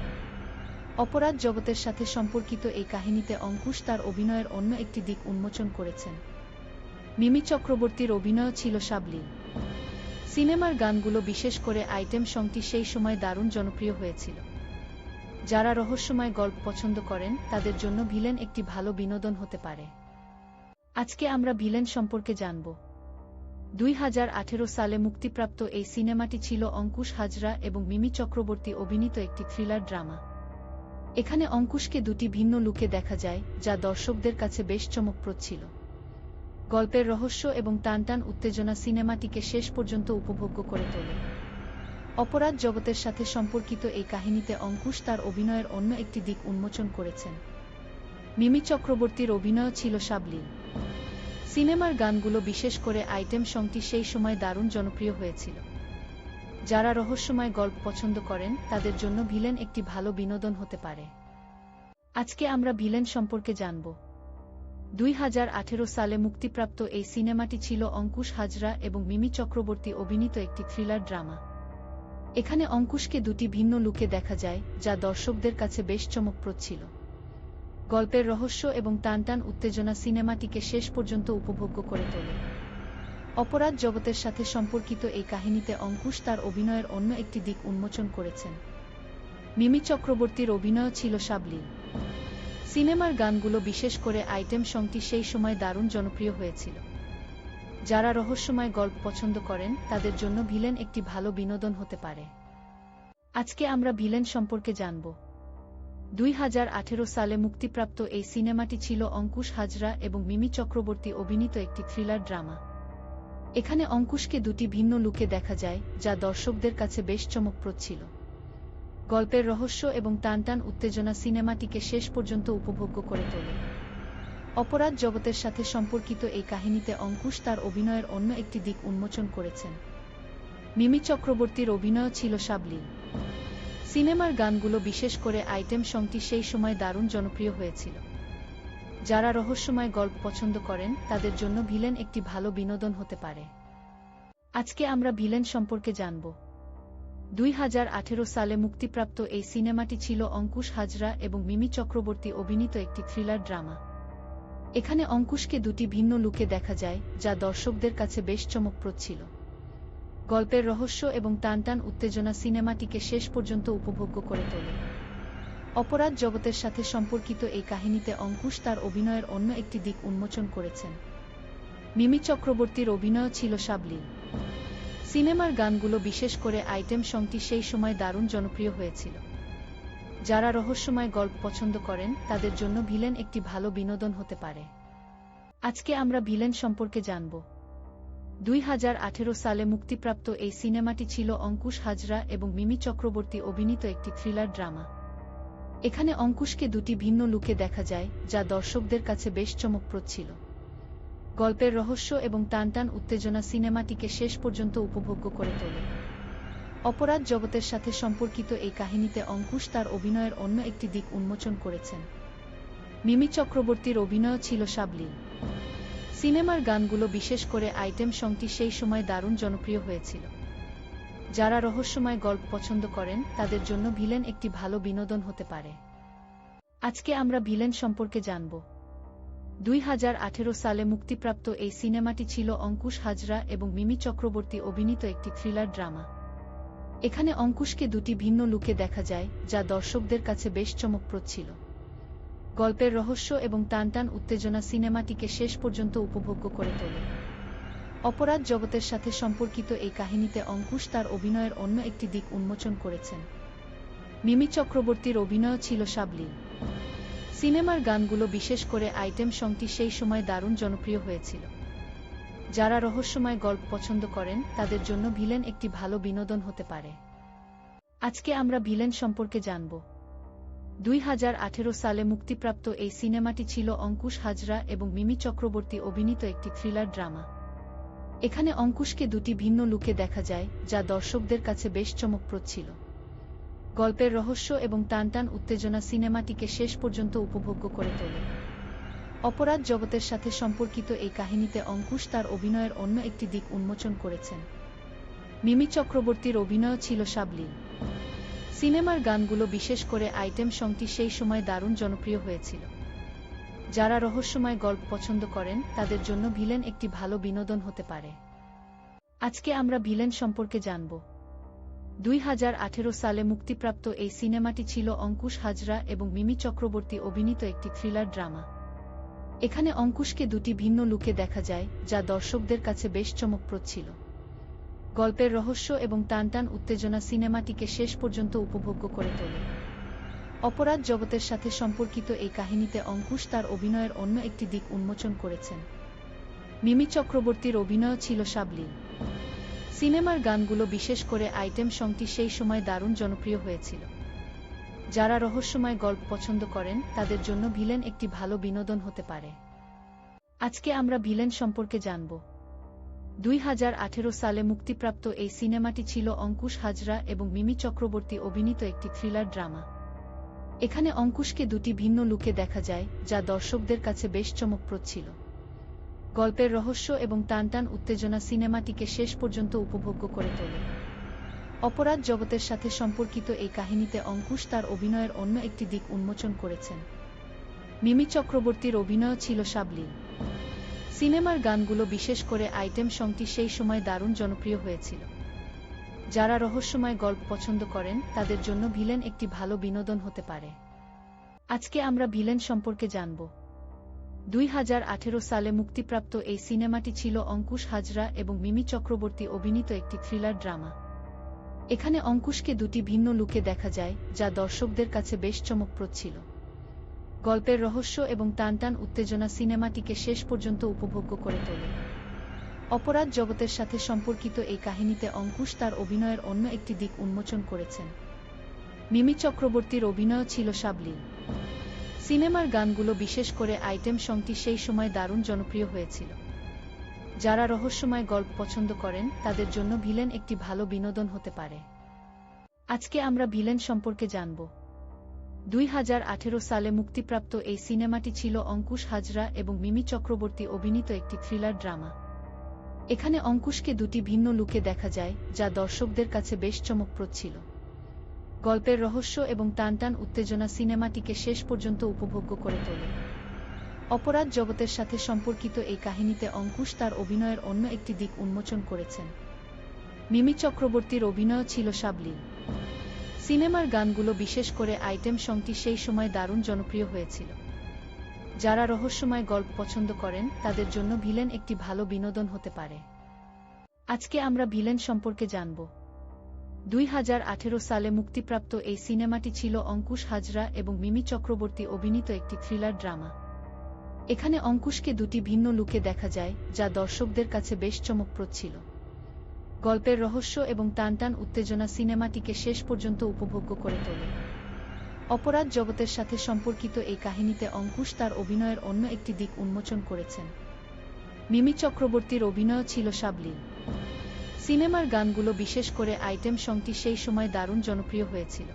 অপরাধ জগতের সাথে সম্পর্কিত এই কাহিনীতে অঙ্কুশ তার অভিনয়ের অন্য একটি দিক উন্মোচন করেছেন। মিমি চক্রবর্তীর অভিনয় ছিল সাবলীল। সিনেমার গানগুলো বিশেষ করে আইটেম সংটি সেই সময় দারুণ জনপ্রিয় হয়েছিল। যারা রহস্যময় গল্প পছন্দ করেন তাদের জন্য ভিলেন একটি ভালো বিনোদন হতে পারে। আজকে আমরা ভিলেন সম্পর্কে জানব। 2018 সালে মুক্তিপ্রাপ্ত এই সিনেমাটি ছিল অঙ্কুশ হাজরা এবং মিমি চক্রবর্তী অভিনীত একটি থ্রিলার ড্রামা। এখানে অঙ্কুশকে দুটি ভিন্ন লুকে দেখা যায়, যা দর্শকদের কাছে বেশ চমকপ্রদ ছিল। গল্পের রহস্য এবং টানটান উত্তেজনা সিনেমাটিকে শেষ পর্যন্ত উপভোগ্য করে তোলে। অপরাধ জগতের সাথে সম্পর্কিত এই কাহিনীতে অঙ্কুশ তার অভিনয়ের অন্য একটি দিক উন্মোচন করেছেন। মিমি চক্রবর্তীর অভিনয় ছিল সাবলীল। সিনেমার গানগুলো বিশেষ করে আইটেম সংটি সেই সময় দারুণ জনপ্রিয় হয়েছিল। যারা রহস্যময় গল্প পছন্দ করেন তাদের জন্য ভিলেন একটি ভালো বিনোদন হতে পারে। আজকে আমরা ভিলেন সম্পর্কে জানব। 2018 সালে মুক্তিপ্রাপ্ত এই সিনেমাটি ছিল অঙ্কুশ হাজরা এবং মিমি চক্রবর্তী অভিনীত একটি থ্রিলার ড্রামা। এখানে অঙ্কুশকে দুটি ভিন্ন লুকে দেখা যায়, যা দর্শকদের কাছে বেশ চমকপ্রদ ছিল। গল্পের রহস্য এবং টানটান উত্তেজনা সিনেমাটিকে শেষ পর্যন্ত উপভোগ্য করে তোলে। অপরাধ জগতের সাথে সম্পর্কিত এই কাহিনীতে অঙ্কুশ তার অভিনয়ের অন্য একটি দিক উন্মোচন করেছেন। মিমি চক্রবর্তীর অভিনয় ছিল সাবলীল। সিনেমার গানগুলো বিশেষ করে আইটেম সংটি সেই সময় দারুণ জনপ্রিয় হয়েছিল। যারা রহস্যময় গল্প পছন্দ করেন তাদের জন্য ভিলেন একটি ভালো বিনোদন হতে পারে। আজকে আমরা ভিলেন সম্পর্কে জানব। 2018 সালে মুক্তিপ্রাপ্ত এই সিনেমাটি ছিল অঙ্কুশ হাজরা এবং মিমি চক্রবর্তী অভিনীত একটি থ্রিলার ড্রামা। এখানে অঙ্কুশকে দুটি ভিন্ন লুকে দেখা যায়, যা দর্শকদের কাছে বেশ চমকপ্রদ ছিল। গল্পের রহস্য এবং টানটান উত্তেজনা সিনেমাটিকে শেষ পর্যন্ত উপভোগ্য করে তোলে। অপরাধ জগতের সাথে সম্পর্কিত এই কাহিনীতে অঙ্কুশ তার অভিনয়ের অন্য একটি দিক উন্মোচন করেছেন। মিমি চক্রবর্তীর অভিনয় ছিল সাবলীল। সিনেমার গানগুলো বিশেষ করে আইটেম সংটি সেই সময় দারুণ জনপ্রিয় হয়েছিল। যারা রহস্যময় গল্প পছন্দ করেন তাদের জন্য ভিলেন একটি ভালো বিনোদন হতে পারে। আজকে আমরা ভিলেন সম্পর্কে জানব। 2018 সালে মুক্তিপ্রাপ্ত এই সিনেমাটি ছিল অঙ্কুশ হাজরা এবং মিমি চক্রবর্তী অভিনীত একটি থ্রিলার ড্রামা। এখানে অঙ্কুশকে দুটি ভিন্ন লুকে দেখা যায়, যা দর্শকদের কাছে বেশ চমকপ্রদ ছিল। গল্পের রহস্য এবং টানটান উত্তেজনা সিনেমাটিকে শেষ পর্যন্ত উপভোগ্য করে তোলে। অপরাধ জগতের সাথে সম্পর্কিত এই কাহিনীতে অঙ্কুশ তার অভিনয়ের অন্য একটি দিক উন্মোচন করেছেন। মিমি চক্রবর্তীর অভিনয় ছিল সাবলীল। সিনেমার গানগুলো বিশেষ করে আইটেম সংটি সেই সময় দারুণ জনপ্রিয় হয়েছিল। যারা রহস্যময় গল্প পছন্দ করেন তাদের জন্য ভিলেন একটি ভালো বিনোদন হতে পারে। আজকে আমরা ভিলেন সম্পর্কে জানব। 2018 সালে মুক্তিপ্রাপ্ত এই সিনেমাটি ছিল অঙ্কুশ হাজরা এবং মিমি চক্রবর্তী অভিনীত একটি থ্রিলার ড্রামা। এখানে অঙ্কুশকে দুটি ভিন্ন লুকে দেখা যায়, যা দর্শকদের কাছে বেশ চমকপ্রদ ছিল। গল্পের রহস্য এবং টানটান উত্তেজনা সিনেমাটিকে শেষ পর্যন্ত উপভোগ্য করে তোলে। অপরাধ জগতের সাথে সম্পর্কিত এই কাহিনীতে অঙ্কুশ তার অভিনয়ের অন্য একটি দিক উন্মোচন করেছেন। মিমি চক্রবর্তীর অভিনয় ছিল সাবলীল। সিনেমার গানগুলো বিশেষ করে আইটেম সংটি সেই সময় দারুণ জনপ্রিয় হয়েছিল। যারা রহস্যময় গল্প পছন্দ করেন তাদের জন্য ভিলেন একটি ভালো বিনোদন হতে পারে। আজকে আমরা ভিলেন সম্পর্কে জানব। 2018 সালে মুক্তিপ্রাপ্ত এই সিনেমাটি ছিল অঙ্কুশ হাজরা এবং মিমি চক্রবর্তী অভিনীত একটি থ্রিলার ড্রামা। এখানে অঙ্কুশকে দুটি ভিন্ন লুকে দেখা যায়, যা দর্শকদের কাছে বেশ চমকপ্রদ ছিল। গল্পের রহস্য এবং টানটান উত্তেজনা সিনেমাটিকে শেষ পর্যন্ত উপভোগ্য করে তোলে। অপরাধ জগতের সাথে সম্পর্কিত এই কাহিনীতে অঙ্কুশ তার অভিনয়ের অন্য একটি দিক উন্মোচন করেছেন। মিমি চক্রবর্তীর অভিনয় ছিল সাবলীল। সিনেমার গানগুলো বিশেষ করে আইটেম সংটি সেই সময় দারুণ জনপ্রিয় হয়েছিল। যারা রহস্যময় গল্প পছন্দ করেন তাদের জন্য ভিলেন একটি ভালো বিনোদন হতে পারে। আজকে আমরা ভিলেন সম্পর্কে জানব। 2018 সালে মুক্তিপ্রাপ্ত এই সিনেমাটি ছিল অঙ্কুশ হাজরা এবং মিমি চক্রবর্তী অভিনীত একটি থ্রিলার ড্রামা। এখানে অঙ্কুশকে দুটি ভিন্ন লুকে দেখা যায়, যা দর্শকদের কাছে বেশ চমকপ্রদ ছিল। গল্পের রহস্য এবং টানটান উত্তেজনা সিনেমাটিকে শেষ পর্যন্ত উপভোগ্য করে তোলে। অপরাধ জগতের সাথে সম্পর্কিত এই কাহিনীতে অঙ্কুশ তার অভিনয়ের অন্য একটি দিক উন্মোচন করেছেন। মিমি চক্রবর্তীর অভিনয় ছিল সাবলীল। সিনেমার গানগুলো, বিশেষ করে আইটেম সংটি, সেই সময় দারুণ জনপ্রিয় হয়েছিল। যারা রহস্যময় গল্প পছন্দ করেন তাদের জন্য ভিলেন একটি ভালো বিনোদন হতে পারে। আজকে আমরা ভিলেন সম্পর্কে জানব। 2018 সালে মুক্তিপ্রাপ্ত এই সিনেমাটি ছিল অঙ্কুশ হাজরা এবং মিমি চক্রবর্তী অভিনীত একটি থ্রিলার ড্রামা। এখানে অঙ্কুশকে দুটি ভিন্ন লুকে দেখা যায়, যা দর্শকদের কাছে বেশ চমকপ্রদ ছিল। গল্পের রহস্য এবং টানটান উত্তেজনা সিনেমাটিকে শেষ পর্যন্ত উপভোগ্য করে তোলে। অপরাধ জগতের সাথে সম্পর্কিত এই কাহিনীতে অঙ্কুশ তার অভিনয়ের অন্য একটি দিক উন্মোচন করেছেন। মিমি চক্রবর্তীর অভিনয় ছিল সাবলীল। সিনেমার গানগুলো, বিশেষ করে আইটেম সংটি, সেই সময় দারুণ জনপ্রিয় হয়েছিল। যারা রহস্যময় গল্প পছন্দ করেন তাদের জন্য ভিলেন একটি ভালো বিনোদন হতে পারে। আজকে আমরা ভিলেন সম্পর্কে জানব। 2018 সালে মুক্তিপ্রাপ্ত এই সিনেমাটি ছিল অঙ্কুশ হাজরা এবং মিমি চক্রবর্তী অভিনীত একটি থ্রিলার ড্রামা। এখানে অঙ্কুশকে দুটি ভিন্ন লুকে দেখা যায়, যা দর্শকদের কাছে বেশ চমকপ্রদ ছিল। গল্পের রহস্য এবং টানটান উত্তেজনা সিনেমাটিকে শেষ পর্যন্ত উপভোগ্য করে তোলে। অপরাধ জগতের সাথে সম্পর্কিত এই কাহিনীতে অঙ্কুশ তার অভিনয়ের অন্য একটি দিক উন্মোচন করেছেন। মিমি চক্রবর্তীর অভিনয় ছিল সাবলীল। সিনেমার গানগুলো, বিশেষ করে আইটেম সংটি, সেই সময় দারুণ জনপ্রিয় হয়েছিল। যারা রহস্যময় গল্প পছন্দ করেন তাদের জন্য ভিলেন একটি ভালো বিনোদন হতে পারে। আজকে আমরা ভিলেন সম্পর্কে জানব। 2018 সালে মুক্তিপ্রাপ্ত এই সিনেমাটি ছিল অঙ্কুশ হাজরা এবং মিমি চক্রবর্তী অভিনীত একটি থ্রিলার ড্রামা। এখানে অঙ্কুশকে দুটি ভিন্ন লুকে দেখা যায়, যা দর্শকদের কাছে বেশ চমকপ্রদ ছিল। গল্পের রহস্য এবং টানটান উত্তেজনা সিনেমাটিকে শেষ পর্যন্ত উপভোগ্য করে তোলে। অপরাধ জগতের সাথে সম্পর্কিত এই কাহিনীতে অঙ্কুশ তার অভিনয়ের অন্য একটি দিক উন্মোচন করেছেন। মিমি চক্রবর্তীর অভিনয় ছিল সাবলীল। সিনেমার গানগুলো, বিশেষ করে আইটেম সংটি, সেই সময় দারুণ জনপ্রিয় হয়েছিল। যারা রহস্যময় গল্প পছন্দ করেন তাদের জন্য ভিলেন একটি ভালো বিনোদন হতে পারে। আজকে আমরা ভিলেন সম্পর্কে জানব। 2018 সালে মুক্তিপ্রাপ্ত এই সিনেমাটি ছিল অঙ্কুশ হাজরা এবং মিমি চক্রবর্তী অভিনীত একটি থ্রিলার ড্রামা। এখানে অঙ্কুশকে দুটি ভিন্ন লুকে দেখা যায়, যা দর্শকদের কাছে বেশ চমকপ্রদ ছিল। গল্পের রহস্য এবং টানটান উত্তেজনা সিনেমাটিকে শেষ পর্যন্ত উপভোগ্য করে তোলে। অপরাধ জগতের সাথে সম্পর্কিত এই কাহিনীতে অঙ্কুশ তার অভিনয়ের অন্য একটি দিক উন্মোচন করেছেন। মিমি চক্রবর্তীর অভিনয় ছিল সাবলীল। সিনেমার গানগুলো, বিশেষ করে আইটেম সংটি, সেই সময় দারুণ জনপ্রিয় হয়েছিল। যারা রহস্যময় গল্প পছন্দ করেন তাদের জন্য ভিলেন একটি ভালো বিনোদন হতে পারে। আজকে আমরা ভিলেন সম্পর্কে জানব। 2018 সালে মুক্তিপ্রাপ্ত এই সিনেমাটি ছিল অঙ্কুশ হাজরা এবং মিমি চক্রবর্তী অভিনীত একটি থ্রিলার ড্রামা। এখানে অঙ্কুশকে দুটি ভিন্ন লুকে দেখা যায়, যা দর্শকদের কাছে বেশ চমকপ্রদ ছিল। গল্পের রহস্য এবং টানটান উত্তেজনা সিনেমাটিকে শেষ পর্যন্ত উপভোগ্য করে তোলে। অপরাধ জগতের সাথে সম্পর্কিত এই কাহিনীতে অঙ্কুশ তার অভিনয়ের অন্য একটি দিক উন্মোচন করেছেন। মিমি চক্রবর্তীর অভিনয় ছিল সাবলীল। সিনেমার গানগুলো, বিশেষ করে আইটেম সংটি, সেই সময় দারুণ জনপ্রিয় হয়েছিল।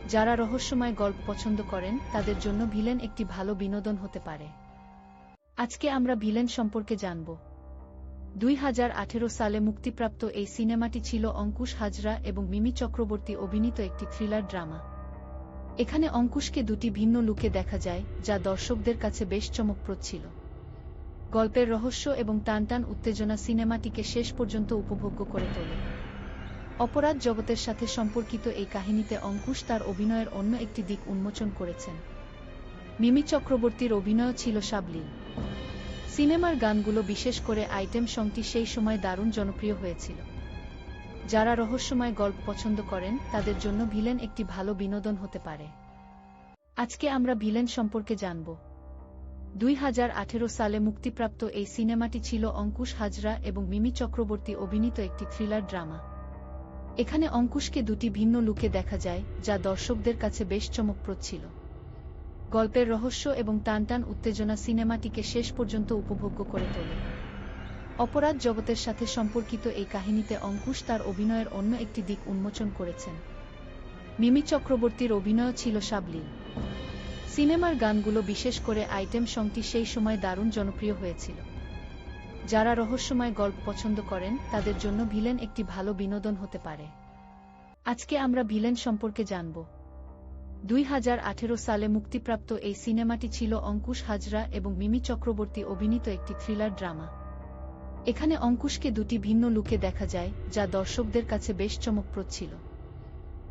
যারা রহস্যময় গল্প পছন্দ করেন তাদের জন্য ভিলেন একটি ভালো বিনোদন হতে পারে। আজকে আমরা ভিলেন সম্পর্কে জানব। 2018 সালে মুক্তিপ্রাপ্ত এই সিনেমাটি ছিল অঙ্কুশ হাজরা এবং মিমি চক্রবর্তী অভিনীত একটি থ্রিলার ড্রামা। এখানে অঙ্কুশকে দুটি ভিন্ন লুকে দেখা যায়, যা দর্শকদের কাছে বেশ চমকপ্রদ ছিল। গল্পের রহস্য এবং টানটান উত্তেজনা সিনেমাটিকে শেষ পর্যন্ত উপভোগ্য করে তোলে। অপরাধ জগতের সাথে সম্পর্কিত এই কাহিনীতে অঙ্কুশ তার অভিনয়ের অন্য একটি দিক উন্মোচন করেছেন। মিমি চক্রবর্তীর অভিনয় ছিল সাবলীল। সিনেমার গানগুলো, বিশেষ করে আইটেম সংটি, সেই সময় দারুণ জনপ্রিয় হয়েছিল। যারা রহস্যময় গল্প পছন্দ করেন তাদের জন্য ভিলেন একটি ভালো বিনোদন হতে পারে। আজকে আমরা ভিলেন সম্পর্কে জানব। 2018 সালে মুক্তিপ্রাপ্ত এই সিনেমাটি ছিল অঙ্কুশ হাজরা এবং মিমি চক্রবর্তী অভিনীত একটি থ্রিলার ড্রামা। এখানে অঙ্কুশকে দুটি ভিন্ন লুকে দেখা যায়, যা দর্শকদের কাছে বেশ চমকপ্রদ ছিল। গল্পের রহস্য এবং টানটান উত্তেজনা সিনেমাটিকে শেষ পর্যন্ত উপভোগ্য করে তোলে। অপরাধ জগতের সাথে সম্পর্কিত এই কাহিনীতে অঙ্কুশ তার অভিনয়ের অন্য একটি দিক উন্মোচন করেছেন। মিমি চক্রবর্তীর অভিনয় ছিল সাবলীল। সিনেমার গানগুলো, বিশেষ করে আইটেম সংটি, সেই সময় দারুণ জনপ্রিয় হয়েছিল। যারা রহস্যময় গল্প পছন্দ করেন তাদের জন্য ভিলেন একটি ভালো বিনোদন হতে পারে। আজকে আমরা ভিলেন সম্পর্কে জানব। 2018 সালে মুক্তিপ্রাপ্ত এই সিনেমাটি ছিল অঙ্কুশ হাজরা এবং মিমি চক্রবর্তী অভিনীত একটি থ্রিলার ড্রামা। এখানে অঙ্কুশকে দুটি ভিন্ন লুকে দেখা যায়, যা দর্শকদের কাছে বেশ চমকপ্রদ ছিল।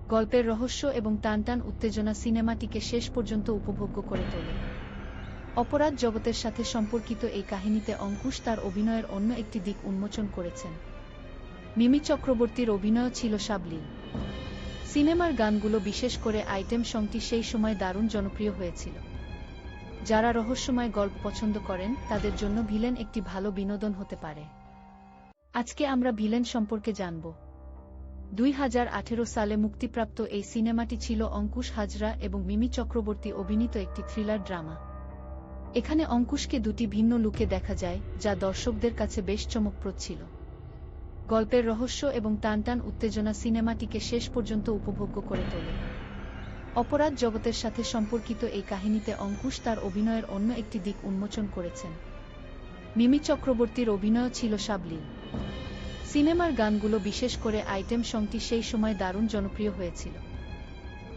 গল্পের রহস্য এবং টানটান উত্তেজনা সিনেমাটিকে শেষ পর্যন্ত উপভোগ্য করে তোলে। অপরাধ জগতের সাথে সম্পর্কিত এই কাহিনীতে অঙ্কুশ তার অভিনয়ের অন্য একটি দিক উন্মোচন করেছেন। মিমি চক্রবর্তীর অভিনয় ছিল সাবলীল। সিনেমার গানগুলো, বিশেষ করে আইটেম সংটি, সেই সময় দারুণ জনপ্রিয় হয়েছিল। যারা রহস্যময় গল্প পছন্দ করেন তাদের জন্য ভিলেন একটি ভালো বিনোদন হতে পারে। আজকে আমরা ভিলেন সম্পর্কে জানব। 2018 সালে মুক্তিপ্রাপ্ত এই সিনেমাটি ছিল অঙ্কুশ হাজরা এবং মিমি চক্রবর্তী অভিনীত একটি থ্রিলার ড্রামা। এখানে অঙ্কুশকে দুটি ভিন্ন লুকে দেখা যায়, যা দর্শকদের কাছে বেশ চমকপ্রদ ছিল। গল্পের রহস্য এবং টানটান উত্তেজনা সিনেমাটিকে শেষ পর্যন্ত উপভোগ্য করে তোলে। অপরাধ জগতের সাথে সম্পর্কিত এই কাহিনীতে অঙ্কুশ তার অভিনয়ের অন্য একটি দিক উন্মোচন করেছেন। মিমি চক্রবর্তীর অভিনয় ছিল সাবলীল। সিনেমার গানগুলো, বিশেষ করে আইটেম সংটি, সেই সময় দারুণ জনপ্রিয় হয়েছিল।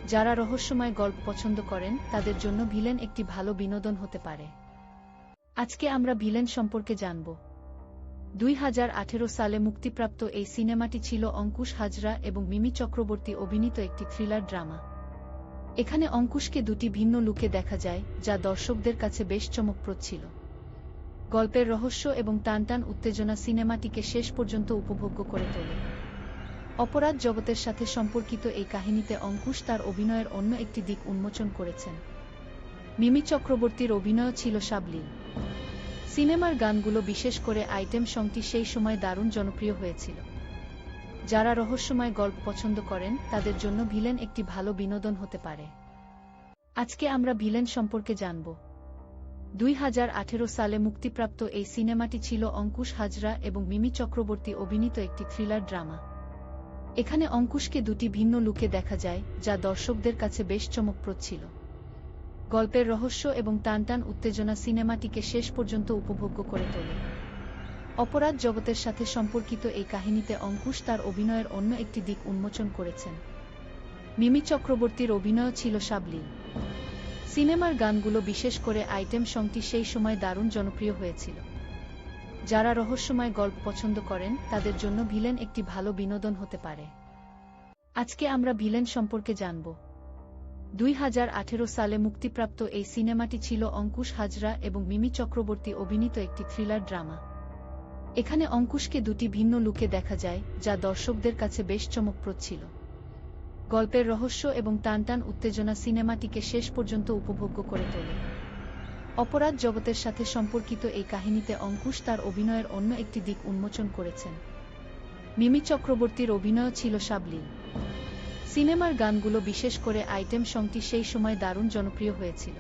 যারা রহস্যময় গল্প পছন্দ করেন তাদের জন্য ভিলেন একটি ভালো বিনোদন হতে পারে। আজকে আমরা ভিলেন সম্পর্কে জানব। 2018 সালে মুক্তিপ্রাপ্ত এই সিনেমাটি ছিল অঙ্কুশ হাজরা এবং মিমি চক্রবর্তী অভিনীত একটি থ্রিলার ড্রামা। এখানে অঙ্কুশকে দুটি ভিন্ন লুকে দেখা যায়, যা দর্শকদের কাছে বেশ চমকপ্রদ ছিল। গল্পের রহস্য এবং টানটান উত্তেজনা সিনেমাটিকে শেষ পর্যন্ত উপভোগ্য করে তোলে। অপরাধ জগতের সাথে সম্পর্কিত এই কাহিনীতে অঙ্কুশ তার অভিনয়ের অন্য একটি দিক উন্মোচন করেছেন। মিমি চক্রবর্তীর অভিনয় ছিল সাবলীল। সিনেমার গানগুলো, বিশেষ করে আইটেম সংটি, সেই সময় দারুণ জনপ্রিয় হয়েছিল। যারা রহস্যময় গল্প পছন্দ করেন তাদের জন্য ভিলেন একটি ভালো বিনোদন হতে পারে। আজকে আমরা ভিলেন সম্পর্কে জানব। 2018 সালে মুক্তিপ্রাপ্ত এই সিনেমাটি ছিল অঙ্কুশ হাজরা এবং মিমি চক্রবর্তী অভিনীত একটি থ্রিলার ড্রামা। এখানে অঙ্কুশকে দুটি ভিন্ন লুকে দেখা যায়, যা দর্শকদের কাছে বেশ চমকপ্রদ ছিল। গল্পের রহস্য এবং টানটান উত্তেজনা সিনেমাটিকে শেষ পর্যন্ত উপভোগ্য করে তোলে। অপরাধ জগতের সাথে সম্পর্কিত এই কাহিনীতে অঙ্কুশ তার অভিনয়ের অন্য একটি দিক উন্মোচন করেছেন। মিমি চক্রবর্তীর অভিনয় ছিল সাবলীল। সিনেমার গানগুলো, বিশেষ করে আইটেম সংটি, সেই সময় দারুণ জনপ্রিয় হয়েছিল। যারা রহস্যময় গল্প পছন্দ করেন তাদের জন্য ভিলেন একটি ভালো বিনোদন হতে পারে। আজকে আমরা ভিলেন সম্পর্কে জানব। 2018 সালে মুক্তিপ্রাপ্ত এই সিনেমাটি ছিল অঙ্কুশ হাজরা এবং মিমি চক্রবর্তী অভিনীত একটি থ্রিলার ড্রামা। এখানে অঙ্কুশকে দুটি ভিন্ন লুকে দেখা যায়, যা দর্শকদের কাছে বেশ চমকপ্রদ ছিল। গল্পের রহস্য এবং টানটান উত্তেজনা সিনেমাটিকে শেষ পর্যন্ত উপভোগ্য করে তোলে। অপরাধ জগতের সাথে সম্পর্কিত এই কাহিনীতে অঙ্কুশ তার অভিনয়ের অন্য একটি দিক উন্মোচন করেছেন। মিমি চক্রবর্তীর অভিনয় ছিল সাবলীল। সিনেমার গানগুলো, বিশেষ করে আইটেম সংটি, সেই সময় দারুণ জনপ্রিয় হয়েছিল।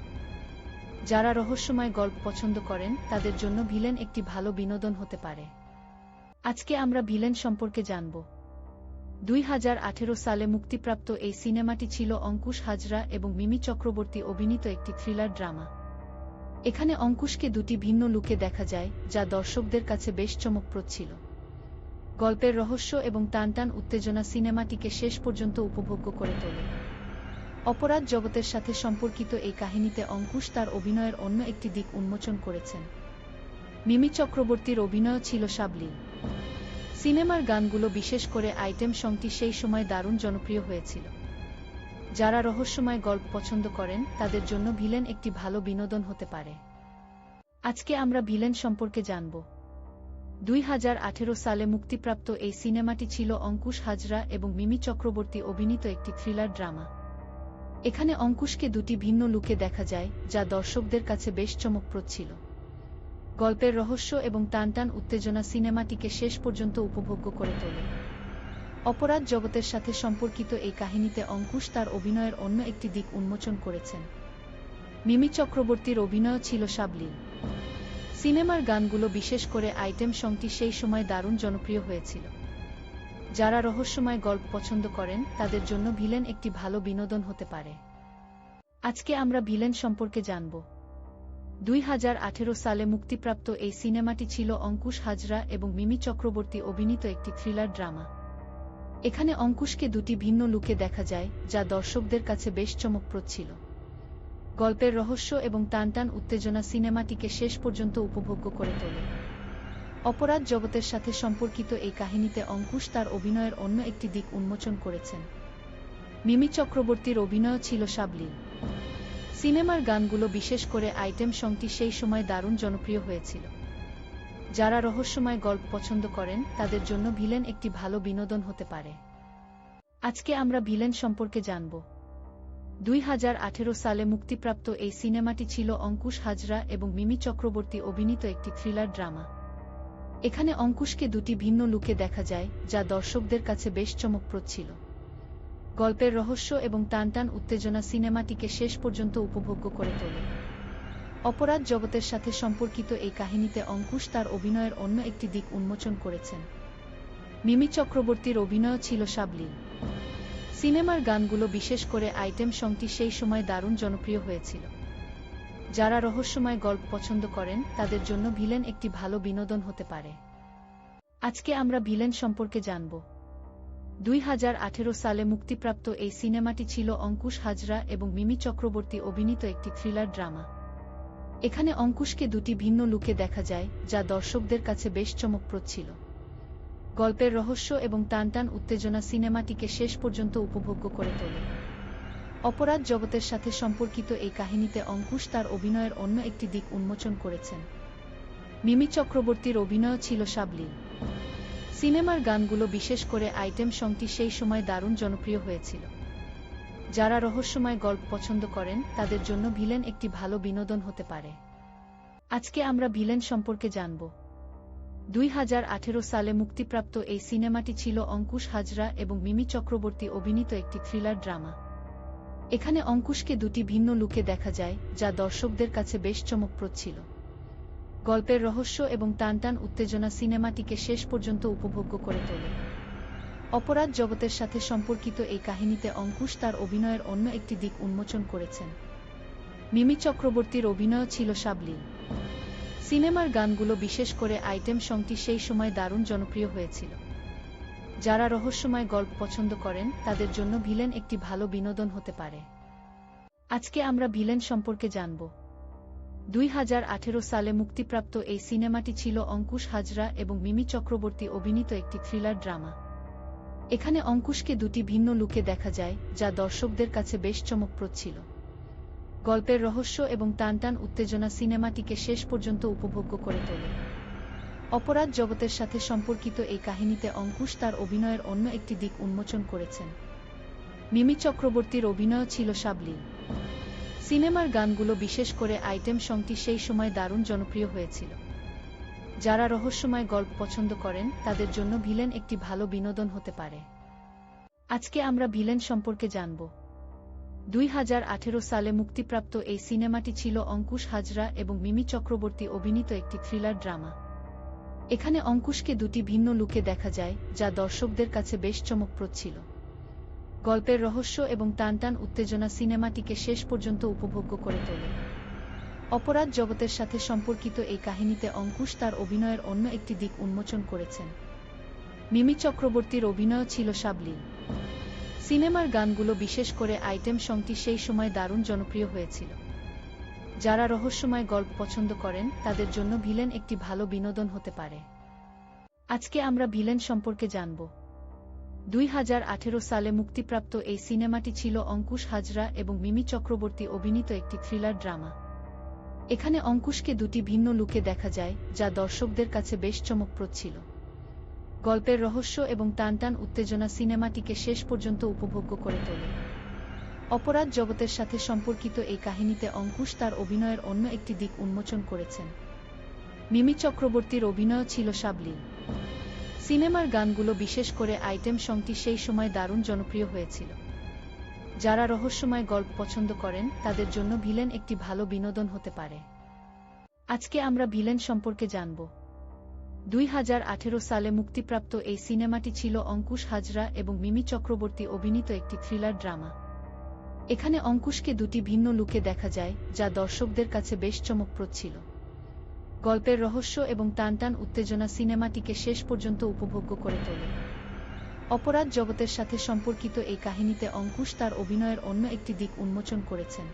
যারা রহস্যময় গল্প পছন্দ করেন তাদের জন্য ভিলেন একটি ভালো বিনোদন হতে পারে। আজকে আমরা ভিলেন সম্পর্কে জানব। 2018 সালে মুক্তিপ্রাপ্ত এই সিনেমাটি ছিল অঙ্কুশ হাজরা এবং মিমি চক্রবর্তী অভিনীত একটি থ্রিলার ড্রামা। এখানে অঙ্কুশকে দুটি ভিন্ন লুকে দেখা যায়, যা দর্শকদের কাছে বেশ চমকপ্রদ ছিল। গল্পের রহস্য এবং টানটান উত্তেজনা সিনেমাটিকে শেষ পর্যন্ত উপভোগ্য করে তোলে। অপরাধ জগতের সাথে সম্পর্কিত এই কাহিনীতে অঙ্কুশ তার অভিনয়ের অন্য একটি দিক উন্মোচন করেছেন। মিমি চক্রবর্তীর অভিনয় ছিল সাবলীল। সিনেমার গানগুলো, বিশেষ করে আইটেম সংটি, সেই সময় দারুণ জনপ্রিয় হয়েছিল। যারা রহস্যময় গল্প পছন্দ করেন তাদের জন্য ভিলেন একটি ভালো বিনোদন হতে পারে। আজকে আমরা ভিলেন সম্পর্কে জানব। 2018 সালে মুক্তিপ্রাপ্ত এই সিনেমাটি ছিল অঙ্কুশ হাজরা এবং মিমি চক্রবর্তী অভিনীত একটি থ্রিলার ড্রামা। এখানে অঙ্কুশকে দুটি ভিন্ন লুকে দেখা যায়, যা দর্শকদের কাছে বেশ চমকপ্রদ ছিল। গল্পের রহস্য এবং টানটান উত্তেজনা সিনেমাটিকে শেষ পর্যন্ত উপভোগ্য করে তোলে। অপরাধ জগতের সাথে সম্পর্কিত এই কাহিনীতে অঙ্কুশ তার অভিনয়ের অন্য একটি দিক উন্মোচন করেছেন। মিমি চক্রবর্তীর অভিনয় ছিল সাবলীল। সিনেমার গানগুলো, বিশেষ করে আইটেম সংটি, সেই সময় দারুণ জনপ্রিয় হয়েছিল। যারা রহস্যময় গল্প পছন্দ করেন তাদের জন্য ভিলেন একটি ভালো বিনোদন হতে পারে। আজকে আমরা ভিলেন সম্পর্কে জানব। 2018 সালে মুক্তিপ্রাপ্ত এই সিনেমাটি ছিল অঙ্কুশ হাজরা এবং মিমি চক্রবর্তী অভিনীত একটি থ্রিলার ড্রামা। এখানে অঙ্কুশকে দুটি ভিন্ন লুকে দেখা যায়, যা দর্শকদের কাছে বেশ চমকপ্রদ ছিল। গল্পের রহস্য এবং টানটান উত্তেজনা সিনেমাটিকে শেষ পর্যন্ত উপভোগ্য করে তোলে। অপরাধ জগতের সাথে সম্পর্কিত এই কাহিনীতে অঙ্কুশ তার অভিনয়ের অন্য একটি দিক উন্মোচন করেছেন। মিমি চক্রবর্তীর অভিনয় ছিল সাবলীল। সিনেমার গানগুলো, বিশেষ করে আইটেম সংটি, সেই সময় দারুণ জনপ্রিয় হয়েছিল। যারা রহস্যময় গল্প পছন্দ করেন তাদের জন্য ভিলেন একটি ভালো বিনোদন হতে পারে। আজকে আমরা ভিলেন সম্পর্কে জানব। 2018 সালে মুক্তিপ্রাপ্ত এই সিনেমাটি ছিল অঙ্কুশ হাজরা এবং মিমি চক্রবর্তী অভিনীত একটি থ্রিলার ড্রামা। এখানে অঙ্কুশকে দুটি ভিন্ন লুকে দেখা যায়, যা দর্শকদের কাছে বেশ চমকপ্রদ ছিল। গল্পের রহস্য এবং টানটান উত্তেজনা সিনেমাটিকে শেষ পর্যন্ত উপভোগ্য করে তোলে। অপরাধ জগতের সাথে সম্পর্কিত এই কাহিনীতে অঙ্কুশ তার অভিনয়ের অন্য একটি দিক উন্মোচন করেছেন। মিমি চক্রবর্তীর অভিনয় ছিল সাবলীল। সিনেমার গানগুলো, বিশেষ করে আইটেম সংটি, সেই সময় দারুণ জনপ্রিয় হয়েছিল। যারা রহস্যময় গল্প পছন্দ করেন তাদের জন্য ভিলেন একটি ভালো বিনোদন হতে পারে। আজকে আমরা ভিলেন সম্পর্কে জানব। 2018 সালে মুক্তিপ্রাপ্ত এই সিনেমাটি ছিল অঙ্কুশ হাজরা এবং মিমি চক্রবর্তী অভিনীত একটি থ্রিলার ড্রামা। এখানে অঙ্কুশকে দুটি ভিন্ন লুকে দেখা যায়, যা দর্শকদের কাছে বেশ চমকপ্রদ ছিল। গল্পের রহস্য এবং টানটান উত্তেজনা সিনেমাটিকে শেষ পর্যন্ত উপভোগ্য করে তোলে। অপরাধ জগতের সাথে সম্পর্কিত এই কাহিনীতে অঙ্কুশ তার অভিনয়ের অন্য একটি দিক উন্মোচন করেছেন। মিমি চক্রবর্তীর অভিনয় ছিল সাবলীল। সিনেমার গানগুলো, বিশেষ করে আইটেম সংটি, সেই সময় দারুণ জনপ্রিয় হয়েছিল। যারা রহস্যময় গল্প পছন্দ করেন তাদের জন্য ভিলেন একটি ভালো বিনোদন হতে পারে। আজকে আমরা ভিলেন সম্পর্কে জানব। 2018 সালে মুক্তিপ্রাপ্ত এই সিনেমাটি ছিল অঙ্কুশ হাজরা এবং মিমি চক্রবর্তী অভিনীত একটি থ্রিলার ড্রামা। এখানে অঙ্কুশকে দুটি ভিন্ন লুকে দেখা যায়, যা দর্শকদের কাছে বেশ চমকপ্রদ ছিল। গল্পের রহস্য এবং টানটান উত্তেজনা সিনেমাটিকে শেষ পর্যন্ত উপভোগ্য করে তোলে। অপরাধ জগতের সাথে সম্পর্কিত এই কাহিনীতে অঙ্কুশ তার অভিনয়ের অন্য একটি দিক উন্মোচন করেছেন। মিমি চক্রবর্তীর অভিনয় ছিল সাবলীল। সিনেমার গানগুলো, বিশেষ করে আইটেম সংটি, সেই সময় দারুণ জনপ্রিয় হয়েছিল। যারা রহস্যময় গল্প পছন্দ করেন তাদের জন্য ভিলেন একটি ভালো বিনোদন হতে পারে। আজকে আমরা ভিলেন সম্পর্কে জানব। 2018 সালে মুক্তিপ্রাপ্ত এই সিনেমাটি ছিল অঙ্কুশ হাজরা এবং মিমি চক্রবর্তী অভিনীত একটি থ্রিলার ড্রামা। এখানে অঙ্কুশকে দুটি ভিন্ন লুকে দেখা যায়, যা দর্শকদের কাছে বেশ চমকপ্রদ ছিল। গল্পের রহস্য এবং টানটান উত্তেজনা সিনেমাটিকে শেষ পর্যন্ত উপভোগ্য করে তোলে। অপরাধ জগতের সাথে সম্পর্কিত এই কাহিনীতে অঙ্কুশ তার অভিনয়ের অন্য একটি দিক উন্মোচন করেছেন। মিমি চক্রবর্তীর অভিনয় ছিল সাবলীল। সিনেমার গানগুলো, বিশেষ করে আইটেম সংটি, সেই সময় দারুণ জনপ্রিয় হয়েছিল। যারা রহস্যময় গল্প পছন্দ করেন তাদের জন্য ভিলেন একটি ভালো বিনোদন হতে পারে। আজকে আমরা ভিলেন সম্পর্কে জানব। 2018 সালে মুক্তিপ্রাপ্ত এই সিনেমাটি ছিল অঙ্কুশ হাজরা এবং মিমি চক্রবর্তী অভিনীত একটি থ্রিলার ড্রামা। এখানে অঙ্কুশকে দুটি ভিন্ন লুকে দেখা যায়, যা দর্শকদের কাছে বেশ চমকপ্রদ ছিল। গল্পের রহস্য এবং টানটান উত্তেজনা সিনেমাটিকে শেষ পর্যন্ত উপভোগ্য করে তোলে। অপরাধ জগতের সাথে সম্পর্কিত এই কাহিনীতে অঙ্কুশ তার অভিনয়ের অন্য একটি দিক উন্মোচন করেছেন। মিমি চক্রবর্তীর অভিনয় ছিল সাবলীল। সিনেমার গানগুলো, বিশেষ করে আইটেম সংটি, সেই সময় দারুণ জনপ্রিয় হয়েছিল। যারা রহস্যময় গল্প পছন্দ করেন তাদের জন্য ভিলেন একটি ভালো বিনোদন হতে পারে। আজকে আমরা ভিলেন সম্পর্কে জানব। 2018 সালে মুক্তিপ্রাপ্ত এই সিনেমাটি ছিল অঙ্কুশ হাজরা এবং মিমি চক্রবর্তী অভিনীত একটি থ্রিলার ড্রামা। এখানে অঙ্কুশকে দুটি ভিন্ন লুকে দেখা যায়, যা দর্শকদের কাছে বেশ চমকপ্রদ ছিল। গল্পের রহস্য এবং টানটান উত্তেজনা সিনেমাটিকে শেষ পর্যন্ত উপভোগ্য করে তোলে। অপরাধ জগতের সাথে সম্পর্কিত এই কাহিনীতে অঙ্কুশ তার অভিনয়ের অন্য একটি দিক উন্মোচন করেছেন। মিমি চক্রবর্তীর অভিনয় ছিল সাবলীল। সিনেমার গানগুলো বিশেষ করে আইটেম সংটি সেই সময় দারুণ জনপ্রিয় হয়েছিল। যারা রহস্যময় গল্প পছন্দ করেন তাদের জন্য ভিলেন একটি ভালো বিনোদন হতে পারে। আজকে আমরা ভিলেন সম্পর্কে জানব। 2018 সালে মুক্তিপ্রাপ্ত এই সিনেমাটি ছিল অঙ্কুশ হাজরা এবং মিমি চক্রবর্তী অভিনীত একটি থ্রিলার ড্রামা। এখানে অঙ্কুশকে দুটি ভিন্ন লুকে দেখা যায়, যা দর্শকদের কাছে বেশ চমকপ্রদ ছিল। গল্পের রহস্য এবং টানটান উত্তেজনা সিনেমাটিকে শেষ পর্যন্ত উপভোগ্য করে তোলে। অপরাধ জগতের সাথে সম্পর্কিত এই কাহিনীতে অঙ্কুশ তার অভিনয়ের অন্য একটি দিক উন্মোচন করেছেন।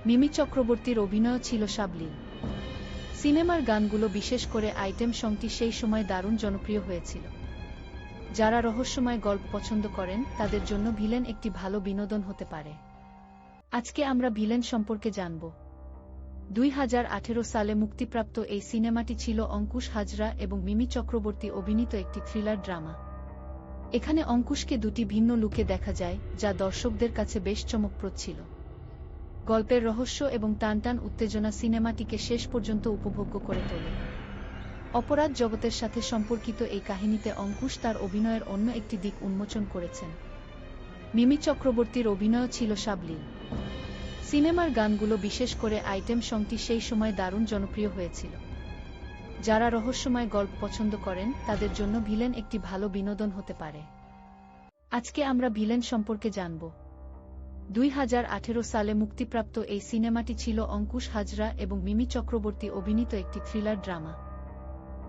মিমি চক্রবর্তীর অভিনয় ছিল সাবলীল। সিনেমার গানগুলো বিশেষ করে আইটেম সংটি সেই সময় দারুণ জনপ্রিয় হয়েছিল। যারা রহস্যময় গল্প পছন্দ করেন তাদের জন্য ভিলেন একটি ভালো বিনোদন হতে পারে। আজকে আমরা ভিলেন সম্পর্কে জানব। 2018 সালে মুক্তিপ্রাপ্ত এই সিনেমাটি ছিল অঙ্কুশ হাজরা এবং মিমি চক্রবর্তী অভিনীত একটি থ্রিলার ড্রামা। এখানে অঙ্কুশকে দুটি ভিন্ন লুকে দেখা যায়, যা দর্শকদের কাছে বেশ চমকপ্রদ ছিল। গল্পের রহস্য এবং টানটান উত্তেজনা সিনেমাটিকে শেষ পর্যন্ত উপভোগ্য করে তোলে। অপরাধ জগতের সাথে সম্পর্কিত এই কাহিনীতে অঙ্কুশ তার অভিনয়ের অন্য একটি দিক উন্মোচন করেছেন। মিমি চক্রবর্তীর অভিনয় ছিল সাবলীল। সিনেমার গানগুলো বিশেষ করে আইটেম সংটি সেই সময় দারুণ জনপ্রিয় হয়েছিল। যারা রহস্যময় গল্প পছন্দ করেন তাদের জন্য ভিলেন একটি ভালো বিনোদন হতে পারে। আজকে আমরা ভিলেন সম্পর্কে জানব। 2018 সালে মুক্তিপ্রাপ্ত এই সিনেমাটি ছিল অঙ্কুশ হাজরা এবং মিমি চক্রবর্তী অভিনীত একটি থ্রিলার ড্রামা।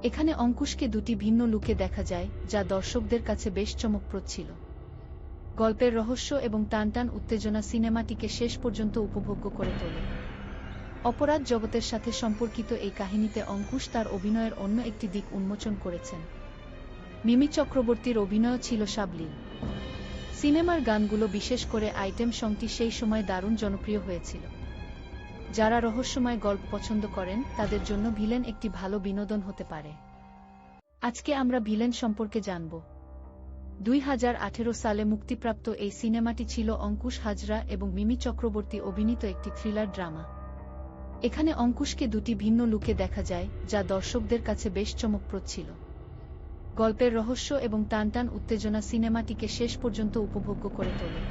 এখানে অঙ্কুশকে দুটি ভিন্ন লুকে দেখা যায়, যা দর্শকদের কাছে বেশ চমকপ্রদ ছিল। গল্পের রহস্য এবং টানটান উত্তেজনা সিনেমাটিকে শেষ পর্যন্ত উপভোগ্য করে তোলে। অপরাধ জগতের সাথে সম্পর্কিত এই কাহিনীতে অঙ্কুশ তার অভিনয়ের অন্য একটি দিক উন্মোচন করেছেন। মিমি চক্রবর্তীর অভিনয় ছিল সাবলীল। সিনেমার গানগুলো বিশেষ করে আইটেম সংটি সেই সময় দারুণ জনপ্রিয় হয়েছিল। যারা রহস্যময় গল্প পছন্দ করেন তাদের জন্য ভিলেন একটি ভালো বিনোদন হতে পারে। আজকে আমরা ভিলেন সম্পর্কে জানব। 2018 সালে মুক্তিপ্রাপ্ত এই সিনেমাটি ছিল অঙ্কুশ হাজরা এবং মিমি চক্রবর্তী অভিনীত একটি থ্রিলার ড্রামা। এখানে অঙ্কুশকে দুটি ভিন্ন লুকে দেখা যায়, যা দর্শকদের কাছে বেশ চমকপ্রদ ছিল। গল্পের রহস্য এবং টানটান উত্তেজনা সিনেমাটিকে শেষ পর্যন্ত উপভোগ্য করে তোলে।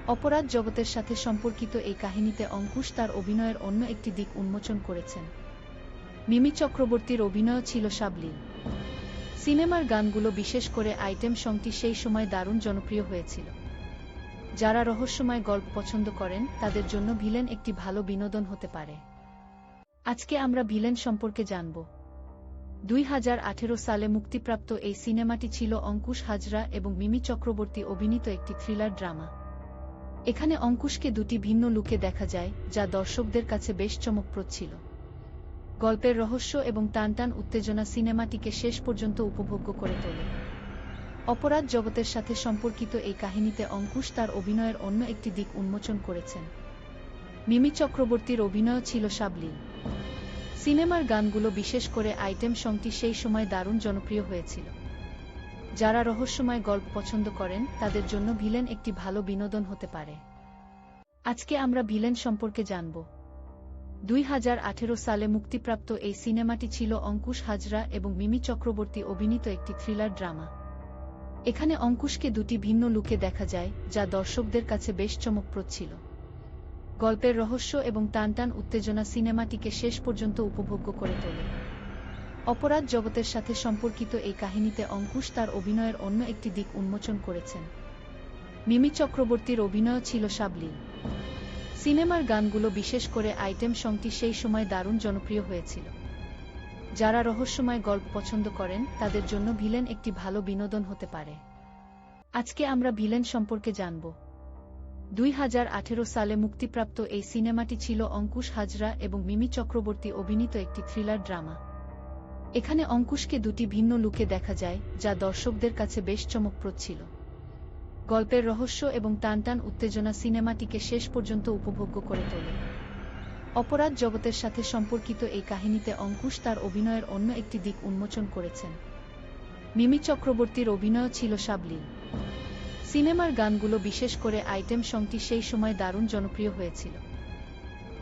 অপরাধ জগতের সাথে সম্পর্কিত এই কাহিনীতে অঙ্কুশ তার অভিনয়ের অন্য একটি দিক উন্মোচন করেছেন। মিমি চক্রবর্তীর অভিনয় ছিল সাবলীল। সিনেমার গানগুলো বিশেষ করে আইটেম সংটি সেই সময় দারুণ জনপ্রিয় হয়েছিল। যারা রহস্যময় গল্প পছন্দ করেন তাদের জন্য ভিলেন একটি ভালো বিনোদন হতে পারে। আজকে আমরা ভিলেন সম্পর্কে জানব। 2018 সালে মুক্তিপ্রাপ্ত এই সিনেমাটি ছিল অঙ্কুশ হাজরা এবং মিমি চক্রবর্তী অভিনীত একটি থ্রিলার ড্রামা। এখানে অঙ্কুশকে দুটি ভিন্ন লুকে দেখা যায়, যা দর্শকদের কাছে বেশ চমকপ্রদ ছিল। গল্পের রহস্য এবং টানটান উত্তেজনা সিনেমাটিকে শেষ পর্যন্ত উপভোগ্য করে তোলে। অপরাধ জগতের সাথে সম্পর্কিত এই কাহিনীতে অঙ্কুশ তার অভিনয়ের অন্য একটি দিক উন্মোচন করেছেন। মিমি চক্রবর্তীর অভিনয় ছিল সাবলীল। সিনেমার গানগুলো বিশেষ করে আইটেম সংটি সেই সময় দারুণ জনপ্রিয় হয়েছিল। যারা রহস্যময় গল্প পছন্দ করেন তাদের জন্য ভিলেন একটি ভালো বিনোদন হতে পারে। আজকে আমরা ভিলেন সম্পর্কে জানব। 2018 সালে মুক্তিপ্রাপ্ত এই সিনেমাটি ছিল অঙ্কুশ হাজরা এবং মিমি চক্রবর্তী অভিনীত একটি থ্রিলার ড্রামা। এখানে অঙ্কুশকে দুটি ভিন্ন লুকে দেখা যায়, যা দর্শকদের কাছে বেশ চমকপ্রদ ছিল। গল্পের রহস্য এবং টানটান উত্তেজনা সিনেমাটিকে শেষ পর্যন্ত উপভোগ্য করে তোলে। অপরাধ জগতের সাথে সম্পর্কিত এই কাহিনীতে অঙ্কুশ তার অভিনয়ের অন্য একটি দিক উন্মোচন করেছেন। মিমি চক্রবর্তীর অভিনয় ছিল সাবলীল। সিনেমার গানগুলো বিশেষ করে আইটেম সংটি সেই সময় দারুণ জনপ্রিয় হয়েছিল। যারা রহস্যময় গল্প পছন্দ করেন তাদের জন্য ভিলেন একটি ভালো বিনোদন হতে পারে। আজকে আমরা ভিলেন সম্পর্কে জানব। 2018 সালে মুক্তিপ্রাপ্ত এই সিনেমাটি ছিল অঙ্কুশ হাজরা এবং মিমি চক্রবর্তী অভিনীত একটি থ্রিলার ড্রামা। এখানে অঙ্কুশকে দুটি ভিন্ন লুকে দেখা যায়, যা দর্শকদের কাছে বেশ চমকপ্রদ ছিল। গল্পের রহস্য এবং টানটান উত্তেজনা সিনেমাটিকে শেষ পর্যন্ত উপভোগ্য করে তোলে। অপরাধ জগতের সাথে সম্পর্কিত এই কাহিনীতে অঙ্কুশ তার অভিনয়ের অন্য একটি দিক উন্মোচন করেছেন। মিমি চক্রবর্তীর অভিনয় ছিল সাবলীল। সিনেমার গানগুলো বিশেষ করে আইটেম সংটি সেই সময় দারুণ জনপ্রিয় হয়েছিল।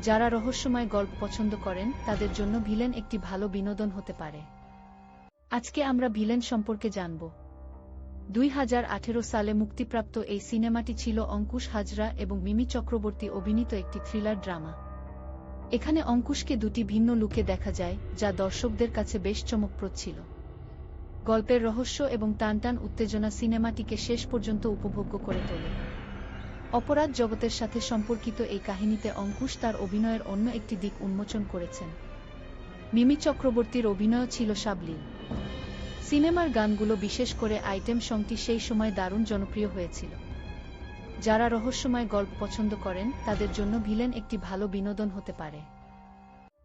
যারা রহস্যময় গল্প পছন্দ করেন তাদের জন্য ভিলেন একটি ভালো বিনোদন হতে পারে। আজকে আমরা ভিলেন সম্পর্কে জানব। 2018 সালে মুক্তিপ্রাপ্ত এই সিনেমাটি ছিল অঙ্কুশ হাজরা এবং মিমি চক্রবর্তী অভিনীত একটি থ্রিলার ড্রামা। এখানে অঙ্কুশকে দুটি ভিন্ন লুকে দেখা যায়, যা দর্শকদের কাছে বেশ চমকপ্রদ ছিল। গল্পের রহস্য এবং টানটান উত্তেজনা সিনেমাটিকে শেষ পর্যন্ত উপভোগ্য করে তোলে। অপরাধ জগতের সাথে সম্পর্কিত এই কাহিনীতে অঙ্কুশ তার অভিনয়ের অন্য একটি দিক উন্মোচন করেছেন। মিমি চক্রবর্তীর অভিনয় ছিল সাবলীল। সিনেমার গানগুলো, বিশেষ করে আইটেম সংটি, সেই সময় দারুণ জনপ্রিয় হয়েছিল। যারা রহস্যময় গল্প পছন্দ করেন তাদের জন্য ভিলেন একটি ভালো বিনোদন হতে পারে।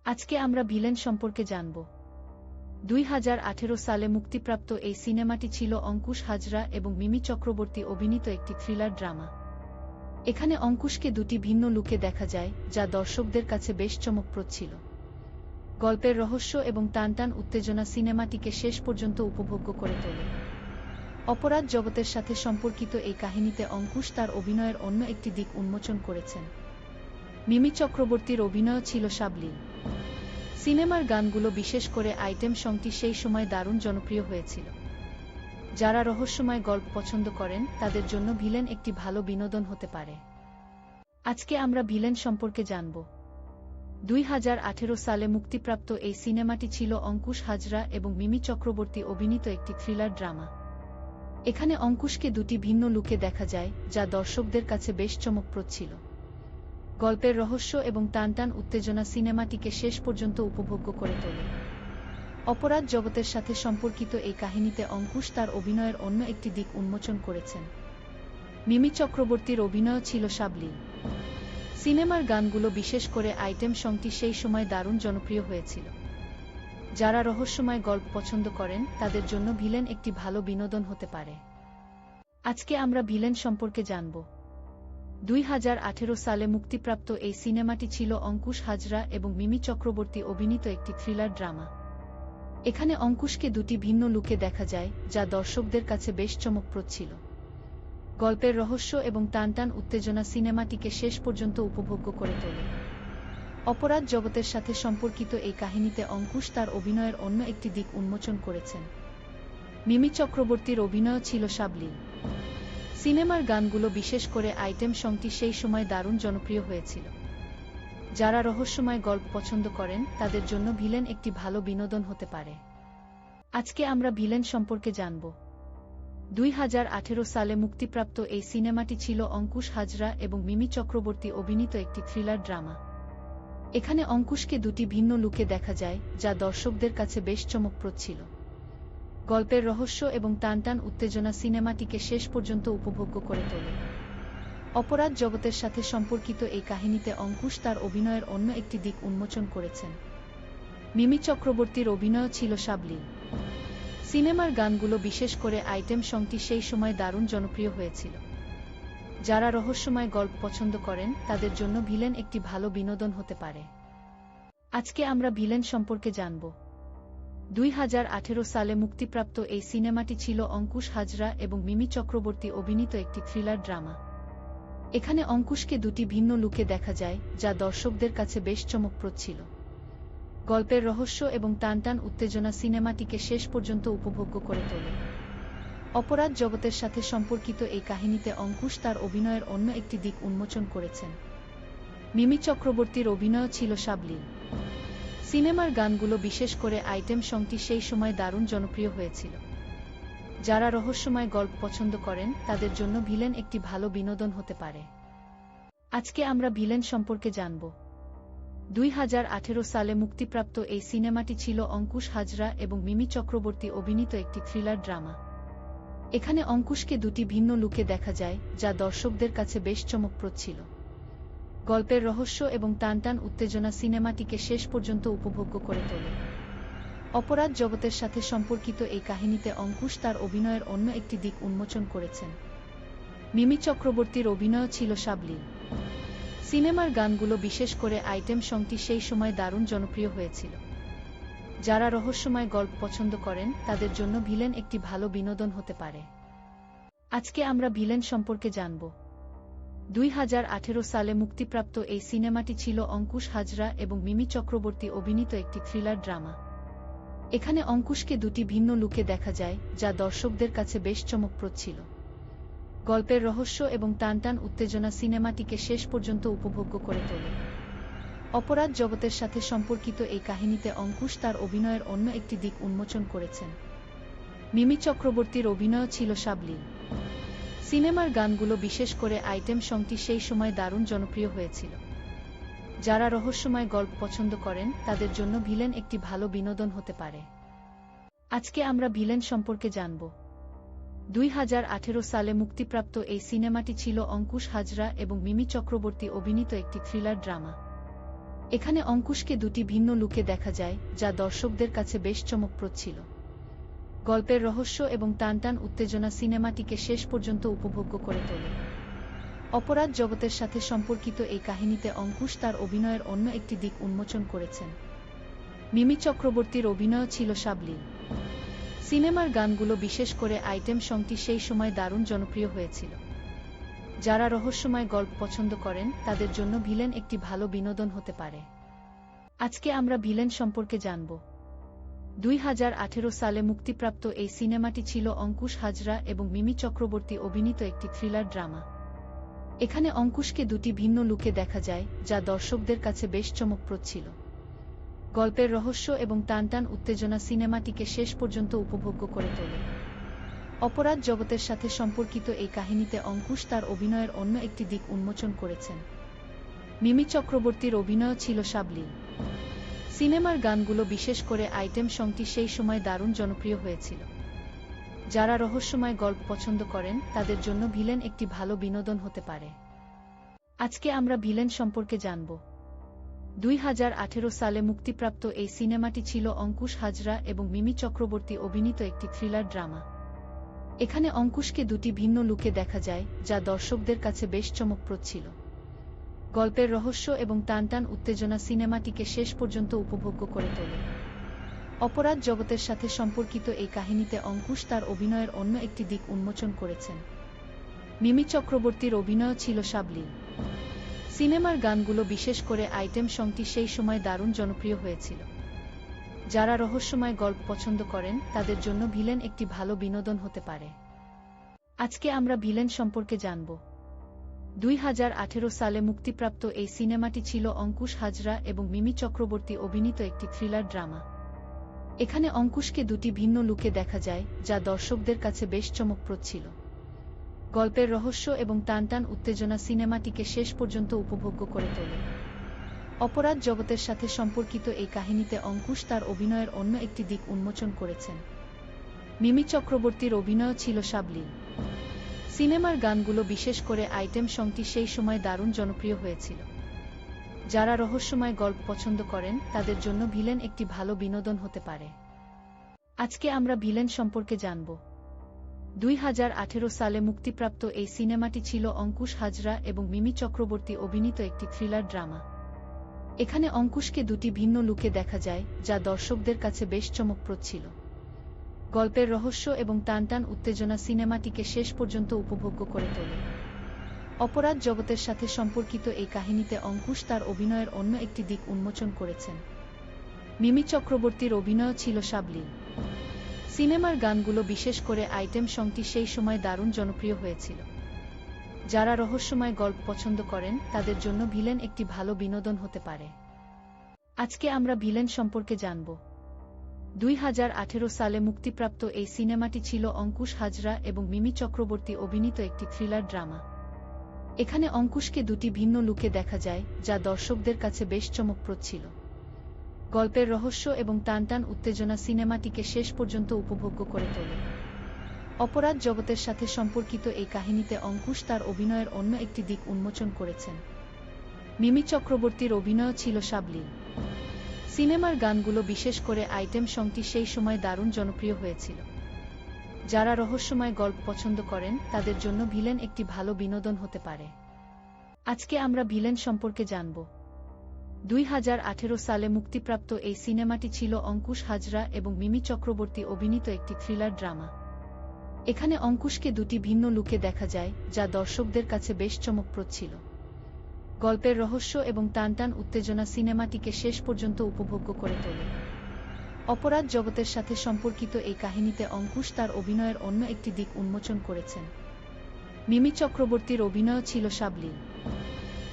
আজকে আমরা ভিলেন সম্পর্কে জানব। 2018 সালে মুক্তিপ্রাপ্ত এই সিনেমাটি ছিল অঙ্কুশ হাজরা এবং মিমি চক্রবর্তী অভিনীত একটি থ্রিলার ড্রামা। এখানে অঙ্কুশকে দুটি ভিন্ন লুকে দেখা যায়, যা দর্শকদের কাছে বেশ চমকপ্রদ ছিল। গল্পের রহস্য এবং টানটান উত্তেজনা সিনেমাটিকে শেষ পর্যন্ত উপভোগ্য করে তোলে। অপরাধ জগতের সাথে সম্পর্কিত এই কাহিনীতে অঙ্কুশ তার অভিনয়ের অন্য একটি দিক উন্মোচন করেছেন। মিমি চক্রবর্তীর অভিনয় ছিল সাবলীল। সিনেমার গানগুলো, বিশেষ করে আইটেম সংটি, সেই সময় দারুণ জনপ্রিয় হয়েছিল। যারা রহস্যময় গল্প পছন্দ করেন তাদের জন্য ভিলেন একটি ভালো বিনোদন হতে পারে। আজকে আমরা ভিলেন সম্পর্কে জানব। 2018 সালে মুক্তিপ্রাপ্ত এই সিনেমাটি ছিল অঙ্কুশ হাজরা এবং মিমি চক্রবর্তী অভিনীত একটি থ্রিলার ড্রামা। এখানে অঙ্কুশকে দুটি ভিন্ন লুকে দেখা যায়, যা দর্শকদের কাছে বেশ চমকপ্রদ ছিল। গল্পের রহস্য এবং টানটান উত্তেজনা সিনেমাটিকে শেষ পর্যন্ত উপভোগ্য করে তোলে। অপরাধ জগতের সাথে সম্পর্কিত এই কাহিনীতে অঙ্কুশ তার অভিনয়ের অন্য একটি দিক উন্মোচন করেছেন। মিমি চক্রবর্তীর অভিনয় ছিল সাবলীল। সিনেমার গানগুলো, বিশেষ করে আইটেম সংটি, সেই সময় দারুণ জনপ্রিয় হয়েছিল। যারা রহস্যময় গল্প পছন্দ করেন তাদের জন্য ভিলেন একটি ভালো বিনোদন হতে পারে। আজকে আমরা ভিলেন সম্পর্কে জানব। 2018 সালে মুক্তিপ্রাপ্ত এই সিনেমাটি ছিল অঙ্কুশ হাজরা এবং মিমি চক্রবর্তী অভিনীত একটি থ্রিলার ড্রামা। এখানে অঙ্কুশকে দুটি ভিন্ন লুকে দেখা যায়, যা দর্শকদের কাছে বেশ চমকপ্রদ ছিল। গল্পের রহস্য এবং টানটান উত্তেজনা সিনেমাটিকে শেষ পর্যন্ত উপভোগ্য করে তোলে। অপরাধ জগতের সাথে সম্পর্কিত এই কাহিনীতে অঙ্কুশ তার অভিনয়ের অন্য একটি দিক উন্মোচন করেছেন। মিমি চক্রবর্তীর অভিনয় ছিল সাবলীল। সিনেমার গানগুলো, বিশেষ করে আইটেম সংটি, সেই সময় দারুণ জনপ্রিয় হয়েছিল। যারা রহস্যময় গল্প পছন্দ করেন তাদের জন্য ভিলেন একটি ভালো বিনোদন হতে পারে। আজকে আমরা ভিলেন সম্পর্কে জানব। 2018 সালে মুক্তিপ্রাপ্ত এই সিনেমাটি ছিল অঙ্কুশ হাজরা এবং মিমি চক্রবর্তী অভিনীত একটি থ্রিলার ড্রামা। এখানে অঙ্কুশকে দুটি ভিন্ন লুকে দেখা যায়, যা দর্শকদের কাছে বেশ চমকপ্রদ ছিল। গল্পের রহস্য এবং টানটান উত্তেজনা সিনেমাটিকে শেষ পর্যন্ত উপভোগ্য করে তোলে। অপরাধ জগতের সাথে সম্পর্কিত এই কাহিনীতে অঙ্কুশ তার অভিনয়ের অন্য একটি দিক উন্মোচন করেছেন। মিমি চক্রবর্তীর অভিনয় ছিল সাবলীল। সিনেমার গানগুলো, বিশেষ করে আইটেম সংটি, সেই সময় দারুণ জনপ্রিয় হয়েছিল। যারা রহস্যময় গল্প পছন্দ করেন তাদের জন্য ভিলেন একটি ভালো বিনোদন হতে পারে। আজকে আমরা ভিলেন সম্পর্কে জানব। 2018 সালে মুক্তিপ্রাপ্ত এই সিনেমাটি ছিল অঙ্কুশ হাজরা এবং মিমি চক্রবর্তী অভিনীত একটি থ্রিলার ড্রামা। এখানে অঙ্কুশকে দুটি ভিন্ন লুকে দেখা যায়, যা দর্শকদের কাছে বেশ চমকপ্রদ ছিল। গল্পের রহস্য এবং টানটান উত্তেজনা সিনেমাটিকে শেষ পর্যন্ত উপভোগ্য করে তোলে। অপরাধ জগতের সাথে সম্পর্কিত এই কাহিনীতে অঙ্কুশ তার অভিনয়ের অন্য একটি দিক উন্মোচন করেছেন। মিমি চক্রবর্তীর অভিনয় ছিল সাবলীল। সিনেমার গানগুলো, বিশেষ করে আইটেম সংটি, সেই সময় দারুণ জনপ্রিয় হয়েছিল। যারা রহস্যময় গল্প পছন্দ করেন তাদের জন্য ভিলেন একটি ভালো বিনোদন হতে পারে। আজকে আমরা ভিলেন সম্পর্কে জানব। 2018 সালে মুক্তিপ্রাপ্ত এই সিনেমাটি ছিল অঙ্কুশ হাজরা এবং মিমি চক্রবর্তী অভিনীত একটি থ্রিলার ড্রামা। এখানে অঙ্কুশকে দুটি ভিন্ন লুকে দেখা যায়, যা দর্শকদের কাছে বেশ চমকপ্রদ ছিল। গল্পের রহস্য এবং টানটান উত্তেজনা সিনেমাটিকে শেষ পর্যন্ত উপভোগ্য করে তোলে। অপরাধ জগতের সাথে সম্পর্কিত এই কাহিনীতে অঙ্কুশ তার অভিনয়ের অন্য একটি দিক উন্মোচন করেছেন। মিমি চক্রবর্তীর অভিনয় ছিল সাবলীল। সিনেমার গানগুলো, বিশেষ করে আইটেম সংটি, সেই সময় দারুণ জনপ্রিয় হয়েছিল। যারা রহস্যময় গল্প পছন্দ করেন তাদের জন্য ভিলেন একটি ভালো বিনোদন হতে পারে। আজকে আমরা ভিলেন সম্পর্কে জানব। 2018 সালে মুক্তিপ্রাপ্ত এই সিনেমাটি ছিল অঙ্কুশ হাজরা এবং মিমি চক্রবর্তী অভিনীত একটি থ্রিলার ড্রামা। এখানে অঙ্কুশকে দুটি ভিন্ন লুকে দেখা যায়, যা দর্শকদের কাছে বেশ চমকপ্রদ ছিল। গল্পের রহস্য এবং টানটান উত্তেজনা সিনেমাটিকে শেষ পর্যন্ত উপভোগ্য করে তোলে। অপরাধ জগতের সাথে সম্পর্কিত এই কাহিনীতে অঙ্কুশ তার অভিনয়ের অন্য একটি দিক উন্মোচন করেছেন। মিমি চক্রবর্তীর অভিনয় ছিল সাবলীল। সিনেমার গানগুলো, বিশেষ করে আইটেম সংটি, সেই সময় দারুণ জনপ্রিয় হয়েছিল। যারা রহস্যময় গল্প পছন্দ করেন তাদের জন্য ভিলেন একটি ভালো বিনোদন হতে পারে। আজকে আমরা ভিলেন সম্পর্কে জানব। 2018 সালে মুক্তিপ্রাপ্ত এই সিনেমাটি ছিল অঙ্কুশ হাজরা এবং মিমি চক্রবর্তী অভিনীত একটি থ্রিলার ড্রামা। এখানে অঙ্কুশকে দুটি ভিন্ন লুকে দেখা যায়, যা দর্শকদের কাছে বেশ চমকপ্রদ ছিল। গল্পের রহস্য এবং টানটান উত্তেজনা সিনেমাটিকে শেষ পর্যন্ত উপভোগ্য করে তোলে। অপরাধ জগতের সাথে সম্পর্কিত এই কাহিনীতে অঙ্কুশ তার অভিনয়ের অন্য একটি দিক উন্মোচন করেছেন। মিমি চক্রবর্তীর অভিনয় ছিল সাবলীল। সিনেমার গানগুলো, বিশেষ করে আইটেম সংটি, সেই সময় দারুণ জনপ্রিয় হয়েছিল। যারা রহস্যময় গল্প পছন্দ করেন তাদের জন্য ভিলেন একটি ভালো বিনোদন হতে পারে। আজকে আমরা ভিলেন সম্পর্কে জানব। 2018 সালে মুক্তিপ্রাপ্ত এই সিনেমাটি ছিল অঙ্কুশ হাজরা এবং মিমি চক্রবর্তী অভিনীত একটি থ্রিলার ড্রামা। এখানে অঙ্কুশকে দুটি ভিন্ন লুকে দেখা যায়, যা দর্শকদের কাছে বেশ চমকপ্রদ ছিল। গল্পের রহস্য এবং টানটান উত্তেজনা সিনেমাটিকে শেষ পর্যন্ত উপভোগ্য করে তোলে। অপরাধ জগতের সাথে সম্পর্কিত এই কাহিনীতে অঙ্কুশ তার অভিনয়ের অন্য একটি দিক উন্মোচন করেছেন। মিমি চক্রবর্তীর অভিনয় ছিল সাবলীল। সিনেমার গানগুলো, বিশেষ করে আইটেম সংটি, সেই সময় দারুণ জনপ্রিয় হয়েছিল। যারা রহস্যময় গল্প পছন্দ করেন তাদের জন্য ভিলেন একটি ভালো বিনোদন হতে পারে। আজকে আমরা ভিলেন সম্পর্কে জানব। 2018 সালে মুক্তিপ্রাপ্ত এই সিনেমাটি ছিল অঙ্কুশ হাজরা এবং মিমি চক্রবর্তী অভিনীত একটি থ্রিলার ড্রামা। এখানে অঙ্কুশকে দুটি ভিন্ন লুকে দেখা যায়, যা দর্শকদের কাছে বেশ চমকপ্রদ ছিল। গল্পের রহস্য এবং টানটান উত্তেজনা সিনেমাটিকে শেষ পর্যন্ত উপভোগ্য করে তোলে। অপরাধ জগতের সাথে সম্পর্কিত এই কাহিনীতে অঙ্কুশ তার অভিনয়ের অন্য একটি দিক উন্মোচন করেছেন। মিমি চক্রবর্তীর অভিনয় ছিল সাবলীল। সিনেমার গানগুলো, বিশেষ করে আইটেম সংটি, সেই সময় দারুণ জনপ্রিয় হয়েছিল। যারা রহস্যময় গল্প পছন্দ করেন তাদের জন্য ভিলেন একটি ভালো বিনোদন হতে পারে। আজকে আমরা ভিলেন সম্পর্কে জানব। 2018 সালে মুক্তিপ্রাপ্ত এই সিনেমাটি ছিল অঙ্কুশ হাজরা এবং মিমি চক্রবর্তী অভিনীত একটি থ্রিলার ড্রামা। এখানে অঙ্কুশকে দুটি ভিন্ন লুকে দেখা যায়, যা দর্শকদের কাছে বেশ চমকপ্রদ ছিল। গল্পের রহস্য এবং টানটান উত্তেজনা সিনেমাটিকে শেষ পর্যন্ত উপভোগ্য করে তোলে। অপরাধ জগতের সাথে সম্পর্কিত এই কাহিনীতে অঙ্কুশ তার অভিনয়ের অন্য একটি দিক উন্মোচন করেছেন। মিমি চক্রবর্তীর অভিনয় ছিল সাবলীল। সিনেমার গানগুলো, বিশেষ করে আইটেম সংটি, সেই সময় দারুণ জনপ্রিয় হয়েছিল। যারা রহস্যময় গল্প পছন্দ করেন তাদের জন্য ভিলেন একটি ভালো বিনোদন হতে পারে। আজকে আমরা ভিলেন সম্পর্কে জানব। 2018 সালে মুক্তিপ্রাপ্ত এই সিনেমাটি ছিল অঙ্কুশ হাজরা এবং মিমি চক্রবর্তী অভিনীত একটি থ্রিলার ড্রামা। এখানে অঙ্কুশকে দুটি ভিন্ন লুকে দেখা যায়, যা দর্শকদের কাছে বেশ চমকপ্রদ ছিল। গল্পের রহস্য এবং টানটান উত্তেজনা সিনেমাটিকে শেষ পর্যন্ত উপভোগ্য করে তোলে। অপরাধ জগতের সাথে সম্পর্কিত এই কাহিনীতে অঙ্কুশ তার অভিনয়ের অন্য একটি দিক উন্মোচন করেছেন। মিমি চক্রবর্তীর অভিনয় ছিল সাবলীল। সিনেমার গানগুলো, বিশেষ করে আইটেম সংটি, সেই সময় দারুণ জনপ্রিয় হয়েছিল। যারা রহস্যময় গল্প পছন্দ করেন তাদের জন্য ভিলেন একটি ভালো বিনোদন হতে পারে। আজকে আমরা ভিলেন সম্পর্কে জানব। 2018 সালে মুক্তিপ্রাপ্ত এই সিনেমাটি ছিল অঙ্কুশ হাজরা এবং মিমি চক্রবর্তী অভিনীত একটি থ্রিলার ড্রামা। এখানে অঙ্কুশকে দুটি ভিন্ন লুকে দেখা যায়, যা দর্শকদের কাছে বেশ চমকপ্রদ ছিল। গল্পের রহস্য এবং টানটান উত্তেজনা সিনেমাটিকে শেষ পর্যন্ত উপভোগ্য করে তোলে। অপরাধ জগতের সাথে সম্পর্কিত এই কাহিনীতে অঙ্কুশ তার অভিনয়ের অন্য একটি দিক উন্মোচন করেছেন। মিমি চক্রবর্তীর অভিনয় ছিল সাবলীল। সিনেমার গানগুলো, বিশেষ করে আইটেম সংটি, সেই সময় দারুণ জনপ্রিয় হয়েছিল। যারা রহস্যময় গল্প পছন্দ করেন তাদের জন্য ভিলেন একটি ভালো বিনোদন হতে পারে। আজকে আমরা ভিলেন সম্পর্কে জানব। 2018 সালে মুক্তিপ্রাপ্ত এই সিনেমাটি ছিল অঙ্কুশ হাজরা এবং মিমি চক্রবর্তী অভিনীত একটি থ্রিলার ড্রামা। এখানে অঙ্কুশকে দুটি ভিন্ন লুকে দেখা যায়, যা দর্শকদের কাছে বেশ চমকপ্রদ ছিল। গল্পের রহস্য এবং টানটান উত্তেজনা সিনেমাটিকে শেষ পর্যন্ত উপভোগ্য করে তোলে। অপরাধ জগতের সাথে সম্পর্কিত এই কাহিনীতে অঙ্কুশ তার অভিনয়ের অন্য একটি দিক উন্মোচন করেছেন। মিমি চক্রবর্তীর অভিনয় ছিল সাবলীল।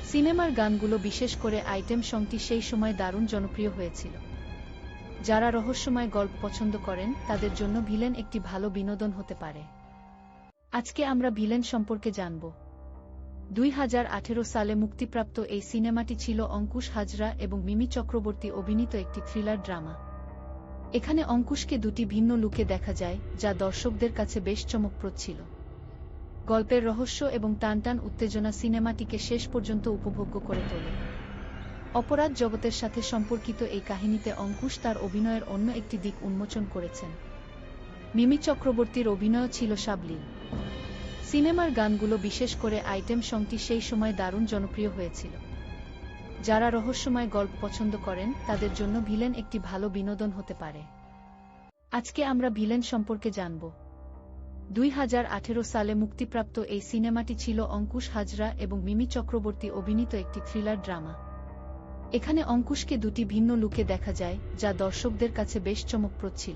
সিনেমার গানগুলো, বিশেষ করে আইটেম সংটি, সেই সময় দারুণ জনপ্রিয় হয়েছিল। যারা রহস্যময় গল্প পছন্দ করেন তাদের জন্য ভিলেন একটি ভালো বিনোদন হতে পারে। আজকে আমরা ভিলেন সম্পর্কে জানব। 2018 সালে মুক্তিপ্রাপ্ত এই সিনেমাটি ছিল অঙ্কুশ হাজরা এবং মিমি চক্রবর্তী অভিনীত একটি থ্রিলার ড্রামা। এখানে অঙ্কুশকে দুটি ভিন্ন লুকে দেখা যায়, যা দর্শকদের কাছে বেশ চমকপ্রদ ছিল। গল্পের রহস্য এবং টানটান উত্তেজনা সিনেমাটিকে শেষ পর্যন্ত উপভোগ্য করে তোলে। অপরাধ জগতের সাথে সম্পর্কিত এই কাহিনীতে অঙ্কুশ তার অভিনয়ের অন্য একটি দিক উন্মোচন করেছেন। মিমি চক্রবর্তীর অভিনয় ছিল সাবলীল। সিনেমার গানগুলো, বিশেষ করে আইটেম সংটি, সেই সময় দারুণ জনপ্রিয় হয়েছিল। যারা রহস্যময় গল্প পছন্দ করেন তাদের জন্য ভিলেন একটি ভালো বিনোদন হতে পারে। আজকে আমরা ভিলেন সম্পর্কে জানব। 2018 সালে মুক্তিপ্রাপ্ত এই সিনেমাটি ছিল অঙ্কুশ হাজরা এবং মিমি চক্রবর্তী অভিনীত একটি থ্রিলার ড্রামা। এখানে অঙ্কুশকে দুটি ভিন্ন লুকে দেখা যায়, যা দর্শকদের কাছে বেশ চমকপ্রদ ছিল।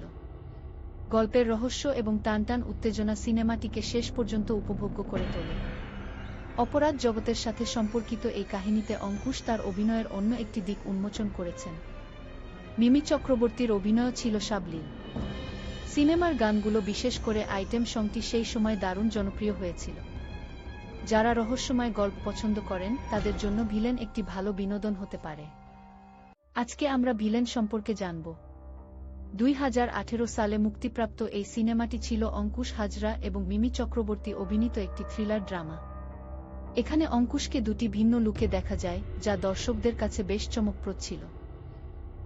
গল্পের রহস্য এবং টানটান উত্তেজনা সিনেমাটিকে শেষ পর্যন্ত উপভোগ্য করে তোলে। অপরাধ জগতের সাথে সম্পর্কিত এই কাহিনীতে অঙ্কুশ তার অভিনয়ের অন্য একটি দিক উন্মোচন করেছেন। মিমি চক্রবর্তীর অভিনয় ছিল সাবলীল। সিনেমার গানগুলো, বিশেষ করে আইটেম সংটি, সেই সময় দারুণ জনপ্রিয় হয়েছিল। যারা রহস্যময় গল্প পছন্দ করেন তাদের জন্য ভিলেন একটি ভালো বিনোদন হতে পারে। আজকে আমরা ভিলেন সম্পর্কে জানব। 2018 সালে মুক্তিপ্রাপ্ত এই সিনেমাটি ছিল অঙ্কুশ হাজরা এবং মিমি চক্রবর্তী অভিনীত একটি থ্রিলার ড্রামা। এখানে অঙ্কুশকে দুটি ভিন্ন লুকে দেখা যায়, যা দর্শকদের কাছে বেশ চমকপ্রদ ছিল।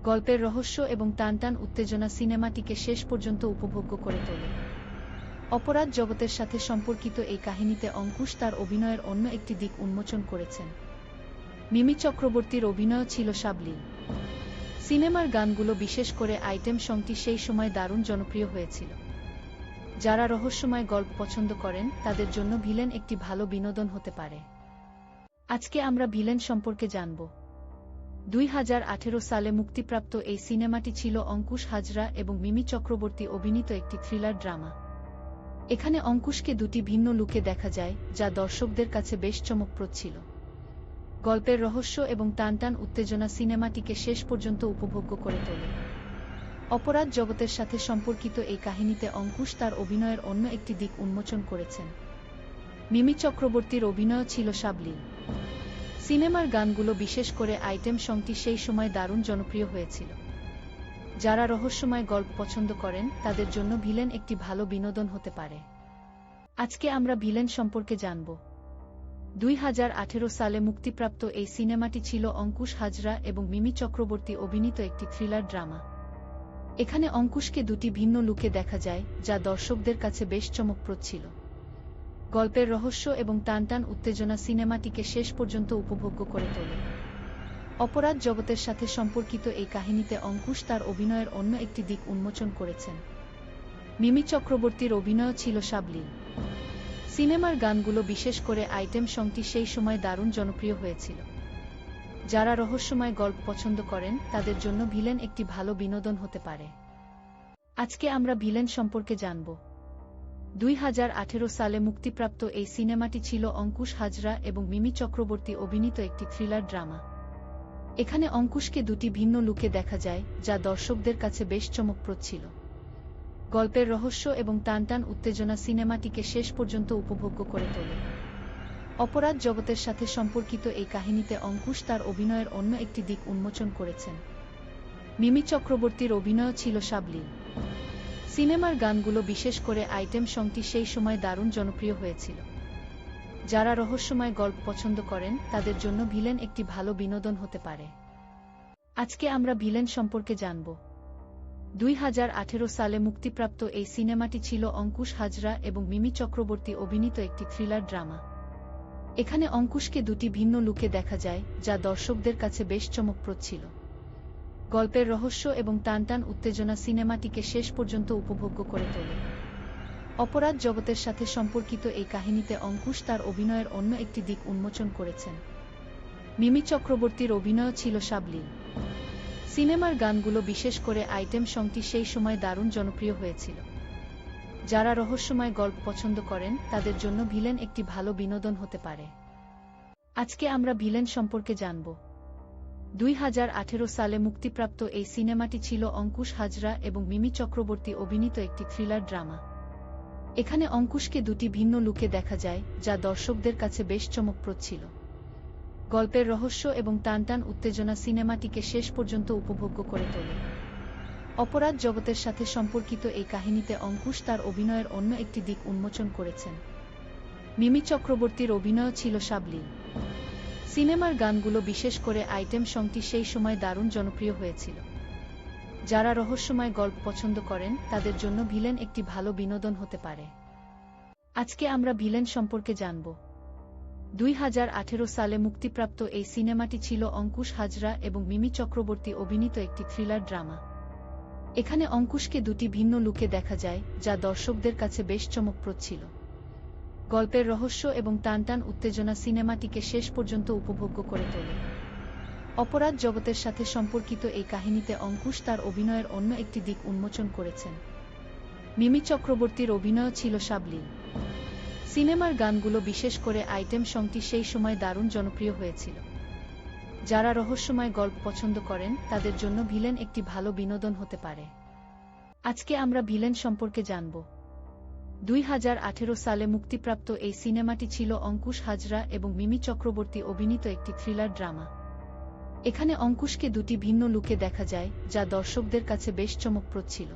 গল্পের রহস্য এবং টানটান উত্তেজনা সিনেমাটিকে শেষ পর্যন্ত উপভোগ্য করে তোলে। অপরাধ জগতের সাথে সম্পর্কিত এই কাহিনীতে অঙ্কুশ তার অভিনয়ের অন্য একটি দিক উন্মোচন করেছেন। মিমি চক্রবর্তীর অভিনয় ছিল সাবলীল। সিনেমার গানগুলো, বিশেষ করে আইটেম সংটি, সেই সময় দারুণ জনপ্রিয় হয়েছিল। যারা রহস্যময় গল্প পছন্দ করেন তাদের জন্য ভিলেন একটি ভালো বিনোদন হতে পারে। আজকে আমরা ভিলেন সম্পর্কে জানব। 2018 সালে মুক্তিপ্রাপ্ত এই সিনেমাটি ছিল অঙ্কুশ হাজরা এবং মিমি চক্রবর্তী অভিনীত একটি থ্রিলার ড্রামা। এখানে অঙ্কুশকে দুটি ভিন্ন লুকে দেখা যায়, যা দর্শকদের কাছে বেশ চমকপ্রদ ছিল। গল্পের রহস্য এবং টানটান উত্তেজনা সিনেমাটিকে শেষ পর্যন্ত উপভোগ্য করে তোলে। অপরাধ জগতের সাথে সম্পর্কিত এই কাহিনীতে অঙ্কুশ তার অভিনয়ের অন্য একটি দিক উন্মোচন করেছেন। মিমি চক্রবর্তীর অভিনয় ছিল সাবলীল। সিনেমার গানগুলো, বিশেষ করে আইটেম সংটি, সেই সময় দারুণ জনপ্রিয় হয়েছিল। যারা রহস্যময় গল্প পছন্দ করেন তাদের জন্য ভিলেন একটি ভালো বিনোদন হতে পারে। আজকে আমরা ভিলেন সম্পর্কে জানব। 2018 সালে মুক্তিপ্রাপ্ত এই সিনেমাটি ছিল অঙ্কুশ হাজরা এবং মিমি চক্রবর্তী অভিনীত একটি থ্রিলার ড্রামা। এখানে অঙ্কুশকে দুটি ভিন্ন লুকে দেখা যায়, যা দর্শকদের কাছে বেশ চমকপ্রদ ছিল। গল্পের রহস্য এবং টানটান উত্তেজনা সিনেমাটিকে শেষ পর্যন্ত উপভোগ্য করে তোলে। অপরাধ জগতের সাথে সম্পর্কিত এই কাহিনীতে অঙ্কুশ তার অভিনয়ের অন্য একটি দিক উন্মোচন করেছেন। মিমি চক্রবর্তীর অভিনয় ছিল সাবলীল। সিনেমার গানগুলো, বিশেষ করে আইটেম সংটি, সেই সময় দারুণ জনপ্রিয় হয়েছিল। যারা রহস্যময় গল্প পছন্দ করেন তাদের জন্য ভিলেন একটি ভালো বিনোদন হতে পারে। আজকে আমরা ভিলেন সম্পর্কে জানব। 2018 সালে মুক্তিপ্রাপ্ত এই সিনেমাটি ছিল অঙ্কুশ হাজরা এবং মিমি চক্রবর্তী অভিনীত একটি থ্রিলার ড্রামা। এখানে অঙ্কুশকে দুটি ভিন্ন লুকে দেখা যায়, যা দর্শকদের কাছে বেশ চমকপ্রদ ছিল। গল্পের রহস্য এবং টানটান উত্তেজনা সিনেমাটিকে শেষ পর্যন্ত উপভোগ্য করে তোলে। অপরাধ জগতের সাথে সম্পর্কিত এই কাহিনীতে অঙ্কুশ তার অভিনয়ের অন্য একটি দিক উন্মোচন করেছেন। মিমি চক্রবর্তীর অভিনয় ছিল সাবলীল। সিনেমার গানগুলো, বিশেষ করে আইটেম সংটি, সেই সময় দারুণ জনপ্রিয় হয়েছিল। যারা রহস্যময় গল্প পছন্দ করেন তাদের জন্য ভিলেন একটি ভালো বিনোদন হতে পারে। আজকে আমরা ভিলেন সম্পর্কে জানব। 2018 সালে মুক্তিপ্রাপ্ত এই সিনেমাটি ছিল অঙ্কুশ হাজরা এবং মিমি চক্রবর্তী অভিনীত একটি থ্রিলার ড্রামা। এখানে অঙ্কুশকে দুটি ভিন্ন লুকে দেখা যায়, যা দর্শকদের কাছে বেশ চমকপ্রদ ছিল। গল্পের রহস্য এবং টানটান উত্তেজনা সিনেমাটিকে শেষ পর্যন্ত উপভোগ্য করে তোলে। অপরাধ জগতের সাথে সম্পর্কিত এই কাহিনীতে অঙ্কুশ তার অভিনয়ের অন্য একটি দিক উন্মোচন করেছেন। মিমি চক্রবর্তীর অভিনয় ছিল সাবলীল। সিনেমার গানগুলো, বিশেষ করে আইটেম সংটি, সেই সময় দারুণ জনপ্রিয় হয়েছিল। যারা রহস্যময় গল্প পছন্দ করেন তাদের জন্য ভিলেন একটি ভালো বিনোদন হতে পারে। আজকে আমরা ভিলেন সম্পর্কে জানব। 2018 সালে মুক্তিপ্রাপ্ত এই সিনেমাটি ছিল অঙ্কুশ হাজরা এবং মিমি চক্রবর্তী অভিনীত একটি থ্রিলার ড্রামা। এখানে অঙ্কুশকে দুটি ভিন্ন লুকে দেখা যায়, যা দর্শকদের কাছে বেশ চমকপ্রদ ছিল। গল্পের রহস্য এবং টানটান উত্তেজনা সিনেমাটিকে শেষ পর্যন্ত উপভোগ্য করে তোলে। অপরাধ জগতের সাথে সম্পর্কিত এই কাহিনীতে অঙ্কুশ তার অভিনয়ের অন্য একটি দিক উন্মোচন করেছেন। মিমি চক্রবর্তীর অভিনয় ছিল সাবলীল। সিনেমার গানগুলো, বিশেষ করে আইটেম সংটি, সেই সময় দারুণ জনপ্রিয় হয়েছিল। যারা রহস্যময় গল্প পছন্দ করেন তাদের জন্য ভিলেন একটি ভালো বিনোদন হতে পারে। আজকে আমরা ভিলেন সম্পর্কে জানব। 2018 সালে মুক্তিপ্রাপ্ত এই সিনেমাটি ছিল অঙ্কুশ হাজরা এবং মিমি চক্রবর্তী অভিনীত একটি থ্রিলার ড্রামা। এখানে অঙ্কুশকে দুটি ভিন্ন লুকে দেখা যায়, যা দর্শকদের কাছে বেশ চমকপ্রদ ছিল। গল্পের রহস্য এবং টানটান উত্তেজনা সিনেমাটিকে শেষ পর্যন্ত উপভোগ্য করে তোলে। অপরাধ জগতের সাথে সম্পর্কিত এই কাহিনীতে অঙ্কুশ তার অভিনয়ের অন্য একটি দিক উন্মোচন করেছেন। মিমি চক্রবর্তীর অভিনয় ছিল সাবলীল। সিনেমার গানগুলো, বিশেষ করে আইটেম সংটি, সেই সময় দারুণ জনপ্রিয় হয়েছিল। যারা রহস্যময় গল্প পছন্দ করেন তাদের জন্য ভিলেন একটি ভালো বিনোদন হতে পারে। আজকে আমরা ভিলেন সম্পর্কে জানব। 2018 সালে মুক্তিপ্রাপ্ত এই সিনেমাটি ছিল অঙ্কুশ হাজরা এবং মিমি চক্রবর্তী অভিনীত একটি থ্রিলার ড্রামা। এখানে অঙ্কুশকে দুটি ভিন্ন লুকে দেখা যায়, যা দর্শকদের কাছে বেশ চমকপ্রদ ছিল।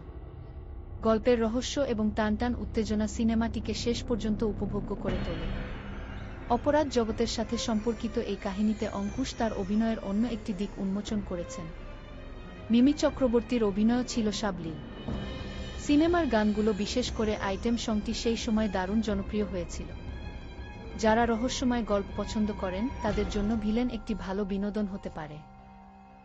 গল্পের রহস্য এবং টানটান উত্তেজনা সিনেমাটিকে শেষ পর্যন্ত উপভোগ্য করে তোলে। অপরাধ জগতের সাথে সম্পর্কিত এই কাহিনীতে অঙ্কুশ তার অভিনয়ের অন্য একটি দিক উন্মোচন করেছেন। মিমি চক্রবর্তীর অভিনয় ছিল সাবলীল। সিনেমার গানগুলো, বিশেষ করে আইটেম সংটি, সেই সময় দারুণ জনপ্রিয় হয়েছিল। যারা রহস্যময় গল্প পছন্দ করেন তাদের জন্য ভিলেন একটি ভালো বিনোদন হতে পারে।